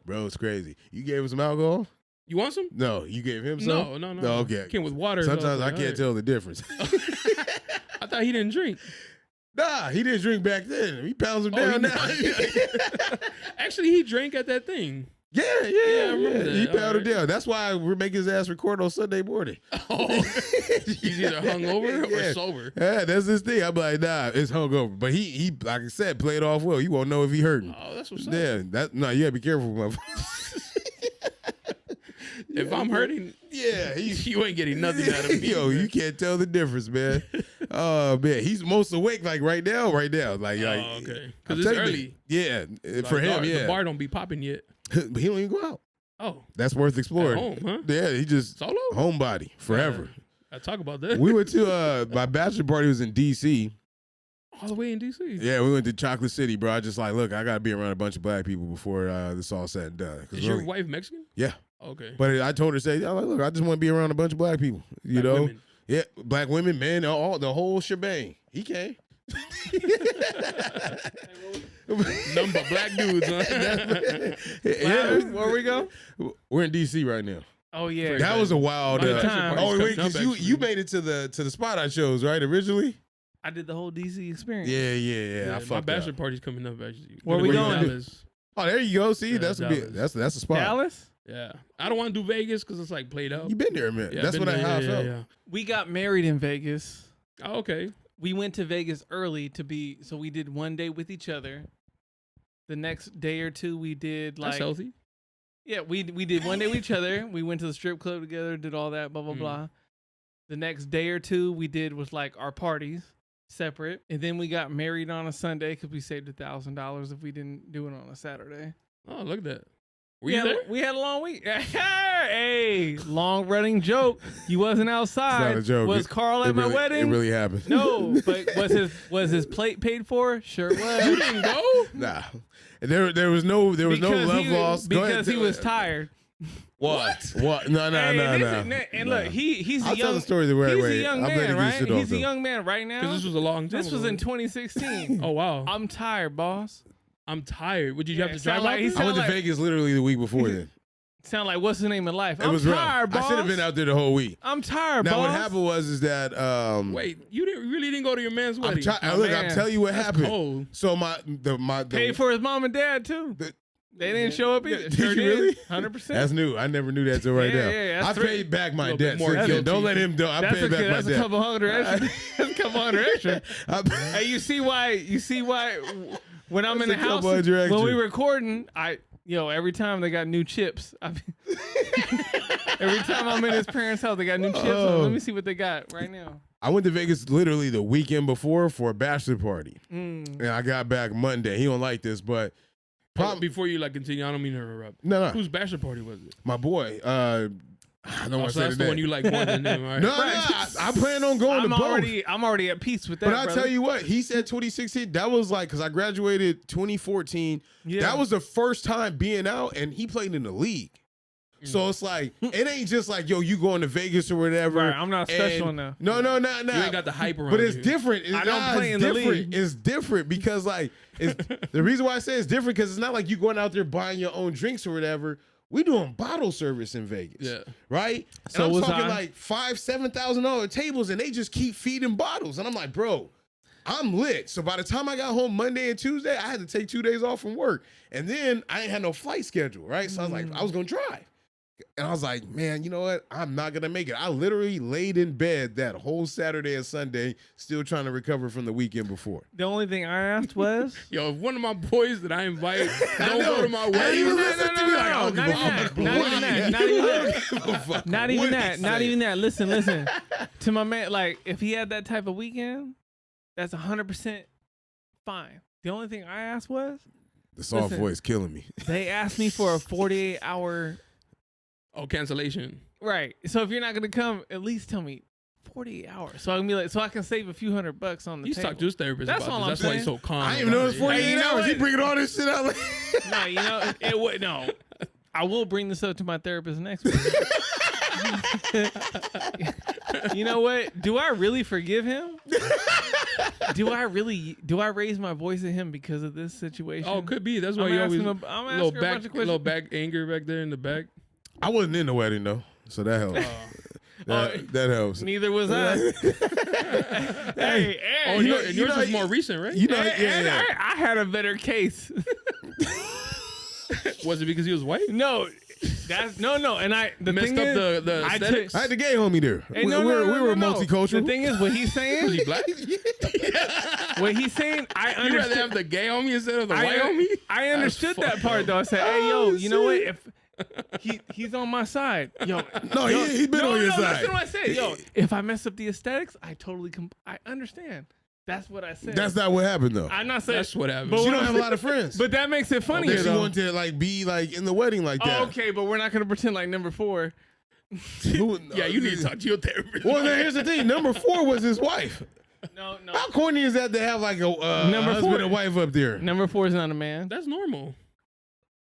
Bro, it's crazy. You gave him some alcohol?
You want some?
No, you gave him some?
No.
No, okay.
Came with water. so
Sometimes I
was like,
can't
all
tell the difference.
right. I thought he didn't drink.
Nah, he didn't drink back then. He pounds him down now.
Actually, he drank at that thing.
Yeah.
I remember that.
He
All
pounded
right.
down. That's why we're making his ass record on Sunday morning.
Oh, he's either hungover
Yeah.
or sober.
Yeah, that's his thing. I'm like, nah, it's hungover. But he like I said, played off well. You won't know if he hurting.
Oh, that's what's up.
Yeah, you gotta be careful, motherfucker.
If I'm hurting,
Yeah,
you ain't getting nothing out of me.
Yo,
man.
you can't tell the difference, man. Oh man, he's most awake like right now. Like
Oh, okay.
I'm
Because it's
telling you,
early.
Yeah,
Like,
for him,
the
yeah.
bar don't be popping yet.
But he don't even go out.
Oh,
That's worth exploring.
at home, huh?
Yeah, he just
Solo?
homebody forever.
I talk about that.
We went to my bachelor party was in D.C.
all the way in D.C.
Yeah, we went to Chocolate City, bro. I just like, look, I gotta be around a bunch of black people before this all said and done. 'Cause
Is your wife Mexican?
Yeah,
Okay.
but I told her, I'm like, look, I just want to be around a bunch of black people. You
Black
know,
women.
yeah, black women, men, all the whole shebang. He came.
Number black dudes, huh?
Yeah,
Where we go?
we're in D.C. right now.
Oh yeah.
That was a wild.
My bachelor party's
Oh wait,
coming up,
because you
actually.
made it to the spot I chose, right? Originally.
I did the whole DC experience.
Yeah. I
my
fucked
bachelor
up.
party's coming up actually.
Where
Gonna
we
be in
going?
Dallas.
Oh, there you go. See,
Yeah,
that's
Dallas.
that's a spot.
Dallas.
Yeah, I don't want to do Vegas because it's like played out.
You been there, man.
Yeah,
That's
been
what
there,
how I
yeah,
felt.
yeah.
We got married in Vegas.
Oh, okay.
We went to Vegas early so we did one day with each other. The next day or two we did
That's
like
healthy.
yeah, we did one day with each other. We went to the strip club together, did all that, blah blah
Mm.
blah. The next day or two we did was like our parties separate, and then we got married on a Sunday because we saved $1,000 if we didn't do it on a Saturday.
Oh, look at that. Were you there?
We had a long week. Hey, long running joke. You wasn't outside.
It's not a joke.
Was Carl at my wedding?
It really happened.
No, but was his plate paid for? Sure was.
You didn't go?
Nah. There was no love lost. Go ahead.
Because he was tired.
What? No.
Hey, and look, he's
I'll
a young.
tell the story the right
he's
way.
a young
I'm letting
man,
you
right?
sit off
He's a
them.
young man right now.
Because this was a long time
This was
ago.
in 2016.
Oh, wow.
I'm tired, boss.
I'm tired. Would you have to
it
drive
sound like
out
he
there?
I went to
like-
Vegas literally the week before then.
Sound like what's the name of life?
It
I'm
was
tired,
rough.
boss.
I should have been out there the whole week.
I'm tired,
Now
boss.
what happened was that
Wait, you really didn't go to your man's
I'm
wedding?
look,
man.
I'll tell you what happened.
cold.
So my
Paid for his mom and dad too. They didn't show up either.
Did
Sure
you really?
100%.
That's new. I never knew that till right
Yeah,
now.
yeah, that's
I
three-
paid back my
little bit
debt.
more
Since then.
guilty.
Don't let him do. I paid back my
that's a
debt.
couple hundred extra. That's a couple hundred extra. Hey, you see why when I'm in the
That's a
house
couple hundred extra.
when we recording, every time they got new chips. Every time I'm in his parents' house, they got new chips.
Oh.
Let me see what they got right now.
I went to Vegas literally the weekend before for a bachelor party,
Mm.
and I got back Monday. He don't like this, but
Before you continue, I don't mean to interrupt.
no,
Whose bachelor party was it?
my boy. I don't
Oh,
want to
so
say
that's
the
the one
name.
you like more than them, right?
No, I plan on going to both.
I'm already at peace with that.
But I
brother.
tell you what, he said 2016. That was like because I graduated 2014.
Yeah.
That was the first time being out, and he played in the league. So it's like it ain't just like yo, you going to Vegas or whatever.
Right, I'm not special
and-
enough.
No.
You ain't got the hype around
But it's
you.
different.
I don't play
it's
in the
different.
league.
It's different because like the reason why I say it's different because it's not like you going out there buying your own drinks or whatever. We doing bottle service in Vegas.
Yeah.
Right?
So
and I'm
was
talking
I.
like $5,000-$7,000 tables and they just keep feeding bottles. And I'm like, bro, I'm lit. So by the time I got home Monday and Tuesday, I had to take 2 days off from work. And then I ain't had no flight schedule, right? So I was like, I was gonna drive. And I was like, man, you know what? I'm not gonna make it. I literally laid in bed that whole Saturday and Sunday, still trying to recover from the weekend before.
The only thing I asked was
Yo, if one of my boys that I invite don't
know.
go to my
I didn't even
wedding,
listen to me like, I don't give a fuck.
not even that. Listen. To my man, like if he had that type of weekend, that's 100% fine. The only thing I asked was,
The soft
Listen.
voice killing me.
They asked me for a 48-hour.
Oh, cancellation.
Right. So if you're not gonna come, at least tell me 48 hours. So I can be like, so I can save a few $100 on the
You
table.
talk to his therapist
That's
about
all
this.
I'm
That's why he's
saying.
so calm.
I didn't even know it was 48
Hey, you know
hours. He
what?
bringing all this shit out. Like,
No, you know, it would no. I will bring this up to my therapist next week. You know what? Do I really forgive him? Do I raise my voice at him because of this situation?
Oh, could be. That's why
I'm
you always
asking I'm asking her a bunch of questions.
little back anger back there in the back.
I wasn't in the wedding though, so that helps. That helps.
Neither was I. Hey,
Oh,
you
and yours was more recent, right?
You know,
and I had a better case.
Was it because he was white?
No, that's no, and the
Messed
thing
up
is,
the
I
aesthetics?
I had the gay homie there.
Hey,
we
no,
were
no.
multicultural.
The thing is, what he's saying,
Was he black?
what he's saying, I
You rather
understand.
have the gay homie instead of the white homie?
I understood that
fucked
part
up.
though. I said, "Hey, yo,
Oh,
you know what?
shit.
If he's on my side, yo,
No, he's been on your side.
Listen to what I said, yo. If I mess up the aesthetics, I totally I understand. That's what I said.
That's not what happened though.
I'm not saying
That's what happened.
But
She
what
don't
I'm
have a lot of friends.
But that makes it funnier
That she
though.
wanted to like be like in the wedding like that.
Oh, okay, but we're not gonna pretend like number 4.
Yeah, you need to talk to your therapist.
Well, now here's the thing. Number 4 was his wife.
No.
How corny is that to have like a
Number
husband
4.
and wife up there?
Number 4 is not a man.
That's normal.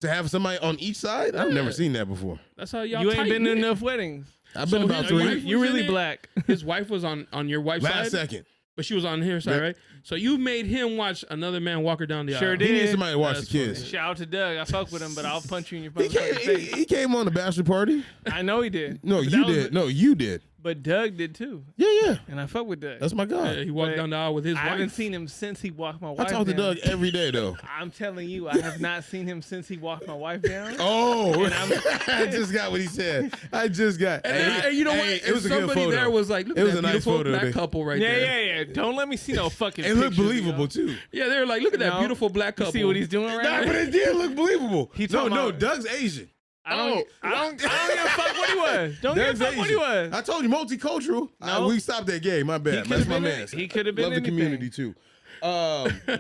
To have somebody on each side? I've never seen that before.
That's how y'all
You ain't been to
tight-knit.
enough weddings.
I've been
So
about
his
3.
wife-
You're
was
really
in it?
black.
His wife was on your wife's
Last
side,
second.
but she was on her side,
Yeah.
right? So you made him watch another man walk her down the
Sure
aisle.
did.
He needs somebody to watch
That's
the kids.
Shout out to Doug. I fuck with him, but I'll punch you in your
He
fucking
came,
face.
he came on the bachelor party.
I know he did.
No,
But
you
that was-
did. No, you did.
But Doug did too.
Yeah.
And I fuck with Doug.
That's my guy.
Yeah, he walked
But
down the aisle with his
I
wife.
haven't seen him since he walked my
I
wife
talk to
down.
Doug every day though.
I'm telling you, I have not seen him since he walked my wife down.
Oh,
And I'm-
I just got what he said. I just got.
And you know what?
It was a good
Somebody
photo.
there was like, look
It
at
was
that
a nice
beautiful
photo,
black
babe.
couple right
Yeah,
there.
yeah. Don't let me see no fucking
It looked
pictures,
believable
yo.
too.
Yeah, they were like, look at that
No.
beautiful black
You
couple.
see what he's doing right
Nah,
now?
but it did look believable.
He
No,
talking about-
Doug's Asian.
I don't give a fuck what he was. Don't give a
Doug's
fuck what he
Asian.
was.
I told you multicultural.
No.
We stopped that game. My bad.
could've
That's my
been
man.
any- he could've been
Love the
anything.
community too.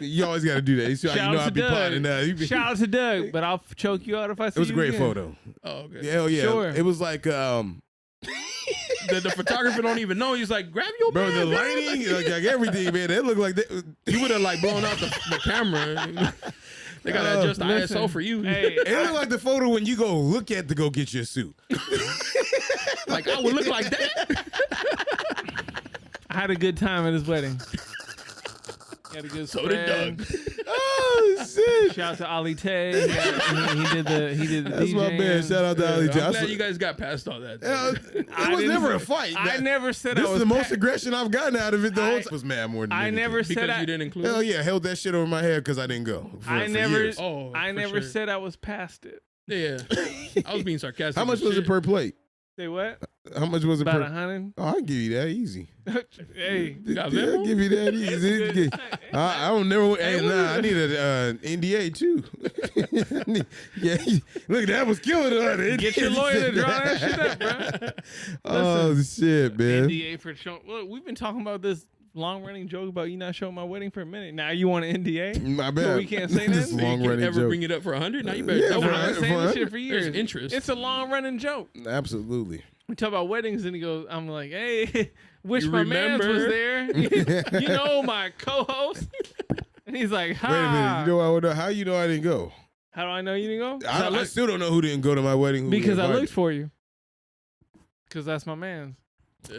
You always got to do that. You see how
Shout
you know
out
I
to
be plotting
Doug.
that. You be-
Shout out to Doug, but I'll choke you out if I see
It was a
you
great
again.
photo.
Oh, okay.
Hell yeah.
Sure.
It was like
The photographer don't even know. He's like, grab your
bro,
man,
the
man.
lighting, like everything, man. It looked like that.
You would have like blown out the camera. They gotta adjust the
listen.
ISO for you.
Hey,
It looked like the photo when you go look at to go get your suit.
Like I would look like that.
I had a good time at his wedding. Had a good
So did
spread.
Doug.
Oh shit.
Shout out to Ali Tay. He did the
That's my
DJing.
man. Shout out to Ali
I'm
Johnson.
glad you guys got past all that.
It
I
was
didn't
never a
say-
fight.
I never said
This
I
is
was
the most
pa-
aggression I've gotten out of it. The whole
I-
time was mad more than
I
anything.
never said
Because
I,
you didn't include.
Hell yeah, held that shit over my head because I didn't go. For years.
Oh,
I
for
never
sure.
said I was past it.
Yeah, I was being sarcastic.
How much
as
was it
shit.
per plate?
Say what?
How much was it
About
per?
100.
Oh, I can give you that easy.
Hey,
got
Yeah, I'll
Venmo?
give you that easy. I don't never. Hey,
what
nah, I need an NDA too. Yeah, look, that was killing it.
get your lawyer to draw that shit up, bro.
Oh shit, man.
NDA for show. Look, we've been talking about this long-running joke about you not showing my wedding for a minute. Now you want an NDA?
My bad.
we can't say
This
that?
You
long
can
running
ever
joke.
bring it up for 100? Now you better.
Yeah,
double
for
I've
it.
been saying this shit for
There's
years.
interest.
It's a long-running joke.
Absolutely.
We talk about weddings, and he goes, "I'm like, hey, wish
You
my man's was
remember?
there. You know, my co-host." And he's like, "Ha."
Wait a minute. You know I would know. How you know I didn't go?
How do I know you didn't go?
I still don't know who didn't go to my wedding. Who
Because I
invited.
looked for you. Because that's my man's.
Yeah.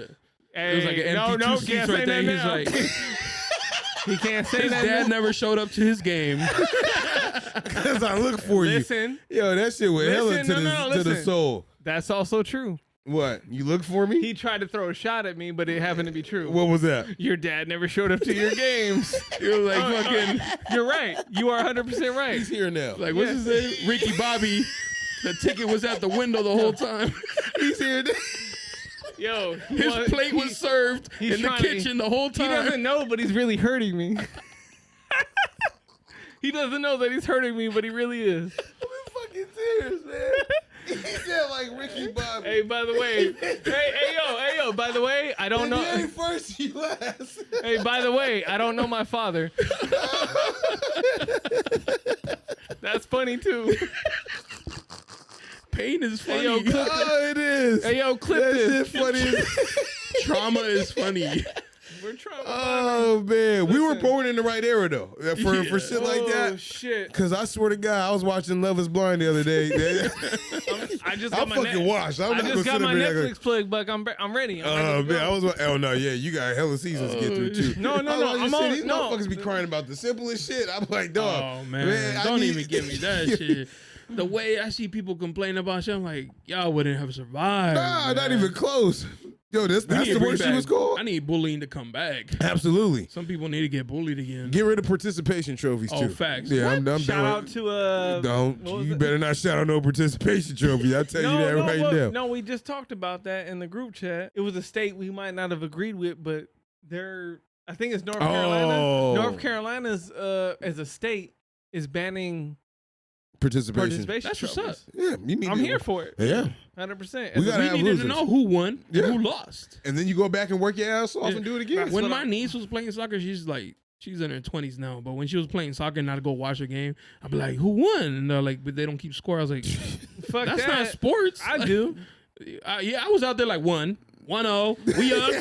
Hey,
It was like an empty
no,
two
can't
seats
say
right there.
that
He's
now.
like,
He can't say
his
that.
dad
now.
never showed up to his game.
Because I look for
Listen,
you. Yo, that shit went hella
Listen,
to
no,
the
listen.
soul.
that's also true.
What? You look for me?
He tried to throw a shot at me, but it happened to be true.
What was that?
Your dad never showed up to your games.
You're like fucking,
You're right. You are 100% right.
He's here now.
like what's his name? Ricky Bobby. The ticket was at the window the whole time.
He's here now.
Yo,
His plate was served
he's
in the
trying to-
kitchen the whole
He
time.
doesn't know, but he's really hurting me. He doesn't know that he's hurting me, but he really is.
I'm fucking serious, man. He said like Ricky Bobby.
Hey, by the way, hey, yo, by the way, I don't
If you
know.
ain't first, you last.
Hey, by the way, I don't know my father. That's funny too.
Pain is funny.
Hey, yo, clip
Oh, it is.
Hey, yo, clip
that
this.
shit funny.
Trauma is funny.
We're trying.
Oh man, we were born in the right era though for shit like
Oh
that.
shit!
Cause I swear to God, I was watching Love Is Blind the other day.
I just
I'm
got my
fucking washed. I'm
I
not
just
gonna
got
sit
my
up here
Netflix plug, but I'm ready.
Oh man, I was. Oh no, yeah, you got hella seasons to get through too.
No,
I was
I'm
just saying,
on.
these
No,
motherfuckers be crying about the simplest shit. I'm like, dog.
Oh man,
I
don't
need-
even give me that shit. The way I see people complain about shit, I'm like, y'all wouldn't have survived.
Nah,
man.
not even close. Yo, that's
We need
the
to bring
worst she
back-
was called.
I need bullying to come back.
Absolutely.
Some people need to get bullied again.
Get rid of participation trophies
Oh,
too.
facts.
Yeah, I'm
Shout
done.
out to
Don't.
what was
You
it?
better not shout out no participation trophy. I tell you that right now.
No, we just talked about that in the group chat. It was a state we might not have agreed with, but I think it's North Carolina.
Oh.
North Carolina's as a state is banning
Participation.
participation
That's what's
trophies.
Yeah, you need
I'm
to-
here for it.
Yeah,
100%.
We gotta
We
have
needed
losers.
to know who won
Yeah.
and who lost.
and then you go back and work your ass off
Yeah.
and do it again.
When
what
my niece was playing soccer, she's in her 20s now. But when she was playing soccer and I'd go watch her game, I'd be like, who won? And they're like, but they don't keep score. I was like,
Fuck
that's
that.
not sports.
I do.
Yeah, I was out there like 1-0. We up.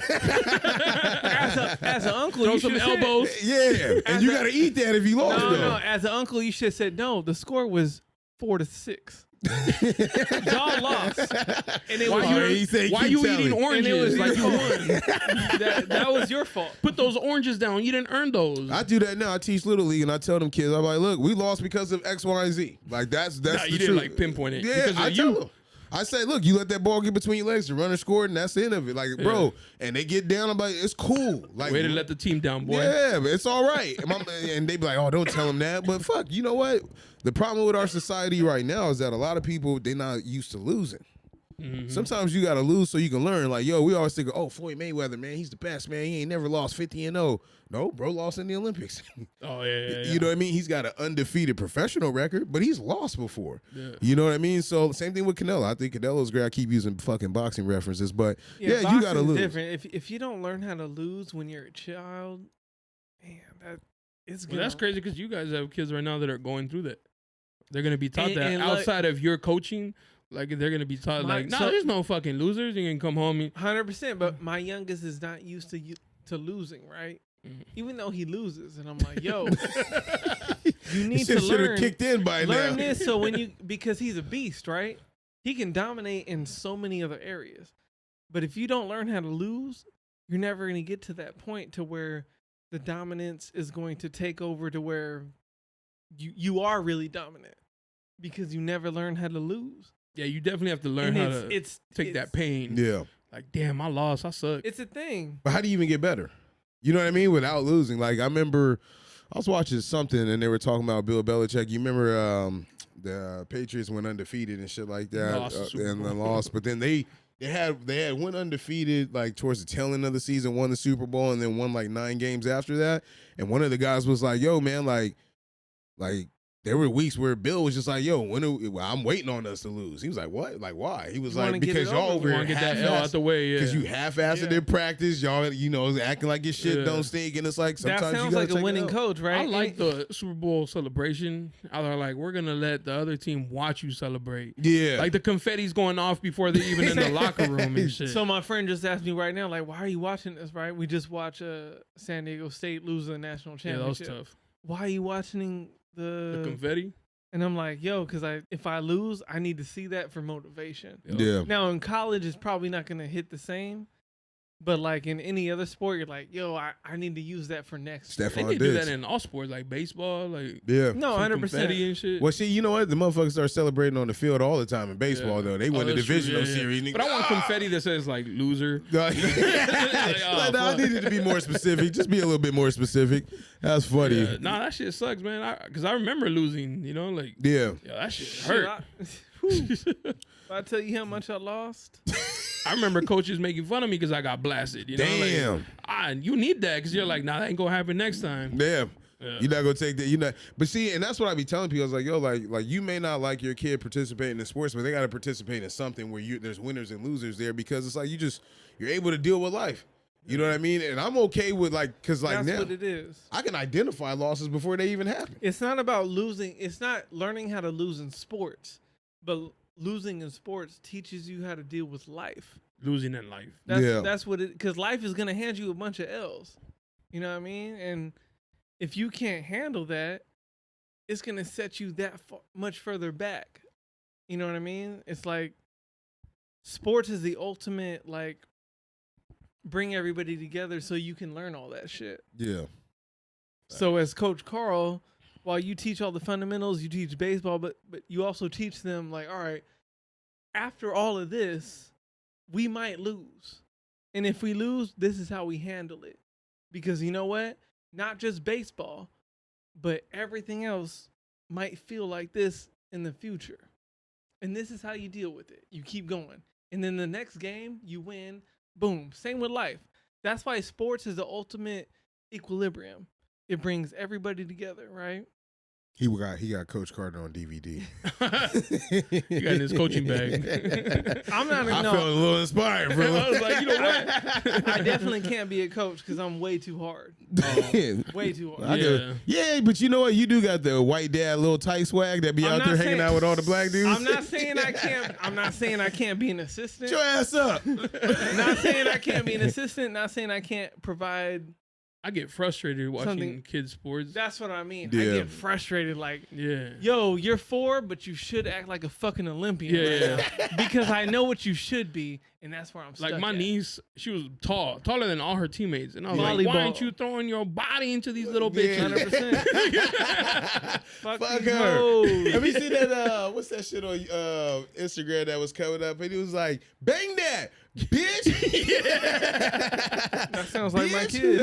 As an uncle,
Throw
you
some
should have
elbows.
Yeah, and you got to eat that if you lost.
No,
though.
no. As an uncle, you should have said no. The score was 4-6. Y'all lost, and it was
Oh, he said
Why
keep
you
telling.
eating
and
oranges?
it was
Like you
your
won.
that was your fault.
Put those oranges down. You didn't earn those.
I do that now. I teach Little League, and I tell them kids, I'm like, look, we lost because of X, Y, and Z. Like that's
Nah,
the
you didn't
truth.
like pinpoint it.
Yeah,
because
I
of
tell
you.
them. I say, look, you let that ball get between your legs, the runner scored, and that's the end of it. Like, bro, and they get down. I'm like, it's cool. Like,
Way to let the team down, boy.
yeah, but it's all right. And they be like, oh, don't tell them that. But fuck, you know what? The problem with our society right now is that a lot of people, they're not used to losing.
Mm-hmm.
Sometimes you got to lose so you can learn. Like, yo, we always think, oh, Floyd Mayweather, man, he's the best, man. He ain't never lost 50-0. No, bro, lost in the Olympics.
Oh yeah.
You know what I mean? He's got an undefeated professional record, but he's lost before.
Yeah.
You know what I mean? So same thing with Canelo. I think Canelo's great. I keep using fucking boxing references, but yeah, you got to
boxing's
lose.
Different. If you don't learn how to lose when you're a child, man, that it's
Well, that's crazy because you guys have kids right now that are going through that. They're gonna be taught
And-
that
and like-
outside of your coaching. Like they're gonna be taught there's no fucking losers. You can come home.
100%. But my youngest is not used to losing, right?
Mhm.
Even though he loses, and I'm like, yo, you need
Shit
to
should have
learn.
kicked in by
Learn
now.
this so because he's a beast, right? He can dominate in so many other areas. But if you don't learn how to lose, you're never going to get to that point to where the dominance is going to take over to where you are really dominant because you never learn how to lose.
Yeah, you definitely have to learn
And
how to take
it's-
that pain.
Yeah.
Like, damn, I lost. I suck.
It's a thing.
But how do you even get better? You know what I mean? Without losing. Like, I remember I was watching something and they were talking about Bill Belichick. You remember the Patriots went undefeated and shit like that.
Lost the Super
And
Bowl.
then lost. But then they had went undefeated like towards the tail end of the season, won the Super Bowl, and then won like 9 games after that. And one of the guys was like, yo, man, like there were weeks where Bill was just like, yo, I'm waiting on us to lose. He was like, what? Like, why? He was
You wanna
like,
get
because
it
y'all
over
over
with.
here
Want to get that L out the way? Yeah.
because you half-assed it in practice. Y'all, acting like your shit
Yeah.
don't stink. And it's like sometimes
That
you
sounds
gotta
like a
take it
winning
out.
coach, right?
I like the Super Bowl celebration. I was like, we're gonna let the other team watch you celebrate.
Yeah.
Like the confetti's going off before they're even in the locker room and shit.
So my friend just asked me right now, like, why are you watching this, right? We just watched San Diego State lose the national
yeah, that was
championship.
tough.
Why are you watching
The confetti.
And I'm like, yo, because if I lose, I need to see that for motivation.
Yeah.
Now in college, it's probably not going to hit the same. But like in any other sport, you're like, yo, I need to use that for next year.
They
Stephon
need to do
Diggs.
that in all sports, like baseball, like
Yeah.
No,
some
100%.
confetti and shit.
Well, see, you know what? The motherfuckers start celebrating on the field all the time in baseball,
Yeah.
though. They win the
that's true.
divisional
Yeah, yeah.
series.
But I want confetti that says like loser.
Like,
oh,
no, I
fuck.
needed to be more specific. Just be a little bit more specific. That's funny.
Yeah. Nah, that shit sucks, man. Because I remember losing. You know, like
Yeah.
that shit
Shit,
hurt.
If I tell you how much I lost.
I remember coaches making fun of me because I got blasted. You know,
Damn.
like, you need that because you're like, nah, that ain't gonna happen next time.
Yeah.
Yeah.
You're not gonna take that. You're not. But see, and that's what I be telling people. I was like, yo, like you may not like your kid participating in sports, but they got to participate in something where there's winners and losers there because it's like you're able to deal with life. You know what I mean? And I'm okay with because
That's
now
what it is.
I can identify losses before they even happen.
It's not about losing. It's not learning how to lose in sports, but losing in sports teaches you how to deal with life.
Losing in life.
That's what it. Because life is gonna hand you a bunch of L's. You know what I mean? And if you can't handle that, it's gonna set you that much further back. You know what I mean? It's like sports is the ultimate bring everybody together so you can learn all that shit.
Yeah.
So as Coach Karl, while you teach all the fundamentals, you teach baseball, but you also teach them all right, after all of this, we might lose. And if we lose, this is how we handle it. Because you know what? Not just baseball, but everything else might feel like this in the future. And this is how you deal with it. You keep going. And then the next game, you win. Boom. Same with life. That's why sports is the ultimate equilibrium. It brings everybody together, right?
He got Coach Carter on DVD.
He got in his coaching bag.
I felt a little inspired, bro.
I was like, you know what?
I definitely can't be a coach because I'm way too hard. Way too hard.
Yeah, but you know what? You do got the white dad little tight swag that be out there hanging out with all the black dudes.
I'm not saying I can't. I'm not saying I can't be an assistant.
Get your ass up.
Not saying I can't be an assistant. Not saying I can't provide.
I get frustrated watching kids sports.
That's what I mean.
Yeah.
I get frustrated yo, you're 4, but you should act like a fucking Olympian.
Yeah.
Because I know what you should be, and that's where I'm stuck.
Like my
at.
niece, she was taller than all her teammates. And I was like, why aren't you throwing your body into these little bitches?
100%.
Fuck
these
her.
hoes.
Have you seen that? What's that shit on Instagram that was coming up? And he was like, "Bang that, bitch."
That sounds like my kid.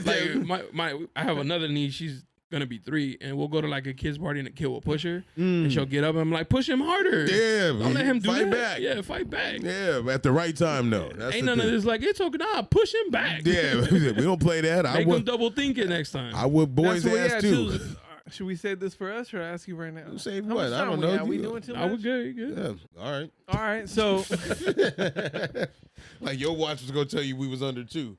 Like I have another niece. She's gonna be 3, and we'll go to like a kids party, and a kid will push her, and she'll get up. And I'm like, push him harder.
Yeah,
don't let him do
fight
that.
back.
Yeah, fight back.
Yeah, at the right time though. That's
Ain't
the
none
thing.
of this like it's okay. Nah, push him back.
Yeah, we don't play that.
Make them double think it next time.
I whip boys'
That's what we
ass
had,
too.
Should we say this for us or ask you right now?
Say
How
what?
much
I
time
don't know.
Are we doing too much?
I was good.
Yeah. All right.
All right. So
Like your watch was gonna tell you we was under 2.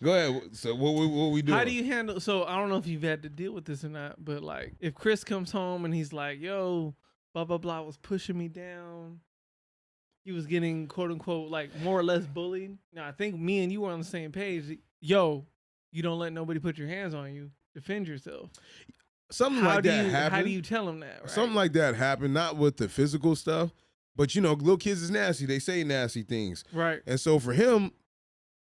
Go ahead. So what we doing?
how do you handle? So I don't know if you've had to deal with this or not, but like if Chris comes home and he's like, "Yo, blah blah blah was pushing me down." He was getting quote unquote more or less bullied. Now I think me and you were on the same page. Yo, you don't let nobody put your hands on you. Defend yourself.
Something like that happened.
How do you tell him that? Right?
Something like that happened, not with the physical stuff, but little kids is nasty. They say nasty things.
Right.
And so for him,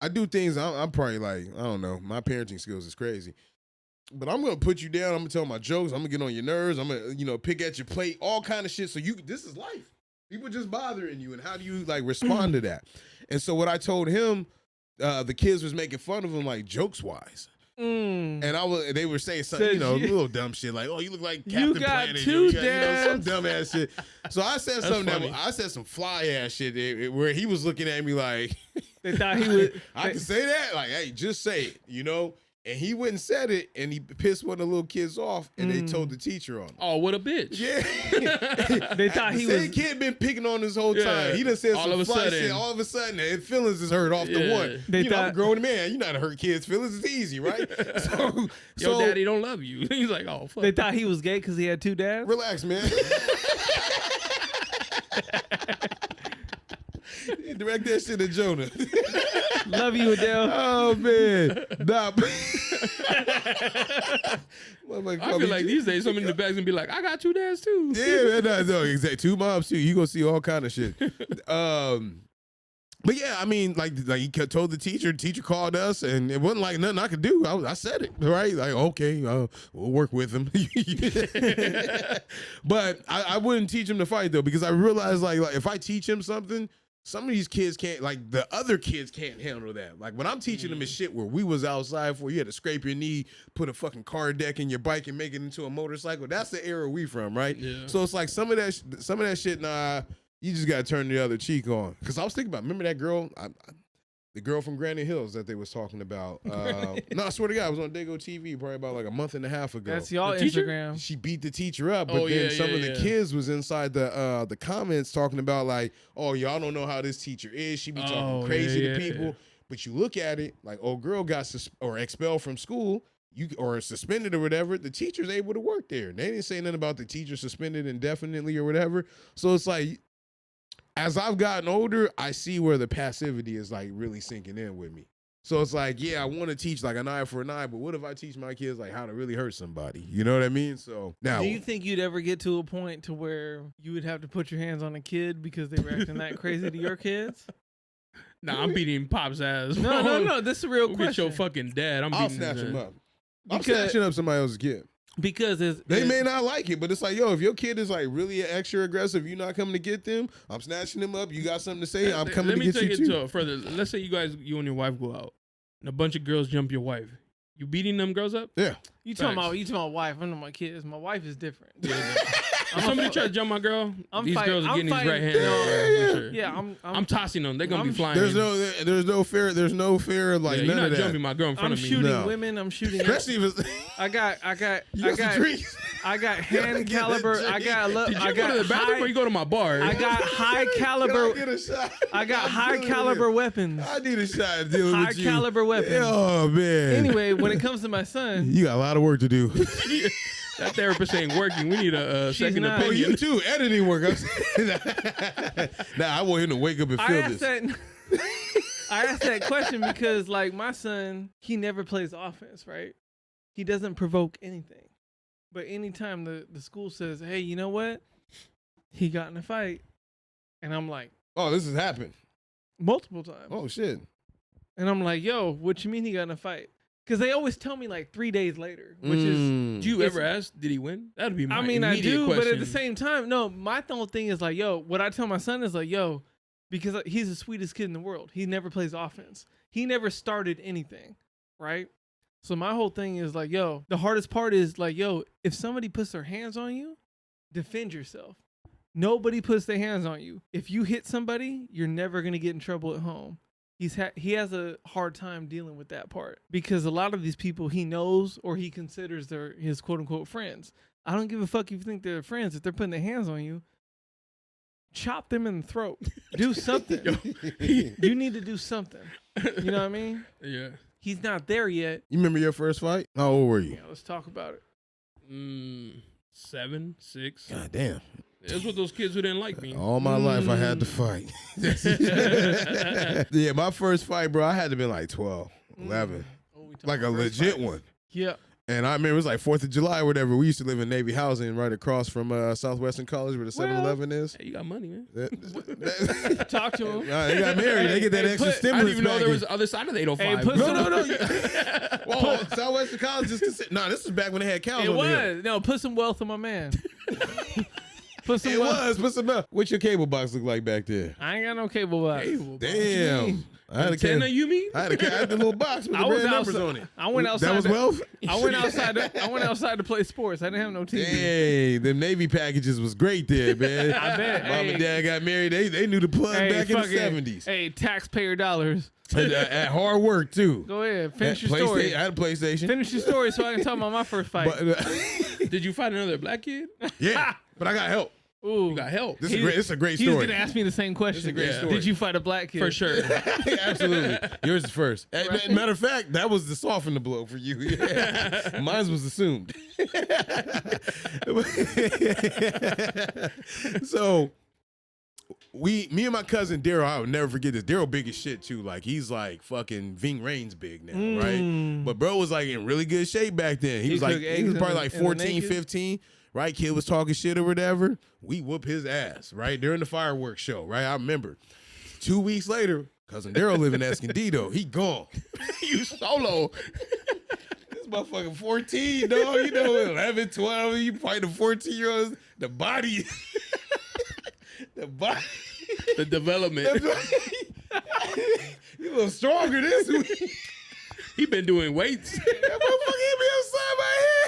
I do things, I'm probably I don't know, my parenting skills is crazy. But I'm going to put you down. I'm going to tell my jokes. I'm going to get on your nerves. I'm going to, pick at your plate, all kind of shit. So this is life. People just bothering you. And how do you respond to that? And so what I told him, the kids was making fun of him, jokes wise. And they were saying something, little dumb shit like, "Oh, you look like Captain
You got
Planet."
two
some
dads.
dumb ass shit. So I said something I said some fly ass shit where he was looking at me like,
they thought he would.
I can say that, hey, just say it, And he went and said it, and he pissed one of the little kids off, and they told the teacher on him.
Oh, what a bitch!
Yeah,
They thought he was.
The kid been picking on this whole time. He done said
all
some
of a
fly
sudden.
shit. All of a sudden, his feelings is hurt off the one.
They
I'm
thought-
a grown man. You know how to hurt kids' feelings. It's easy, right?
Your daddy don't love you. He's like, oh fuck.
They thought he was gay because he had 2 dads.
Relax, man. Direct that shit to Jonah.
Love you, Adele.
Oh man, nah.
I feel like these days, somebody in the back's gonna be like, I got 2 dads too.
Yeah, man, no, exactly. 2 moms too. You gonna see all kind of shit. But yeah, I mean, he told the teacher called us, and it wasn't like nothing I could do. I said it, right? Okay, we'll work with him. But I wouldn't teach him to fight though, because I realized like if I teach him something, some of these kids can't, the other kids can't handle that. Like when I'm teaching them is shit where we was outside for, you had to scrape your knee, put a fucking car deck in your bike and make it into a motorcycle. That's the era we from, right?
Yeah.
So it's like some of that shit, nah, you just gotta turn the other cheek on. Cause I was thinking about, remember that girl? The girl from Granite Hills that they was talking about. No, I swear to God, I was on Dago TV probably about like a month and a half ago.
That's y'all
teacher?
Instagram.
She beat the teacher up, but then some of the kids was inside the comments talking about like, oh, y'all don't know how this teacher is. She be talking crazy to people. Yeah. But you look at it, like, old girl got expelled from school, or suspended or whatever. The teacher's able to work there. They didn't say nothing about the teacher suspended indefinitely or whatever. So it's like, as I've gotten older, I see where the passivity is like really sinking in with me. So it's like, yeah, I want to teach like an eye for an eye, but what if I teach my kids like how to really hurt somebody? You know what I mean? So now,
do you think you'd ever get to a point to where you would have to put your hands on a kid because they were acting that crazy to your kids?
Nah, I'm beating Pop's ass.
No. This is a real question.
Get your fucking dad.
I'll snatch him up. I'm snatching up somebody else's kid.
Because
they may not like it, but it's like, yo, if your kid is like really extra aggressive, you're not coming to get them, I'm snatching them up. You got something to say, I'm coming to get you too. Let me take it
further. Let's say you and your wife go out, and a bunch of girls jump your wife. You beating them girls up?
Yeah.
You talking about wife? I know my kids. My wife is different.
If somebody try to jump my girl, these girls are getting these right hands.
Yeah,
I'm tossing them. They're gonna be flying.
There's no fear like
you're
none
not
of that.
jumping my girl in front of me.
I'm shooting women. I'm shooting.
Especially if it's
I got hand caliber.
Did you go to the bathroom or you go to my bar?
I got high caliber.
Can I get a shot?
I got high caliber weapons.
I need a shot to deal with you.
High caliber weapons.
Oh man.
Anyway, when it comes to my son,
you got a lot of work to do.
That therapist ain't working. We need a second opinion.
Oh, you too. Editing work. Nah, I want him to wake up and feel this.
I asked that question because, like, my son, he never plays offense, right? He doesn't provoke anything. But anytime the school says, hey, you know what? He got in a fight. And I'm like,
oh, this has happened.
Multiple times.
Oh, shit.
And I'm like, yo, what you mean he got in a fight? Because they always tell me like 3 days later, which is.
Do you ever ask, did he win? That'd be my immediate
I do,
question.
but at the same time, no, my whole thing is like, yo, what I tell my son is like, yo, because he's the sweetest kid in the world. He never plays offense. He never started anything, right? So my whole thing is like, yo, the hardest part is like, yo, if somebody puts their hands on you, defend yourself. Nobody puts their hands on you. If you hit somebody, you're never going to get in trouble at home. He has a hard time dealing with that part because a lot of these people he knows or he considers his quote unquote friends. I don't give a fuck if you think they're friends. If they're putting their hands on you, chop them in the throat. Do something. You need to do something. You know what I mean?
Yeah.
He's not there yet.
You remember your first fight? How old were you?
Yeah, let's talk about it.
7, 6.
God damn.
That's what those kids who didn't like me.
All my life I had to fight. Yeah, my first fight, bro, I had to be like 12, 11. Like a legit one.
Yeah.
And I remember it was like 4th of July or whatever. We used to live in Navy housing right across from Southwestern College where the 7-Eleven is.
Hey, you got money, man.
Talk to him.
They got married. They get that extra stimulus.
I didn't even know there was the other side of the 805.
Hey,
Whoa, Southwestern College is considered. No, this was back when they had cows over here.
No, put some wealth on my man. Put some
wealth. What's your cable box look like back there?
I ain't got no cable box.
Damn. I had
antenna, you mean?
I had a little box with the red numbers on it.
I went outside.
That was wealth?
I went outside to play sports. I didn't have no TV.
Hey, them Navy packages was great there, man.
I bet.
Mom and Dad got married. They knew the plug back in the 70s.
Hey, taxpayer dollars.
At hard work, too.
Go ahead. Finish your story.
I had a PlayStation.
Finish your story so I can talk about my first fight.
Did you fight another black kid?
Yeah, but I got help.
Ooh.
You got help.
This is a great story.
He was going to ask me the same question.
This is a great story.
Did you fight a black kid?
For sure.
Absolutely. Yours is first.
Right.
Matter of fact, that was the soften the blow for you. Yeah. Mine was assumed. So, me and my cousin Daryl, I would never forget this. Daryl big as shit too. Like he's like fucking Ving Rhames big now, right? But bro was like in really good shape back then. He was probably like 14, 15. Right, kid was talking shit or whatever. We whoop his ass, right? During the fireworks show, right? I remember. 2 weeks later, cousin Daryl living in Escondido. He gone.
You solo.
This motherfucker 14, dog. You know, 11, 12. You fighting 14-year-olds. The body.
The development.
You a little stronger this week.
He been doing weights.
That motherfucker hit me upside my head.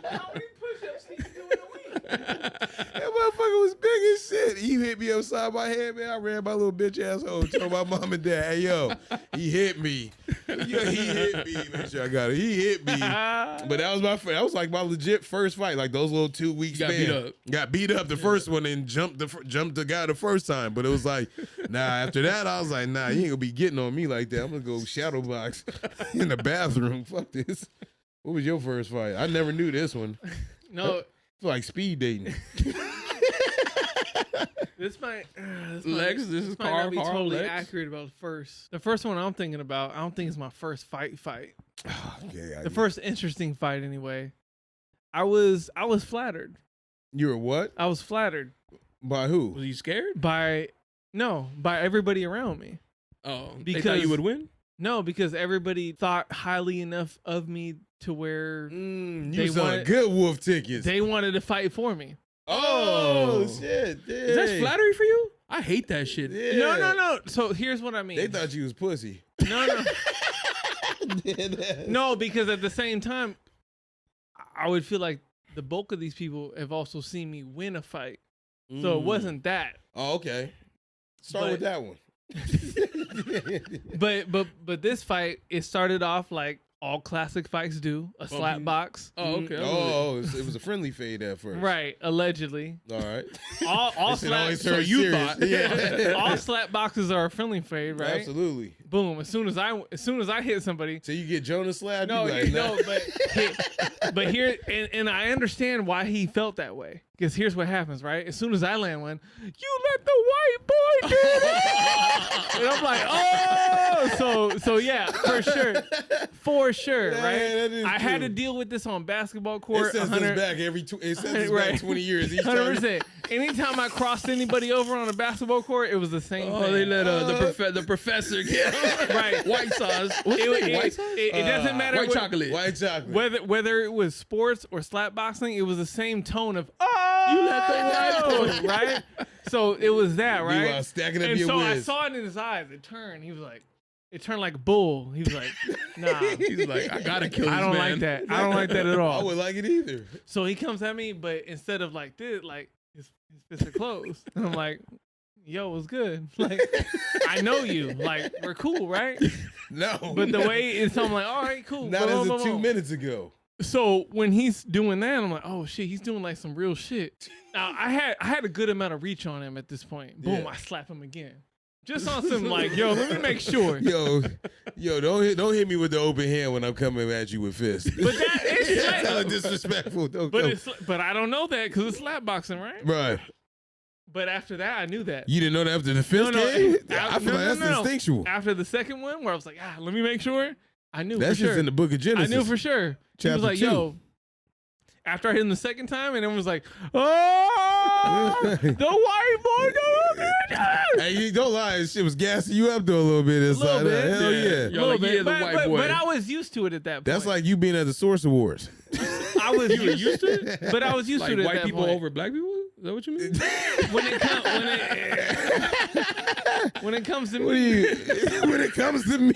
How many push-ups did you do in a week?
That motherfucker was big as shit. hit me upside my head, man. I ran my little bitch asshole. Told my mom and dad, hey yo, he hit me. Yo, he hit me. Make sure I got it. He hit me. But that was like my legit first fight. Like those little 2 weeks.
Got beat up.
Got beat up the first one and jumped the guy the first time. But it was like, nah. After that, I was like, nah, you ain't gonna be getting on me like that. I'm gonna go shadow box in the bathroom. Fuck this. What was your first fight? I never knew this one.
No,
It's like speed dating.
this might
Lex, this is
might
Karl.
not be
Karl,
totally
Lex.
accurate about the first. The first one I'm thinking about, I don't think it's my first fight.
Yeah,
The first interesting fight, anyway. I was flattered.
You were what?
I was flattered
By who?
Was you scared?
by everybody around me.
Oh, they thought
Because-
you would win?
No, because everybody thought highly enough of me to where
You
They
selling
wanted-
good wolf tickets.
they wanted to fight for me.
oh shit!
Is that flattery for you? I hate that shit.
Yeah.
No. So here's what I mean.
They thought you was pussy.
No. No, because at the same time, I would feel like the bulk of these people have also seen me win a fight. So it wasn't that.
Oh, okay. Start with that one.
But this fight, it started off like all classic fights do, a slap box.
Oh, okay.
Oh, it was a friendly fade at first.
Right, allegedly.
All right.
All
It always
slap,
turned
you
serious.
thought.
Yeah.
all slap boxes are a friendly fade, right?
Absolutely.
Boom. As soon as I hit somebody,
So you get JONA slapped?
no,
you like,
no,
nah.
but here, and I understand why he felt that way. Because here's what happens, right? As soon as I land one, you let the white boy do it, and I'm like, oh, so yeah, for sure,
Yeah,
right?
that is
I had
true.
to deal with this on basketball
It
court.
sends
100
this back it sends this
Right.
back 20 years each time.
100%. Anytime I crossed anybody over on a basketball court, it was the same
Oh,
thing.
they let the professor get
Right.
white sauce. What's
It,
white
it doesn't matter
White
what-
chocolate.
White chocolate.
whether it was sports or slap boxing, it was the same tone of
You let the white boy.
right. So it was that, right?
Meanwhile, stacking up
And
your
so I
wins.
saw it in his eyes. It turned. He was like, it turned like bull. He was like, nah.
He's like, I gotta kill this
I don't
man.
like that. I don't like that at
I
all.
wouldn't like it either.
So he comes at me, but instead of like this, like his fists are closed. And I'm like, yo, what's good? Like, I know you. Like, we're cool, right?
No.
But the way it's, I'm like, all right, cool.
Not
Boom,
as
boom,
of 2
boom.
minutes ago.
So when he's doing that, I'm like, oh shit, he's doing like some real shit. Now I had a good amount of reach on him at this point. Boom,
Yeah.
I slap him again. Just on some like, yo, let me make sure.
Yo, don't hit me with the open hand when I'm coming at you with fists.
But that is
That's hella
slap.
disrespectful.
But I don't know that because it's slap boxing, right?
Right.
But after that, I knew that.
You didn't know that after the fifth game? I feel like that's instinctual.
After the second one, where I was like, let me make sure. I knew
That's
for
just
sure.
in the book of
I
Genesis.
knew for sure. He
Chapter
was like,
2.
yo. After I hit him the second time, and everyone was like, oh, the white boy,
Hey, you don't lie. Shit was gassing you up though a little bit inside.
bit.
Hell yeah.
You're
little
like,
bit,
yeah, the white boy.
but I was used to it at that point.
That's like you being at the Source Awards.
I was used to it, but I was used
Like
to it at
white
that
people
point.
over black people? Is that what you mean?
When it comes to
What do
me,
you when it comes to me?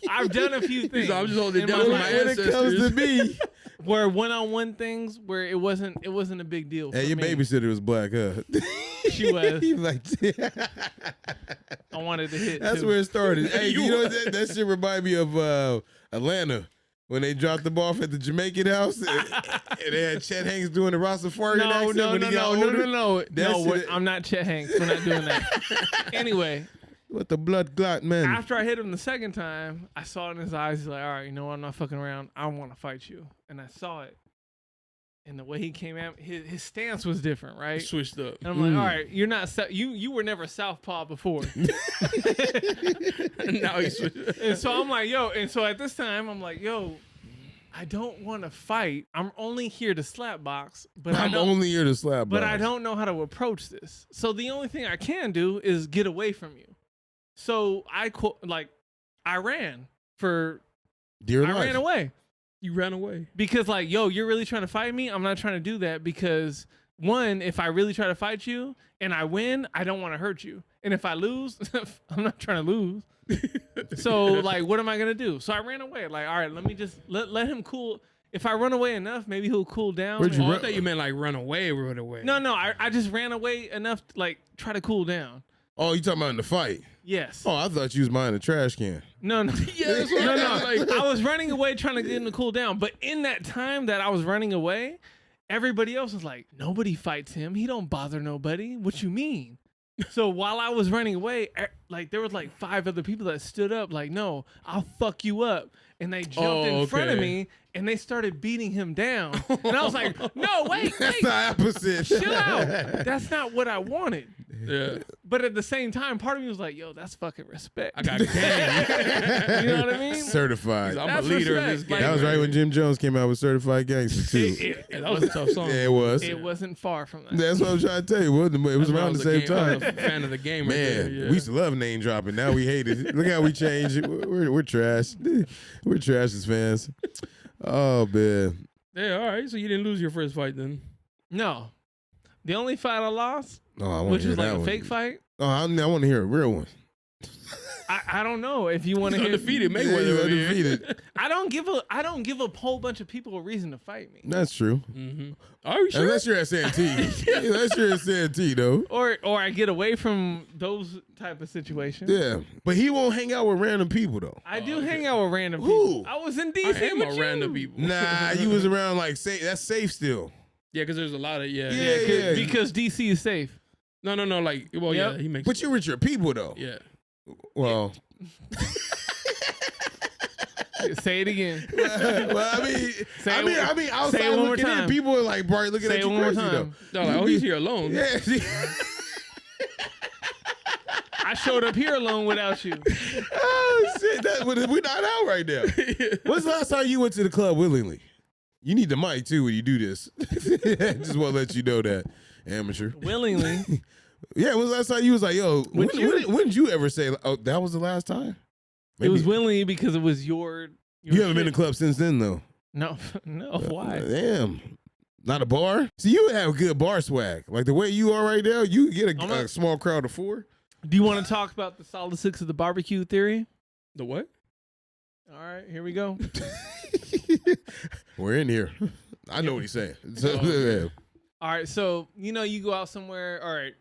I've done a few things.
I'm just holding
in
down
my
for
life
my
When it comes to
ancestors.
me.
where one-on-one things where it wasn't a big deal.
Hey,
for
your
me.
babysitter was black, huh?
She was.
He like,
I wanted to hit.
that's
too.
where it started. Hey, you know that shit remind me of Atlanta when they dropped them off at the Jamaican house and they had Chet Hanks doing the Rastafarian accent when he got older.
No.
shit-
I'm not Chet Hanks. We're not doing that. Anyway,
What the blood clot, man?
after I hit him the second time, I saw it in his eyes. He's like, all right, you know what? I'm not fucking around. I want to fight you. And I saw it. And the way he came at me, his stance was different, right?
Switched up.
And I'm like, all right, you're not you were never southpaw before.
Now he's switched.
And so I'm like, yo, and so at this time I'm like, yo, I don't want to fight. I'm only here to slap box, but
I'm only here to slap.
but I
box.
don't know how to approach this. So the only thing I can do is get away from you. So I ran for
Dear
I
life.
ran away.
You ran away.
Because like, yo, you're really trying to fight me? I'm not trying to do that because one, if I really try to fight you and I win, I don't want to hurt you. And if I lose, I'm not trying to lose. So like, what am I gonna do? So I ran away. Like, all right, let me just let him cool. if I run away enough, maybe he'll cool down.
Where'd you
Oh, I
run?
thought you meant like run away.
No, I just ran away enough to like try to cool down.
Oh, you talking about in the fight?
Yes.
Oh, I thought you was behind the trash can.
No.
Yeah, that's what
No.
like,
I was running away trying to get him to cool down. But in that time that I was running away, everybody else was like, nobody fights him. He don't bother nobody. What you mean? So while I was running away, like there was like 5 other people that stood up like, no, I'll fuck you up. And they jumped in front of me and they started beating him down. And I was like, no, wait.
That's the opposite.
Chill out. That's not what I wanted.
yeah,
But at the same time, part of me was like, yo, that's fucking respect.
I got game.
You know what I mean?
Certified.
I'm
That's
a leader
respect.
in this
Like,
game.
That was right when Jim Jones came out with Certified Gangster too.
Yeah, that was a tough song.
Yeah, it was.
It wasn't far from that.
That's what I'm trying to tell you. It was
That's why I
around the
a
same
game- I
time.
was a fan of the game. Right
Man,
there, yeah.
we used to love name dropping. Now we hate it. Look how we changed it. We're trash. We're trash as fans. Oh man.
Yeah, all right. So you didn't lose your first fight then?
No. The only fight I lost,
Oh, I want
which
to hear
was like
that
a
one.
fake fight,
Oh, I want to hear a real one.
I don't know if you want to hear.
Undefeated
Yeah,
Mayweather.
you
over here.
undefeated.
I don't give a whole bunch of people a reason to fight me.
That's true.
Mm-hmm. Are you sure?
Unless you're at Santee. Unless you're at Santee, though.
Or I get away from those type of situations.
Yeah. But he won't hang out with random people, though.
I do
okay.
hang out with random
Who?
people. I was in
I
DC
am
with
a
you.
random people.
Nah, you was around like, that's safe still.
Yeah, because there's a lot of
Yeah.
Because DC is safe.
No, like well,
Yep.
yeah, he makes.
But you're with your people, though.
yeah.
Well,
Say it again.
well, I mean,
Say
I
it
mean,
one-
outside
say it one more
looking in,
time.
people are like, Bart, looking
Say
at
it
you
one more
crazy, though.
time.
No, like, oh, he's here alone.
Yeah.
I showed up here alone without you.
Oh shit! We're not out right now. When's the last time you went to the club willingly? You need the mic too when you do this. Just want to let you know that, amateur.
Willingly.
Yeah, when's the last time you was like, yo? When
you-
did you ever say, oh, that was the last time?
It was willingly because it was your
You haven't been to
shit.
the club since then, though.
No, why?
Damn. Not a bar? See, you would have good bar swag. Like the way you are right now, you get a small crowd of 4.
Do you want to talk about the solid 6 of the barbecue theory?
The what?
All right, here we go.
We're in here. I know what he's saying. So,
Oh,
All right, so you go out somewhere. All right,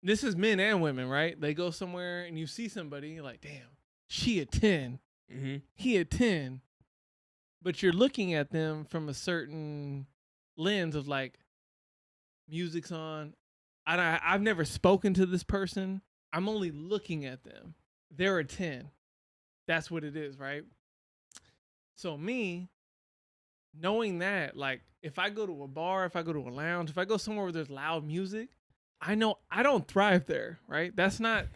this is men and women, right? They go somewhere and you see somebody, you're like, damn, she a 10,
Mm-hmm.
he a 10, but you're looking at them from a certain lens of like, music's on. I've never spoken to this person. I'm only looking at them. They're a 10. That's what it is, right? So me, knowing that, like, if I go to a bar, if I go to a lounge, if I go somewhere where there's loud music, I know I don't thrive there, right? That's not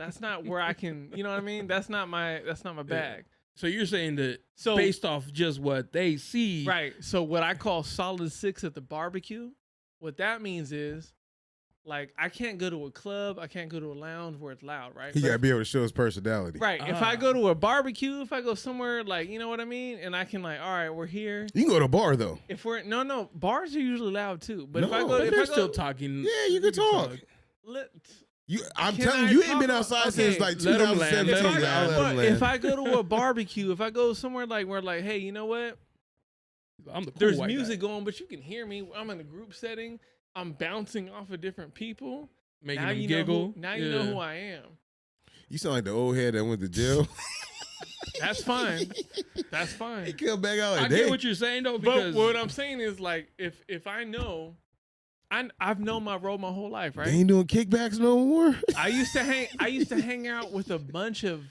where I can, you know what I mean? That's not my bag.
So you're saying that
So
based off just what they see,
right. So what I call solid 6 at the barbecue, what that means is, like, I can't go to a club, I can't go to a lounge where it's loud, right?
he
But
got to be able to show his personality.
right. If I go to a barbecue, if I go somewhere like, you know what I mean? And I can like, all right, we're here.
You can go to a bar, though.
If we're no, bars are usually loud too. But if I
No,
go,
but
if
they're
I go,
still talking.
Yeah, you can talk. I'm
Can
telling
I
you, you ain't
talk
been
about-
outside
okay,
since like
let 'em land,
2017.
let 'em land.
I'll let 'em
But
land.
if I go to a barbecue, if I go somewhere like where like, hey, you know what?
I'm the cool
There's
white
music
guy.
going, but you can hear me. I'm in a group setting. I'm bouncing off of different people.
making
now
them
you
giggle.
Know now you know who I am.
You sound like the old head that went to jail.
That's fine. That's
He
fine.
come back out
I
like,
get
"Dang."
what you're saying though,
But
because
what I'm saying is like, if I know, I've known my role my whole life,
They
right?
ain't doing kickbacks no more.
I used to hang out with a bunch of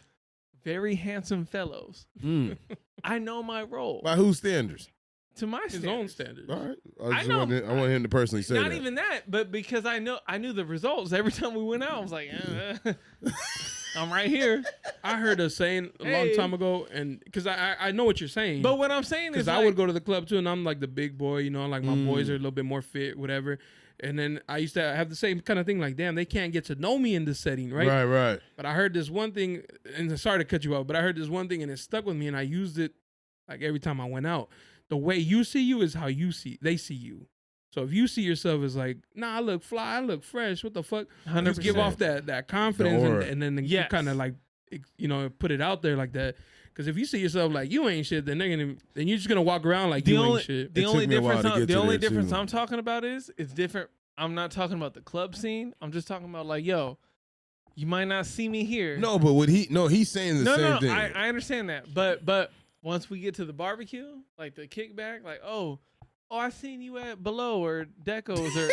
very handsome fellows. I know my role.
By whose standards?
To my
his
standards.
own standards.
All right.
I know.
I want him to personally say
Not
that.
even that, but because I knew the results. Every time we went out, I was like, I'm right here.
I heard a saying a long
Hey.
time ago, and because I know what you're saying.
But what I'm saying is,
because I would go to the club too, and I'm like the big boy, you know, like my boys are a little bit more fit, whatever. And then I used to have the same kind of thing, like, damn, they can't get to know me in this setting, right?
Right.
But I heard this one thing, and sorry to cut you off, but I heard this one thing, and it stuck with me, and I used it like every time I went out. The way you see you is how they see you. So if you see yourself as like, nah, I look fly, I look fresh, what the fuck?
100%.
Just give off that confidence,
The aura.
and then you
Yes.
kind of like put it out there like that. Because if you see yourself like you ain't shit, then you're just gonna walk around like you ain't shit.
The only difference
too.
I'm talking about is it's different. I'm not talking about the club scene. I'm just talking about like, yo, you might not see me here.
No, but he's saying the same thing.
I understand that. But once we get to the barbecue, like the kickback, like, oh, I seen you at Below or Deco's or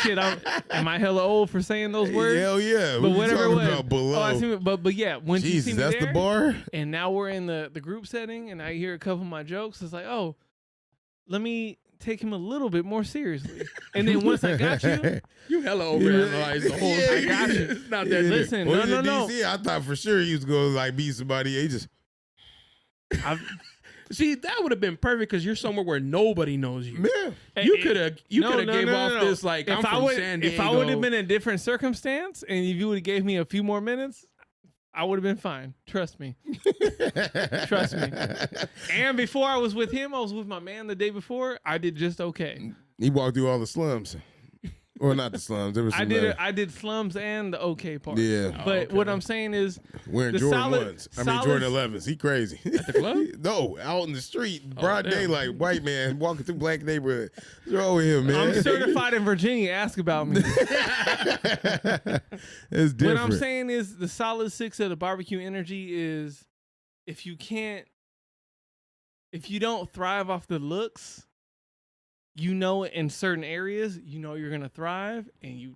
shit. Am I hella old for saying those words?
Hell yeah.
But
What
whatever
you
it
talking
was.
about Below?
Oh, I seen it, but yeah, when you see me
that's
there,
the bar?
and now we're in the group setting, and I hear a couple of my jokes. It's like, oh, let me take him a little bit more seriously. And then once I got you,
you hella overanalyze the whole
I got you.
It's not that deep.
Listen,
When he was in
no.
DC, I thought for sure he was going to like beat somebody. He just
See, that would have been perfect because you're somewhere where nobody knows you.
yeah.
You could have gave off this like
if
I'm from San Diego.
If I would have been in a different circumstance, and if you would have gave me a few more minutes, I would have been fine. Trust me. Trust me. And before I was with him, I was with my man the day before. I did just okay.
He walked through all the slums. Or not the slums. There was some
I did slums and the okay part.
Yeah.
But what I'm saying is
wearing
the
Jordan
solid-
1s. I mean Jordan 11s. He crazy.
At the club?
No, out in the street, broad
damn.
daylight, white man walking through black neighborhood. What's wrong with him, man?
I'm certified in Virginia. Ask about me.
It's different.
What I'm saying is the solid 6 of the barbecue energy is if you don't thrive off the looks, in certain areas, you're going to thrive and you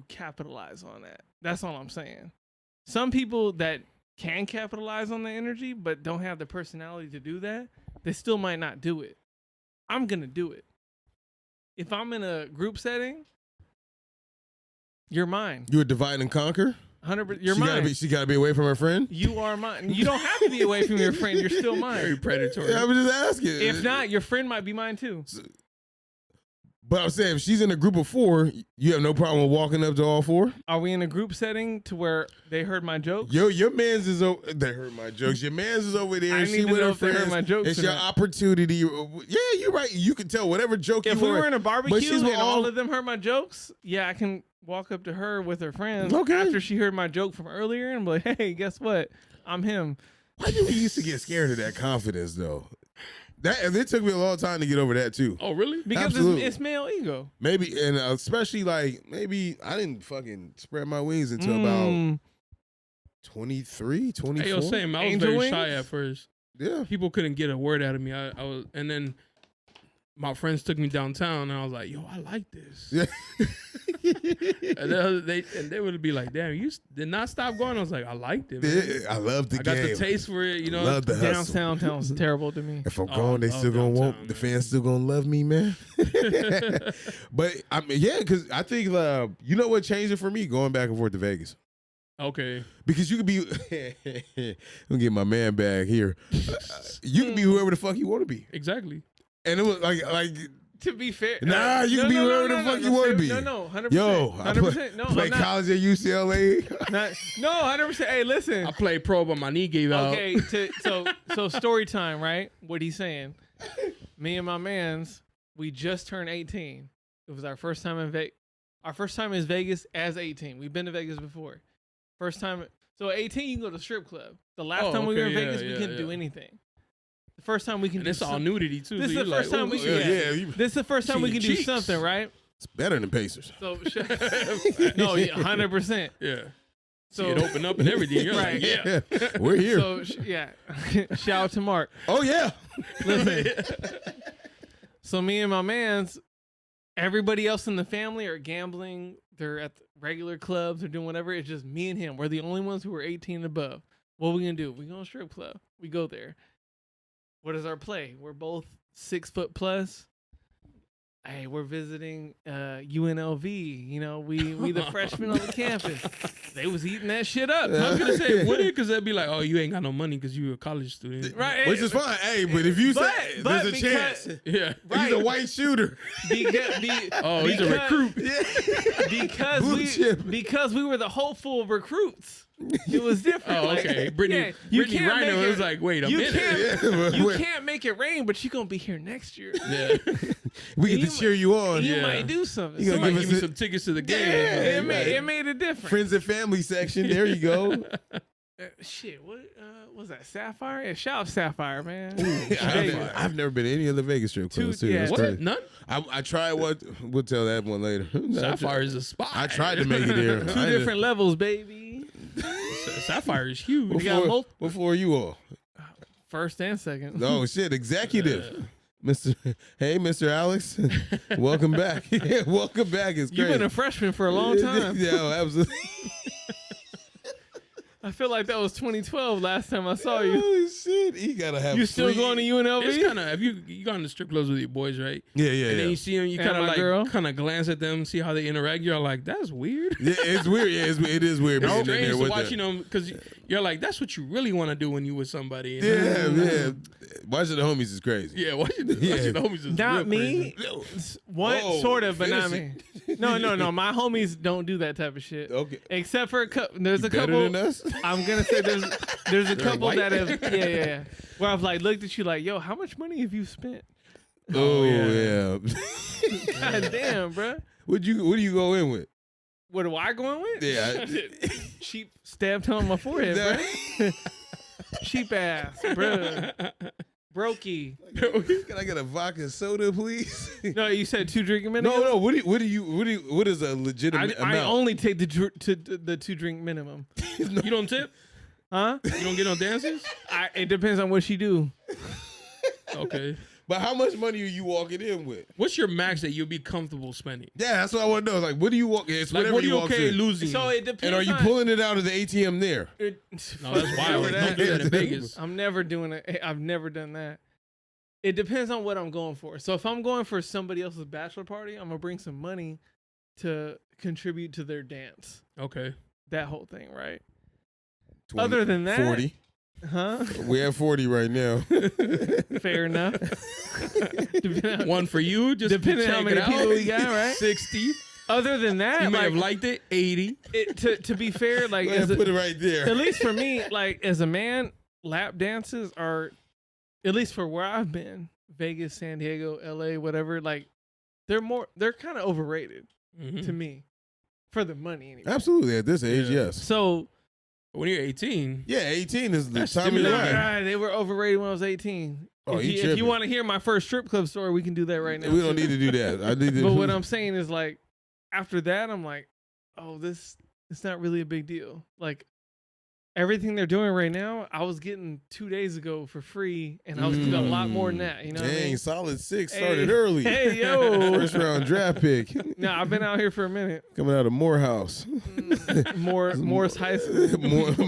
capitalize on that. That's all I'm saying. Some people that can capitalize on the energy but don't have the personality to do that, they still might not do it. I'm going to do it. If I'm in a group setting, you're mine.
You a divide and conquer?
100%. You're mine.
She gotta be away from her friend?
You are mine. You don't have to be away from your friend. You're still mine.
Very predatory.
Yeah, I was just asking.
If not, your friend might be mine too.
But I'm saying if she's in a group of 4, you have no problem with walking up to all 4?
Are we in a group setting to where they heard my jokes?
Your man's is over. They heard my jokes. Your man's is over there.
I
She
need to
with
know
her
if they heard
friends.
my jokes
It's
or
your
not.
opportunity. Yeah, you're right. You can tell whatever joke
If
you
we
want.
were in a
But
barbecue
she's
and
with
all of them heard my jokes, yeah, I can walk up to her with her friends after she heard my joke from earlier and be like, hey, guess what? I'm him.
Why do we used to get scared of that confidence though? It took me a long time to get over that too.
Oh, really?
Because
Absolutely.
it's male ego.
Maybe, and especially maybe I didn't fucking spread my wings until about 23, 24.
Hey, yo, same. I was
Angel
very
wings?
shy at first.
Yeah.
People couldn't get a word out of me. I was, and then my friends took me downtown, and I was like, "Yo, I like this."
Yeah.
and they would be like, "Damn, you did not stop going." I was like, "I liked it, man.
I love the
I
game.
got the taste for it, you know."
Love the hustle.
Downtown sounds terrible to me.
If I'm
Oh,
gone, they
I
still
love
gonna want
downtown,
the
man.
fans still gonna love me, man. But I mean, yeah, because I think you know what changed it for me going back and forth to Vegas.
Okay.
Because you could be, I'm gonna get my man back here. You can be whoever the fuck you want to be,
Exactly.
and it was like.
To be fair,
Nah, you can be whoever the fuck you want to be.
No, 100%.
Yo, I
100%. No,
play
I'm not.
college at UCLA.
No, 100%. Hey, listen.
I played pro, but my knee gave out.
Okay, so story time, right? What he's saying. Me and my mans, we just turned 18. It was our first time in Vegas. Our first time in Vegas as 18. We've been to Vegas before. First time. So at 18, you can go to the strip club. The last time we were in Vegas, we couldn't do anything. The first time we can
And
do
it's all
some-
nudity too.
This
so
is the
you're
first time we
ooh,
can.
yeah.
This is the first time we can do
Cheeks.
something, right?
It's better than Pacers.
So no, 100%.
Yeah.
So
See it open up and everything. You're
Right.
like, yeah.
We're here.
So yeah, shout out to Mark.
Oh yeah.
Listen. So me and my mans, everybody else in the family are gambling. They're at the regular clubs. They're doing whatever. It's just me and him. We're the only ones who are 18 and above. What are we gonna do? We go to a strip club. We go there. What is our play? We're both 6 foot plus. Hey, we're visiting UNLV. You know, we the freshmen on the campus. They was eating that shit up.
I was gonna say, would it? Because they'd be like, "Oh, you ain't got no money because you a college student."
Right.
Which is fine. Hey, but if you
But-
say
but
there's a
because-
chance.
Yeah.
He's a white shooter.
Oh, he's a recruit.
Because we were the hopeful recruits. It was different.
Oh,
Like,
okay. Brittany
you
Brittany
can't
Rhino
make it-
was like, "Wait a
you
minute."
can't,
Yeah,
you
but-
can't make it rain, but you're gonna be here next year.
Yeah.
We get
You
to cheer you on.
You
Yeah.
might do something.
You gonna
Somebody
give
give
us
me
a-
some tickets to the game.
it
right.
made a difference.
Friends and family section. There you go.
Shit, what was that? Sapphire? Yeah, shout out Sapphire, man.
I've never been to any other Vegas strip clubs.
Yeah.
It's
What?
crazy.
None?
I tried what. We'll tell that one later.
Sapphire is a spot.
I tried to make it there.
Two different levels, baby.
Sapphire is huge.
We got
What floor are you on?
First and second.
Oh shit, executive. Hey, Mr. Alex, welcome back. Welcome back. It's
You've
crazy.
been a freshman for a long time.
Yeah, absolutely.
I feel like that was 2012 last time I saw you.
Holy shit, he gotta have.
You still going to UNLV?
It's kind of, have you gone to strip clubs with your boys, right?
Yeah,
And then you see them, you
And
kind
my girl.
of like glance at them, see how they interact. You're like, that's weird.
Yeah, it's weird. Yeah, it is weird.
It's
being in
strange
there
to
with
watching
them.
them because you're like, that's what you really want to do when you with somebody.
Yeah. Watching the homies is crazy.
Yeah, watching the homies is
Not
real
me.
crazy.
One
Whoa,
sort of, but not
finish
me. No. My homies don't do that type of shit.
Okay.
Except for there's a
Better
couple.
than us?
I'm gonna say there's a couple
white?
that have yeah. Where I've like looked at you like, yo, how much money have you spent?
Oh yeah.
God damn, bro.
What do you go in with?
What do I go in with?
Yeah.
Cheap stabbed on my forehead, bro. Cheap ass, bro. Brokey.
Can I get a vodka soda, please?
No, you said 2 drinking minimum.
No. What is a legitimate amount?
I only take the 2 drink minimum.
You don't tip?
Huh?
You don't get no dances?
It depends on what she do.
Okay.
But how much money are you walking in with?
What's your max that you'll be comfortable spending?
Yeah, that's what I want to know. Like, what do you walk? It's
Like,
whatever
what are
you
you
walk
okay
in.
losing?
So it depends.
And are you
on,
pulling it out of the ATM there?
No, that's wild.
Never
Don't do that in Vegas.
I'm never doing it. I've never done that. It depends on what I'm going for. So if I'm going for somebody else's bachelor party, I'm gonna bring some money to contribute to their dance.
Okay.
That whole thing, right?
20,
Other than that,
40.
huh?
We have 40 right now.
Fair enough. Depending on-
One for you, just
Depending
to
on how
check
many
it out.
people we got, right?
60.
Other than that,
You may
like,
have liked it. 80.
to be fair, like
Go ahead,
as a,
put it right there.
at least for me, like as a man, lap dances are, at least for where I've been, Vegas, San Diego, LA, whatever, like they're kind of overrated to me for the money anyway.
Absolutely. At this age,
Yeah.
yes.
So
When you're 18,
Yeah, 18 is the
That's
time of your
stimulating.
life.
they were overrated when I was 18.
Oh,
if
you
you
tripping.
want to hear my first strip club story, we can do that right now.
We don't need to do that. I need to.
But what I'm saying is like, after that, I'm like, oh, it's not really a big deal. Like everything they're doing right now, I was getting 2 days ago for free, and I was doing a lot more than that. You know what I
Dang,
mean?
solid 6
Hey.
started early.
Hey, yo.
First round draft pick.
No, I've been out here for a minute.
Coming out of Morehouse.
Morris High School.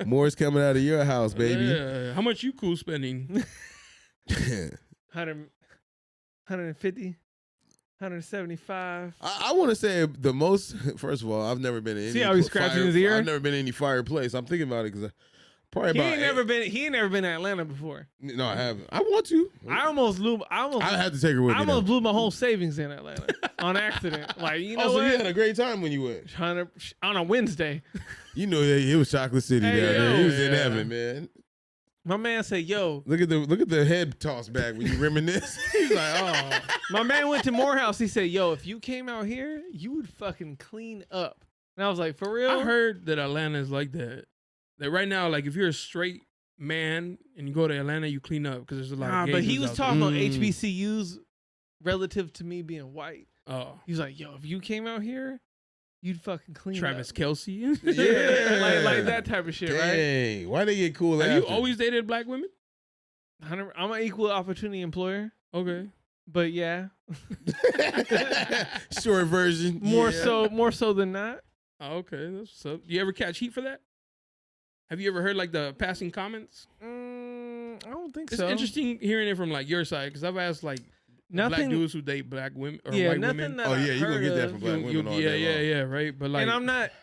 More's coming out of your house, baby.
Yeah. How much you cool spending?
100, 150, 175.
I want to say the most. First of all, I've never been in any.
See how he's scratching his ear?
I've never been in any fireplace. I'm thinking about it because probably
He
about.
ain't never been. He ain't never been to Atlanta before.
No, I haven't. I want to.
I almost blew. I
have to take her with me.
almost
though.
blew my whole savings in Atlanta on accident. Like you know
Oh, so
what?
you had a great time when you went.
On a Wednesday.
You know, it was Chocolate City
Hey,
down there.
yo.
He was in
Yeah.
heaven, man.
My man said, "Yo."
Look at the head toss back when you reminisce.
He's like, "Oh." My man went to Morehouse. He said, "Yo, if you came out here, you would fucking clean up." And I was like, "For real?"
I heard that Atlanta is like that. That right now, like if you're a straight man and you go to Atlanta, you clean up because there's a lot of gay
but he
dudes
was
out
talking about
Mm.
HBCUs relative to me being white.
there. Oh,
He was like, "Yo, if you came out here, you'd fucking clean
Travis
up."
Kelsey.
Yeah.
like that type of shit, right?
Dang, why they get cool?
Have you
after?
always dated black women?
I'm an equal opportunity employer,
Okay.
but yeah,
Short version?
more
Yeah.
so than not.
Oh, okay. That's what's up. Do you ever catch heat for that? Have you ever heard like the passing comments?
I don't think
It's
so.
interesting hearing it from like your side because I've asked like black
Nothing.
dudes who date black women or
Yeah,
white
nothing
women.
that
Oh
I've
yeah, you gonna
heard
get that
of.
from black women all
yeah,
day long.
right. But like,
And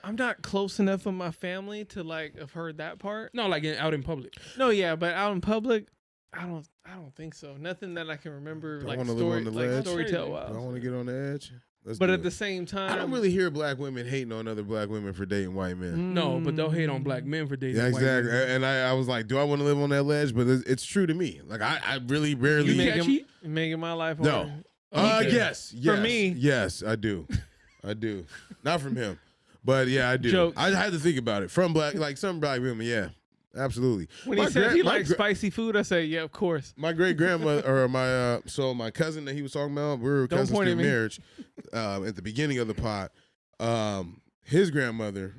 I'm not close enough with my family to like have heard that part.
no, like out in public.
No, yeah, but out in public, I don't think so. Nothing that I can remember
Do I
like
wanna live
story
on the
like
ledge?
storytell
I
wise.
want to get on the edge. Let's
But
do
at
it.
the same time,
I don't really hear black women hating on other black women for dating white men.
No, but they'll hate on black men for dating
Yeah,
white
exactly.
women.
And I was like, do I want to live on that ledge? But it's true to me. Like I really rarely.
You catch heat?
making my life
No.
harder.
Okay.
Yes.
For me.
Yes, I do. I do. Not from him. But yeah, I do.
Jokes.
I had to think about it from some black women. Yeah, absolutely.
When he said he likes spicy food, I say, yeah, of course.
My great grandmother or my cousin that he was talking about, we were cousins through marriage. At the beginning of the pod, his grandmother,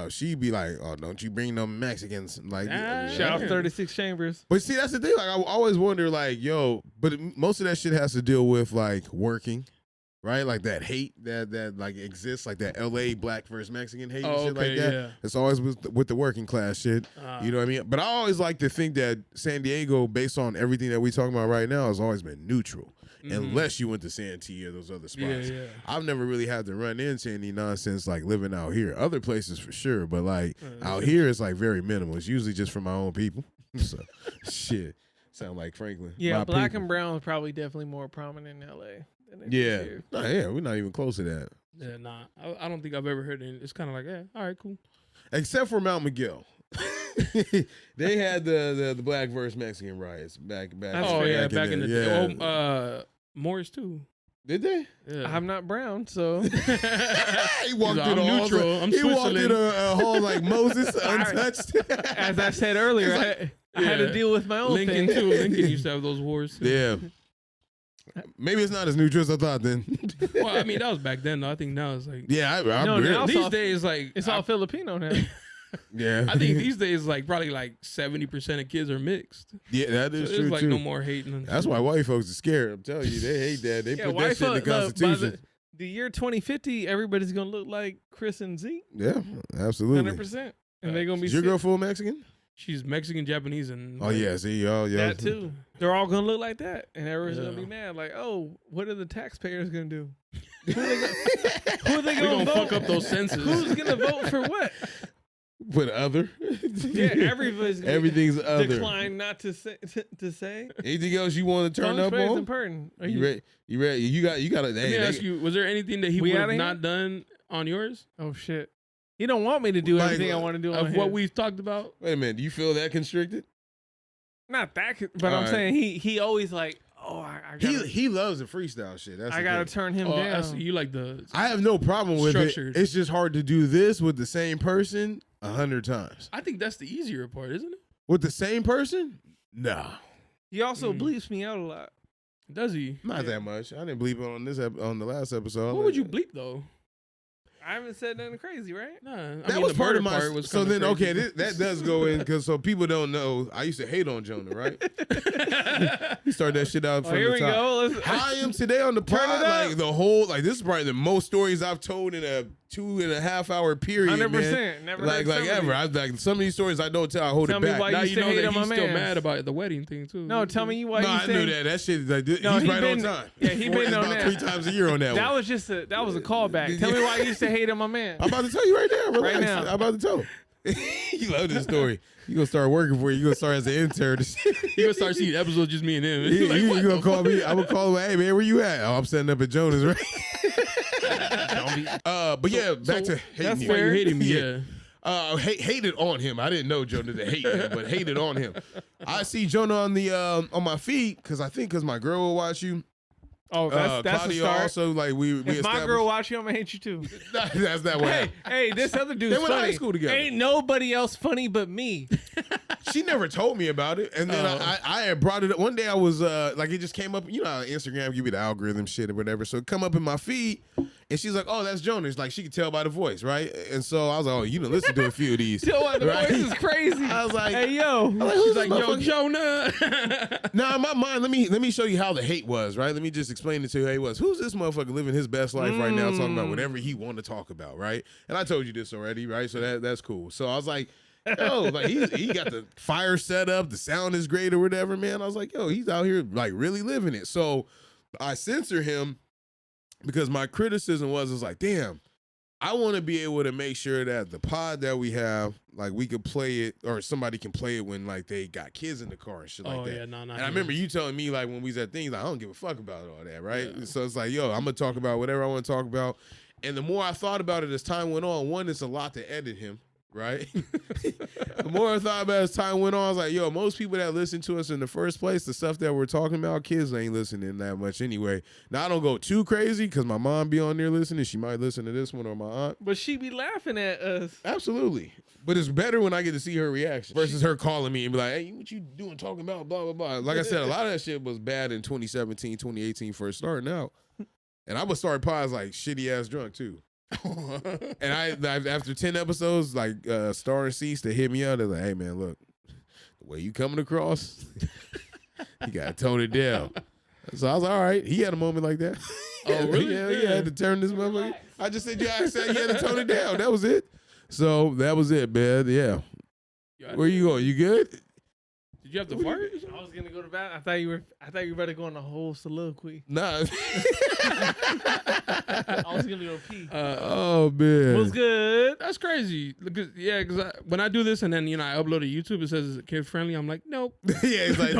she'd be like, "Oh, don't you bring no Mexicans?" Like,
shout out 36 Chambers.
But see, that's the thing. Like, I always wonder, like, yo, but most of that shit has to deal with like working. Right, like that hate that like exists, like that LA black versus Mexican hate and shit like that. Yeah. It's always with the working class shit. You know what I mean? But I always like to think that San Diego, based on everything that we talking about right now, has always been neutral, unless you went to Santee or those other spots. Yeah. I've never really had to run into any nonsense like living out here. Other places for sure, but like out here, it's like very minimal. It's usually just for my own people. So shit, sound like Franklin.
Yeah, black and brown is probably definitely more prominent in LA.
Yeah, we're not even close to that.
Yeah, nah, I don't think I've ever heard it. It's kind of like, all right, cool.
Except for Mount Miguel, they had the black versus Mexican riots back.
Back in the day. Oh, Morris too.
Did they?
Yeah. I'm not brown, so
he walked in
neutral. I'm Switzerland.
Walked in a hall like Moses, untouched.
As I said earlier, I had to deal with my own
Lincoln
thing.
too. Lincoln used to have those wars too.
Yeah. Maybe it's not as neutral as I thought then.
Well, I mean, that was back then, though. I think now it's like...
Yeah,
these days, like...
It's all Filipino now.
Yeah.
I think these days, like, probably like 70% of kids are mixed.
Yeah, that is true,
there's like
too.
No more hating.
That's why white folks are scared. I'm telling you, they hate that. They put that shit in the Constitution.
The year 2050, everybody's going to look like Chris and Zeke.
Yeah, absolutely.
100%. And they're going to be...
Is your girl full Mexican?
She's Mexican, Japanese, and...
Oh, yeah. See, yeah.
That, too. They're all going to look like that. And everyone's going to be mad. Like, oh, what are the taxpayers going to do? Who are they going to vote?
Fuck up those census.
Who's going to vote for what?
With other?
Yeah,
everything's other.
Decline not to say.
Anything else you want to turn up on?
Are
you ready? You ready? You got to...
Let me ask you, was there anything that he would have not done on yours?
Oh, shit. He don't want me to do everything I want to do on
his. What we've talked about?
Wait a minute. Do you feel that constricted?
Not that, but I'm saying he always like, oh, I gotta,
he loves the freestyle shit. That's
I gotta turn him down.
You like the...
I have no problem with it. It's just hard to do this with the same person 100 times.
I think that's the easier part, isn't it?
With the same person? Nah.
He also bleeps me out a lot.
Does he?
Not that much. I didn't bleep it on the last episode.
What would you bleep though?
I haven't said nothing crazy, right?
Nah,
that was part of my.
Was
so then,
crazy.
okay, that does go in because so people don't know. I used to hate on Jonah, right? He started that shit out from
here
the
we
top.
go.
How I am today on the pod, like the whole, like this is probably the most stories I've told in a 2.5 hour period. 100%,
man. Never
like ever. I like some of these stories I don't tell. I hold
tell
it back.
Me why
now
you
know
hate
that
he's
still mad about the wedding thing too.
No, tell me why. No,
I knew that. That shit. Like, he's right on time.
Yeah, he been on
about
that
3 times a year on that.
That was just a callback. Tell me why you used to hate on my man.
I'm about to tell you right now. Relax.
Right now.
I'm about to tell him. You love this story. You gonna start working for you. You gonna start as an intern.
You gonna start seeing episodes just me and him.
You gonna call me? I'm gonna call him. Hey man, where you at? Oh, I'm setting up at Jonas, right? But yeah, back to hating.
That's why you hating me. Yeah.
Hated on him. I didn't know Jonah to hate him, but hated on him. I see Jonah on the on my feed because my girl will watch you.
Oh, that's
Claudia
a start.
Also, like we
if my girl watch you, I'm gonna hate you too.
That's that way.
Hey, this other dude's
they went
funny.
to high school together.
Ain't nobody else funny but me.
She never told me about it, and then I had brought it up one day. I was like, it just came up. You know, how Instagram give you the algorithm shit or whatever. So it come up in my feed, and she's like, "Oh, that's Jonas." Like she could tell by the voice, right? And so I was like, "Oh, you done listen to a few of these."
Tell by the
right?
voice is crazy.
I was like,
"Hey, yo,"
she's like, "Yo, Jonah."
Now in my mind, let me show you how the hate was, right? Let me just explain it to you how it was. Who's this motherfucker living his best life right now, talking about whatever he want to talk about, right? And I told you this already, right? So that's cool. So I was like, yo, like he got the fire set up, the sound is great or whatever, man. I was like, yo, he's out here like really living it. So I censor him because my criticism was like, damn, I want to be able to make sure that the pod that we have, like we could play it or somebody can play it when like they got kids in the car and shit like that.
Yeah, no.
And I remember you telling me like when we was at things, like, I don't give a fuck about all that, right? Yeah. So it's like, yo, I'm gonna talk about whatever I want to talk about. And the more I thought about it as time went on, one, it's a lot to edit him. right? The more I thought about it as time went on, I was like, yo, most people that listen to us in the first place, the stuff that we're talking about, kids ain't listening that much anyway. Now, I don't go too crazy because my mom be on there listening. She might listen to this one or my aunt.
But she be laughing at us.
Absolutely. But it's better when I get to see her reaction versus her calling me and be like, hey, what you doing talking about, blah, blah, blah. Like I said, a lot of that shit was bad in 2017, 2018 first starting out. And I would start pods like shitty-ass drunk, too. And I after 10 episodes, like Star and Cease, they hit me up. They're like, hey, man, look, the way you coming across, you got to tone it down. So I was like, all right. He had a moment like that.
Oh, really?
Yeah, he had to turn this motherfucker. I just said, yeah, I said you had to tone it down. That was it. So that was it, man. Yeah. Where you going? You good?
Did you have to fart?
I was gonna go to bed. I thought you were about to go on a whole soliloquy.
Nah.
I was gonna go pee.
Oh, man.
What's good?
That's crazy. Because when I do this and then I upload to YouTube, it says it's kid friendly. I'm like, nope.
Yeah, it's like,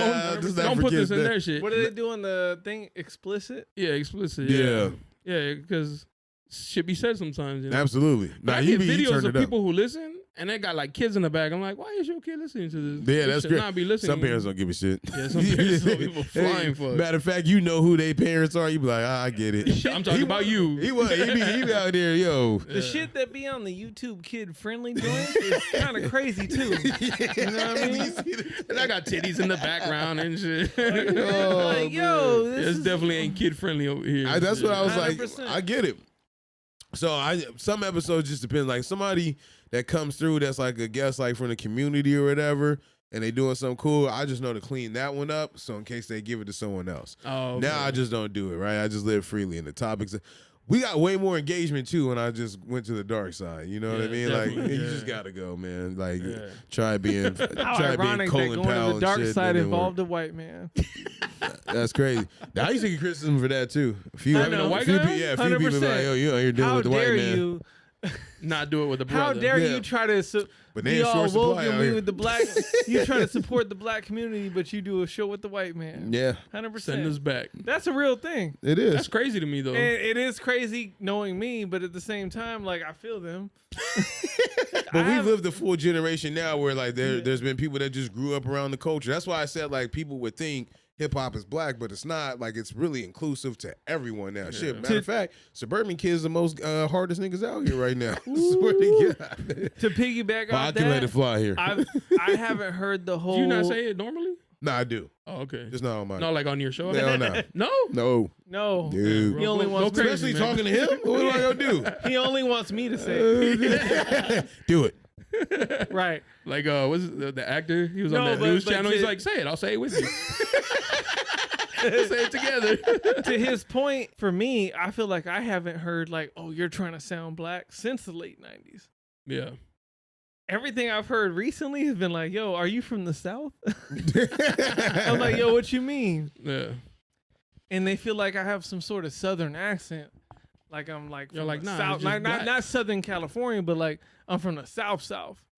don't put this in their shit.
What do they do on the thing? Explicit?
Yeah, explicit.
Yeah.
Yeah, because shit be said sometimes.
Absolutely.
But I
he
get videos of
it up.
people who listen and they got like kids in the back. I'm like, why is your kid listening to this?
Yeah,
You
that's
should
great.
not be listening.
Some parents don't give a shit.
Yeah, some parents don't give a flying fuck.
Matter of fact, you know who their parents are. You be like, I get it.
I'm talking about you.
He be out there, yo.
The shit that be on the YouTube kid friendly joints is kind of crazy too. You know what I mean?
And I got titties in the background and shit.
Like, yo,
This definitely ain't kid friendly over here.
That's what I was
100%.
like. I get it. So some episodes just depend. Like somebody that comes through that's like a guest, like from the community or whatever, and they doing something cool. I just know to clean that one up, so in case they give it to someone else.
Oh, okay.
Now I just don't do it. Right? I just live freely in the topics. We got way more engagement too when I just went to the dark side. You know what I mean? Like you just gotta go, man. Like try being
How ironic that
Colin
going
Powell
to the dark
and shit,
side
and
involved a white man.
That's crazy. Now, I used to get criticism for that too. A few,
I know.
a few people be like, "Yo, you're dealing
How
with the white
dare
man."
you?
Not do it with the brother.
How dare you try to
But they
be
in
all
short
woke
supply
and
out
we
here.
with the black? You try to support the black community, but you do a show with the white man.
Yeah,
100%.
Send us back.
That's a real thing.
it is.
That's crazy to me though.
And it is crazy knowing me, but at the same time, like I feel them.
But we've lived the full generation now where like there's been people that just grew up around the culture. That's why I said like people would think hip hop is black, but it's not. Like it's really inclusive to everyone now. Shit, matter of fact, suburban kids the most hardest niggas out here right now. Swear to God.
To piggyback
But I
off
can let it
that,
fly here.
I haven't heard the whole.
Do you not say it normally?
Nah, I do.
Oh, okay.
Just not on my.
No, like on your show?
Hell no.
No?
No,
No,
dude.
he only wants.
Go crazy,
Especially
man.
talking to him. What am I gonna do?
He only wants me to say it.
Do it.
Right.
Like, what's the actor? He was on
No,
that
but-
news
but
channel.
to-
He's like, say it. I'll say it with you. Say it together.
To his point, for me, I feel like I haven't heard like, "Oh, you're trying to sound black" since the late '90s.
Yeah.
Everything I've heard recently has been like, "Yo, are you from the South?" I'm like, "Yo, what you mean?"
Yeah.
And they feel like I have some sort of Southern accent, like I'm like
You're
from
like,
the
nah,
South,
you're just black.
not Southern California, but like I'm from the South.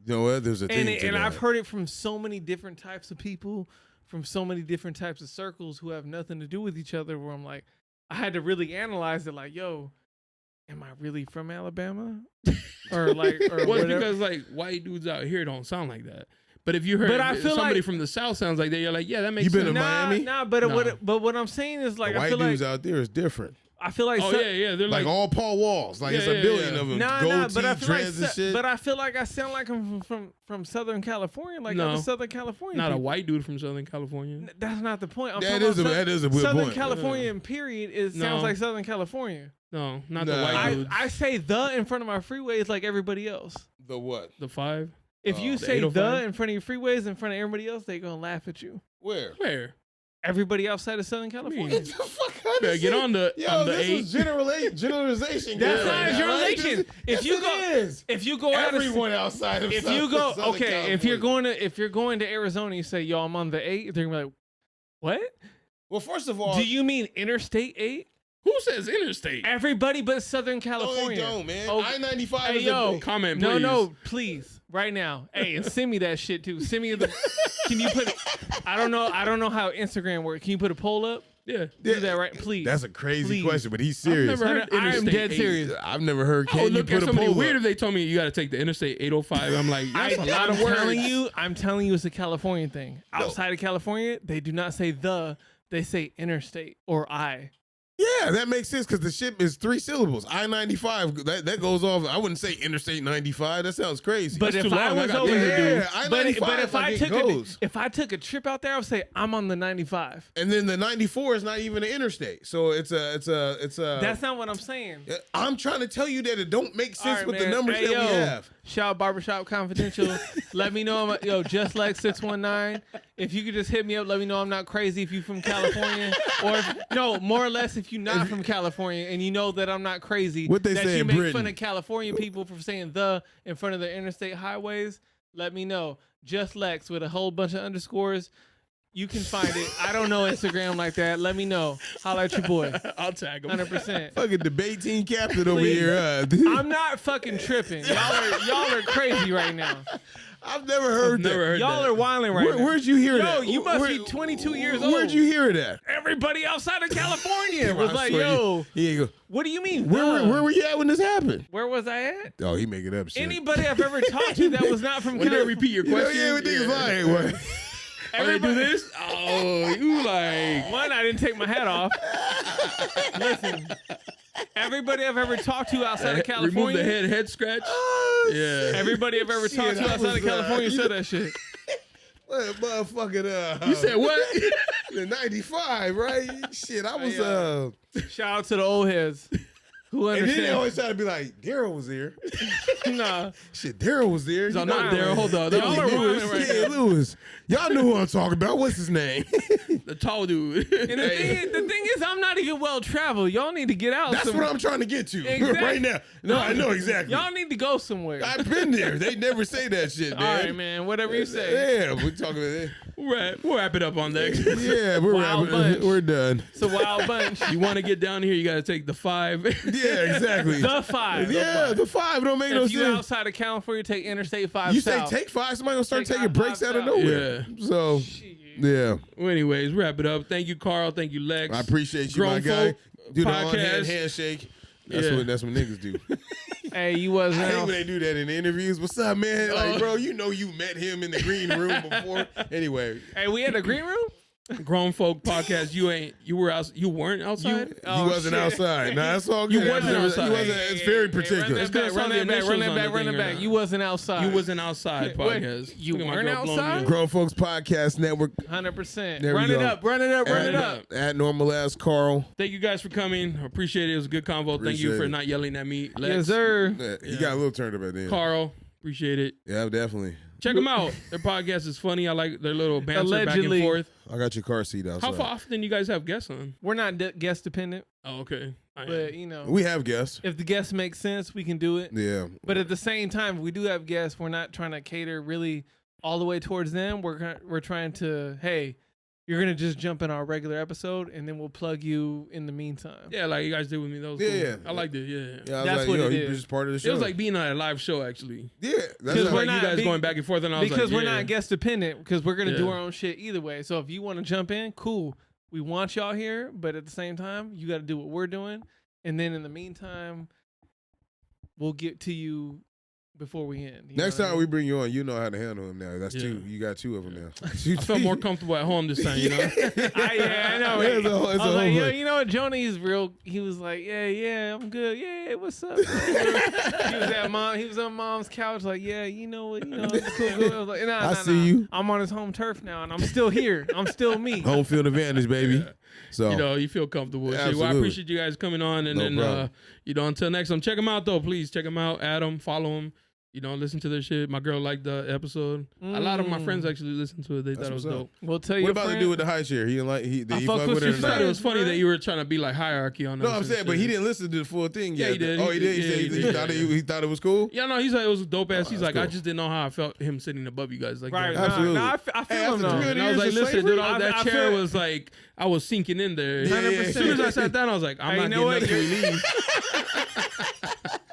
You know what? There's a thing to
And
that.
I've heard it from so many different types of people, from so many different types of circles who have nothing to do with each other. Where I'm like, I had to really analyze it. Like, yo, am I really from Alabama? or
Well, it's
whatever.
because like white dudes out here don't sound like that. But if you heard
But I feel
somebody
like-
from the South sounds like that, you're like, yeah, that makes
You been
sense.
to Miami?
But
Nah.
what I'm saying is like
the
I
white
feel
dudes
like
out there is different.
I feel like
Oh
so-
yeah, they're
Like
like,
all Paul Walls. Like it's
Yeah,
a billion
yeah.
of them.
Nah,
Gold
but I
teeth,
feel
dreads and shit.
but I feel like I sound like I'm from Southern California, like
No.
other Southern California.
not a
people.
white dude from Southern California.
That's not the point. I'm
That
talking
is a-
about
that is a good
Southern
point.
California, period. It
No.
sounds like Southern California.
No, not
Nah.
the white dudes.
I say the in front of my freeways like everybody else.
The what?
The 5.
If you
The
say the
805?
in front of your freeways in front of everybody else, they gonna laugh at you.
Where?
Where?
Everybody outside of Southern California.
Get the fuck out
Better
of
get
shit.
on the
Yo, this
8.
is generalization.
That's
guys.
not
Right?
generalization.
Yes,
If you
it
go-
is.
If you go out of
Everyone outside of
if
Southern-
you go
Southern
okay, if
California.
you're going to Arizona, you say, "Yo, I'm on the 8." They're gonna be like, "What?
Well, first of all,
Do you mean Interstate 8?"
Who says interstate?
Everybody but Southern
no,
California.
they don't, man.
Oh,
I-95
hey,
is
yo,
a
Comment, please.
No, please, right now. Hey, and send me that shit too. Send me the. Can you put? I don't know how Instagram works. Can you put a poll up?
Yeah.
Do that right, please.
That's a crazy
Please.
question, but he's serious.
never heard
I'm
Interstate
dead
80.
serious.
I've never heard.
Oh,
Can you
look
put
at
a
somebody
poll
weird
up?
if they told me you got to take the Interstate 805. I'm like, that's a lot of words.
I'm telling you, it's a California thing. Outside of California, they do not say they say interstate or I.
Yeah, that makes sense because the ship is 3 syllables. I-95, that goes off. I wouldn't say Interstate 95. That sounds crazy.
But
That's
if
too
I
long. I
was
got
over
things to do.
there,
Yeah,
but
I-95,
if I
like, it
took
goes.
if I took a trip out there, I would say I'm on the 95.
And then the 94 is not even an interstate. So it's a.
That's not what I'm saying.
I'm trying to tell you that it don't make sense
All right,
with the
man.
numbers
Hey,
that we
yo,
have.
Shout out Barbershop Confidential. Let me know. Just Lex 619. If you could just hit me up, let me know I'm not crazy if you from California. Or more or less if you're not from California and you know that I'm not crazy.
What they
that
say
you
in
make
Britain.
fun of California people for saying the in front of the interstate highways. Let me know. Just Lex with a whole bunch of underscores. You can find it. I don't know Instagram like that. Let me know. Holla at your boy.
I'll tag him.
100%.
Fucking debate team captain over
Please.
here.
I'm not fucking tripping. Y'all are crazy right now.
I've never heard that.
Never heard
Y'all
that.
are wilding right now.
Where'd you hear
Yo,
that?
you must be 22 years old.
Where'd you hear that?
Everybody outside of California was
I
like,
swear
yo,
you go.
what do you mean?
Where were you at when this happened?
Where was I at?
Oh, he making up shit.
Anybody I've ever talked to that was not from
When they
California.
repeat your
You know,
question,
yeah, we think it's like, what?
Oh, they do this? Oh, you like.
One, I didn't take my hat off. Listen, everybody I've ever talked to outside of California.
Remove the head scratch. Yeah.
Everybody I've ever
Shit,
talked to
I
outside
was,
of California
you
said
know-
that shit.
What motherfucking
You said what?
the 95, right? Shit, I was
Shout out to the old heads who
and then they
understand.
always try to be like, Daryl was there.
Nah.
Shit, Daryl was there.
So
You
not
know,
Daryl. Hold on. That
Y'all
was
are
Lewis.
wilding right
Yeah, Lewis. Y'all know who I'm talking about. What's his name?
The tall dude.
And the thing is, I'm not even well traveled. Y'all need to get out.
That's
somewhere.
what I'm trying to get to
Exactly.
right now. No, I know exactly.
Y'all need to go somewhere.
I've been there. They never say that shit, man.
All right, man. Whatever you say.
Yeah, we're talking about
We'll wrap it up on that.
Yeah, we're
Wild
wrapping.
bunch.
We're done.
It's a wild bunch.
You want to get down here, you got to take the 5.
Yeah, exactly.
The 5.
Yeah, the 5 don't make no
If you
sense.
outside of California, take Interstate 5
You say
south.
take 5, somebody gonna start
Take
taking breaks
5
out of
south.
nowhere. So, yeah,
Well, anyways, wrap it up. Thank you, Carl. Thank you, Lex.
I appreciate you,
Grown
my guy.
Folk
Do the on-hand
podcast.
handshake. That's
Yeah.
what niggas do.
Hey, you
I
wasn't
hate when
out.
they do that in the interviews. What's up, man? Like, bro, you know you met him in the green room before. Anyway,
Hey, we had a green room?
Grown Folk podcast. You weren't outside.
he
Oh,
wasn't
shit.
outside. Nah, that's all good.
You wasn't outside.
He wasn't. It's very
Hey,
particular.
run that back, run that back, run that back, run that back. You wasn't outside.
You wasn't outside
Wait,
podcast.
you
Look at my
weren't
girl blowing me
outside?
up.
Grown Folks Podcast Network
100%.
There we
Run it
go.
up, run it up, run it up.
at Normal As Carl.
Thank you guys for coming. I appreciate it. It was a good convo. Thank you
Appreciate
for
it.
not yelling at me. Lex,
Yes, sir.
He got a little turned up at the end.
Carl, appreciate it.
Yeah, definitely.
Check them out. Their podcast is funny. I like their little banter back
Allegedly.
and forth.
I got your car seat outside.
How often you guys have guests on?
We're not guest dependent,
Oh, okay. I am.
but you know,
We have guests.
if the guests make sense, we can do it.
Yeah.
But at the same time, if we do have guests, we're not trying to cater really all the way towards them. We're trying to, hey, you're gonna just jump in our regular episode, and then we'll plug you in the meantime.
Yeah, like you guys did with me. That was
Yeah,
cool.
yeah.
I liked it. Yeah.
Yeah, I was
That's
like,
what
yo,
it
you're
is.
just part of the show.
It was like being on a live show, actually.
yeah, that's
Because
Just
we're
like
not
you guys
big-
going back and forth, and I was
Because
like,
we're
yeah.
not guest dependent, because we're gonna do
Yeah.
our own shit either way. So if you want to jump in, cool. We want y'all here, but at the same time, you got to do what we're doing, and then in the meantime, we'll get to you before we end. You
Next
know what I
time we
mean?
bring you on, you know how to handle him now. That's
Yeah.
2. You got 2 of them now.
I felt more comfortable at home this time, you know?
I know.
It's a whole- it's
I
a
was like,
whole
yo,
thing.
you know what? Jonah, he's real. He was like, yeah, I'm good. Yeah, what's up? He was on mom's couch, like, yeah, you know what? It's cool. I was like, nah,
I see you.
I'm on his home turf now, and I'm still here. I'm still me.
Home field advantage, baby. So
You know, you feel comfortable. Shit. Well, I
Absolutely.
appreciate you guys coming on. And
No
then,
problem.
until next time, check them out, though. Please check them out. Add them, follow them. Listen to their shit. My girl liked the episode. A lot of my friends actually listened to it. They thought it was
what's up.
dope.
We'll tell you.
what about the dude with the high chair? He didn't like did
I
he
fuck
fuck
with
with
your
it or
I thought
not?
it was funny
Bruh.
that you were trying to be like hierarchy on
No,
us
I'm
and
saying, but
shit.
he didn't listen to the full thing yet.
Yeah, he did.
Oh, he did.
Yeah,
He said
he
he
did.
thought he thought it was cool.
Yeah, no, he said it was dope ass. He's
that's
like, I
cool.
just didn't know how I felt him sitting above you guys like
Right.
that.
Absolutely.
Nah, I
Hey,
feel him
after
though.
300
And I was
years
like,
of
listen,
slavery?
dude, all that
I
chair
feel-
was like, I was sinking in there.
Yeah,
As soon as I sat down, I was like, I'm
Hey,
not
you know
getting
what?
up till we leave.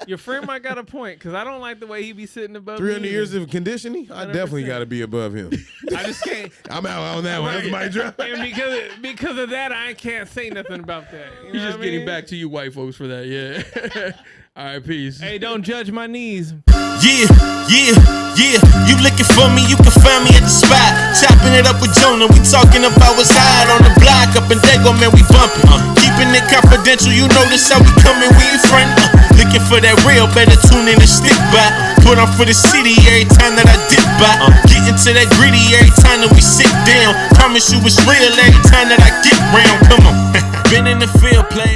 Your friend might got a point because I don't like the way he be sitting above
300
me
years
either.
of conditioning, I definitely
100%.
got to be above him.
I just can't.
I'm out on that one. That's my drop.
And because of that, I can't say nothing about that. You know
He's just
what I
getting
mean?
back to you white folks for that. Yeah. All right, peace.
Hey, don't judge my knees.
Yeah, yeah, yeah. You looking for me, you can find me at the spot. Chopping it up with Jonah. We talking about what's hot on the block. Up in Dago, man, we bumping. Keeping it confidential, you notice how we coming, we in front. Looking for that real, better tune in and stick by. Put on for the city every time that I dip by. Getting to that gritty every time that we sit down. Promise you it's real every time that I get round. Come on. Been in the field playing.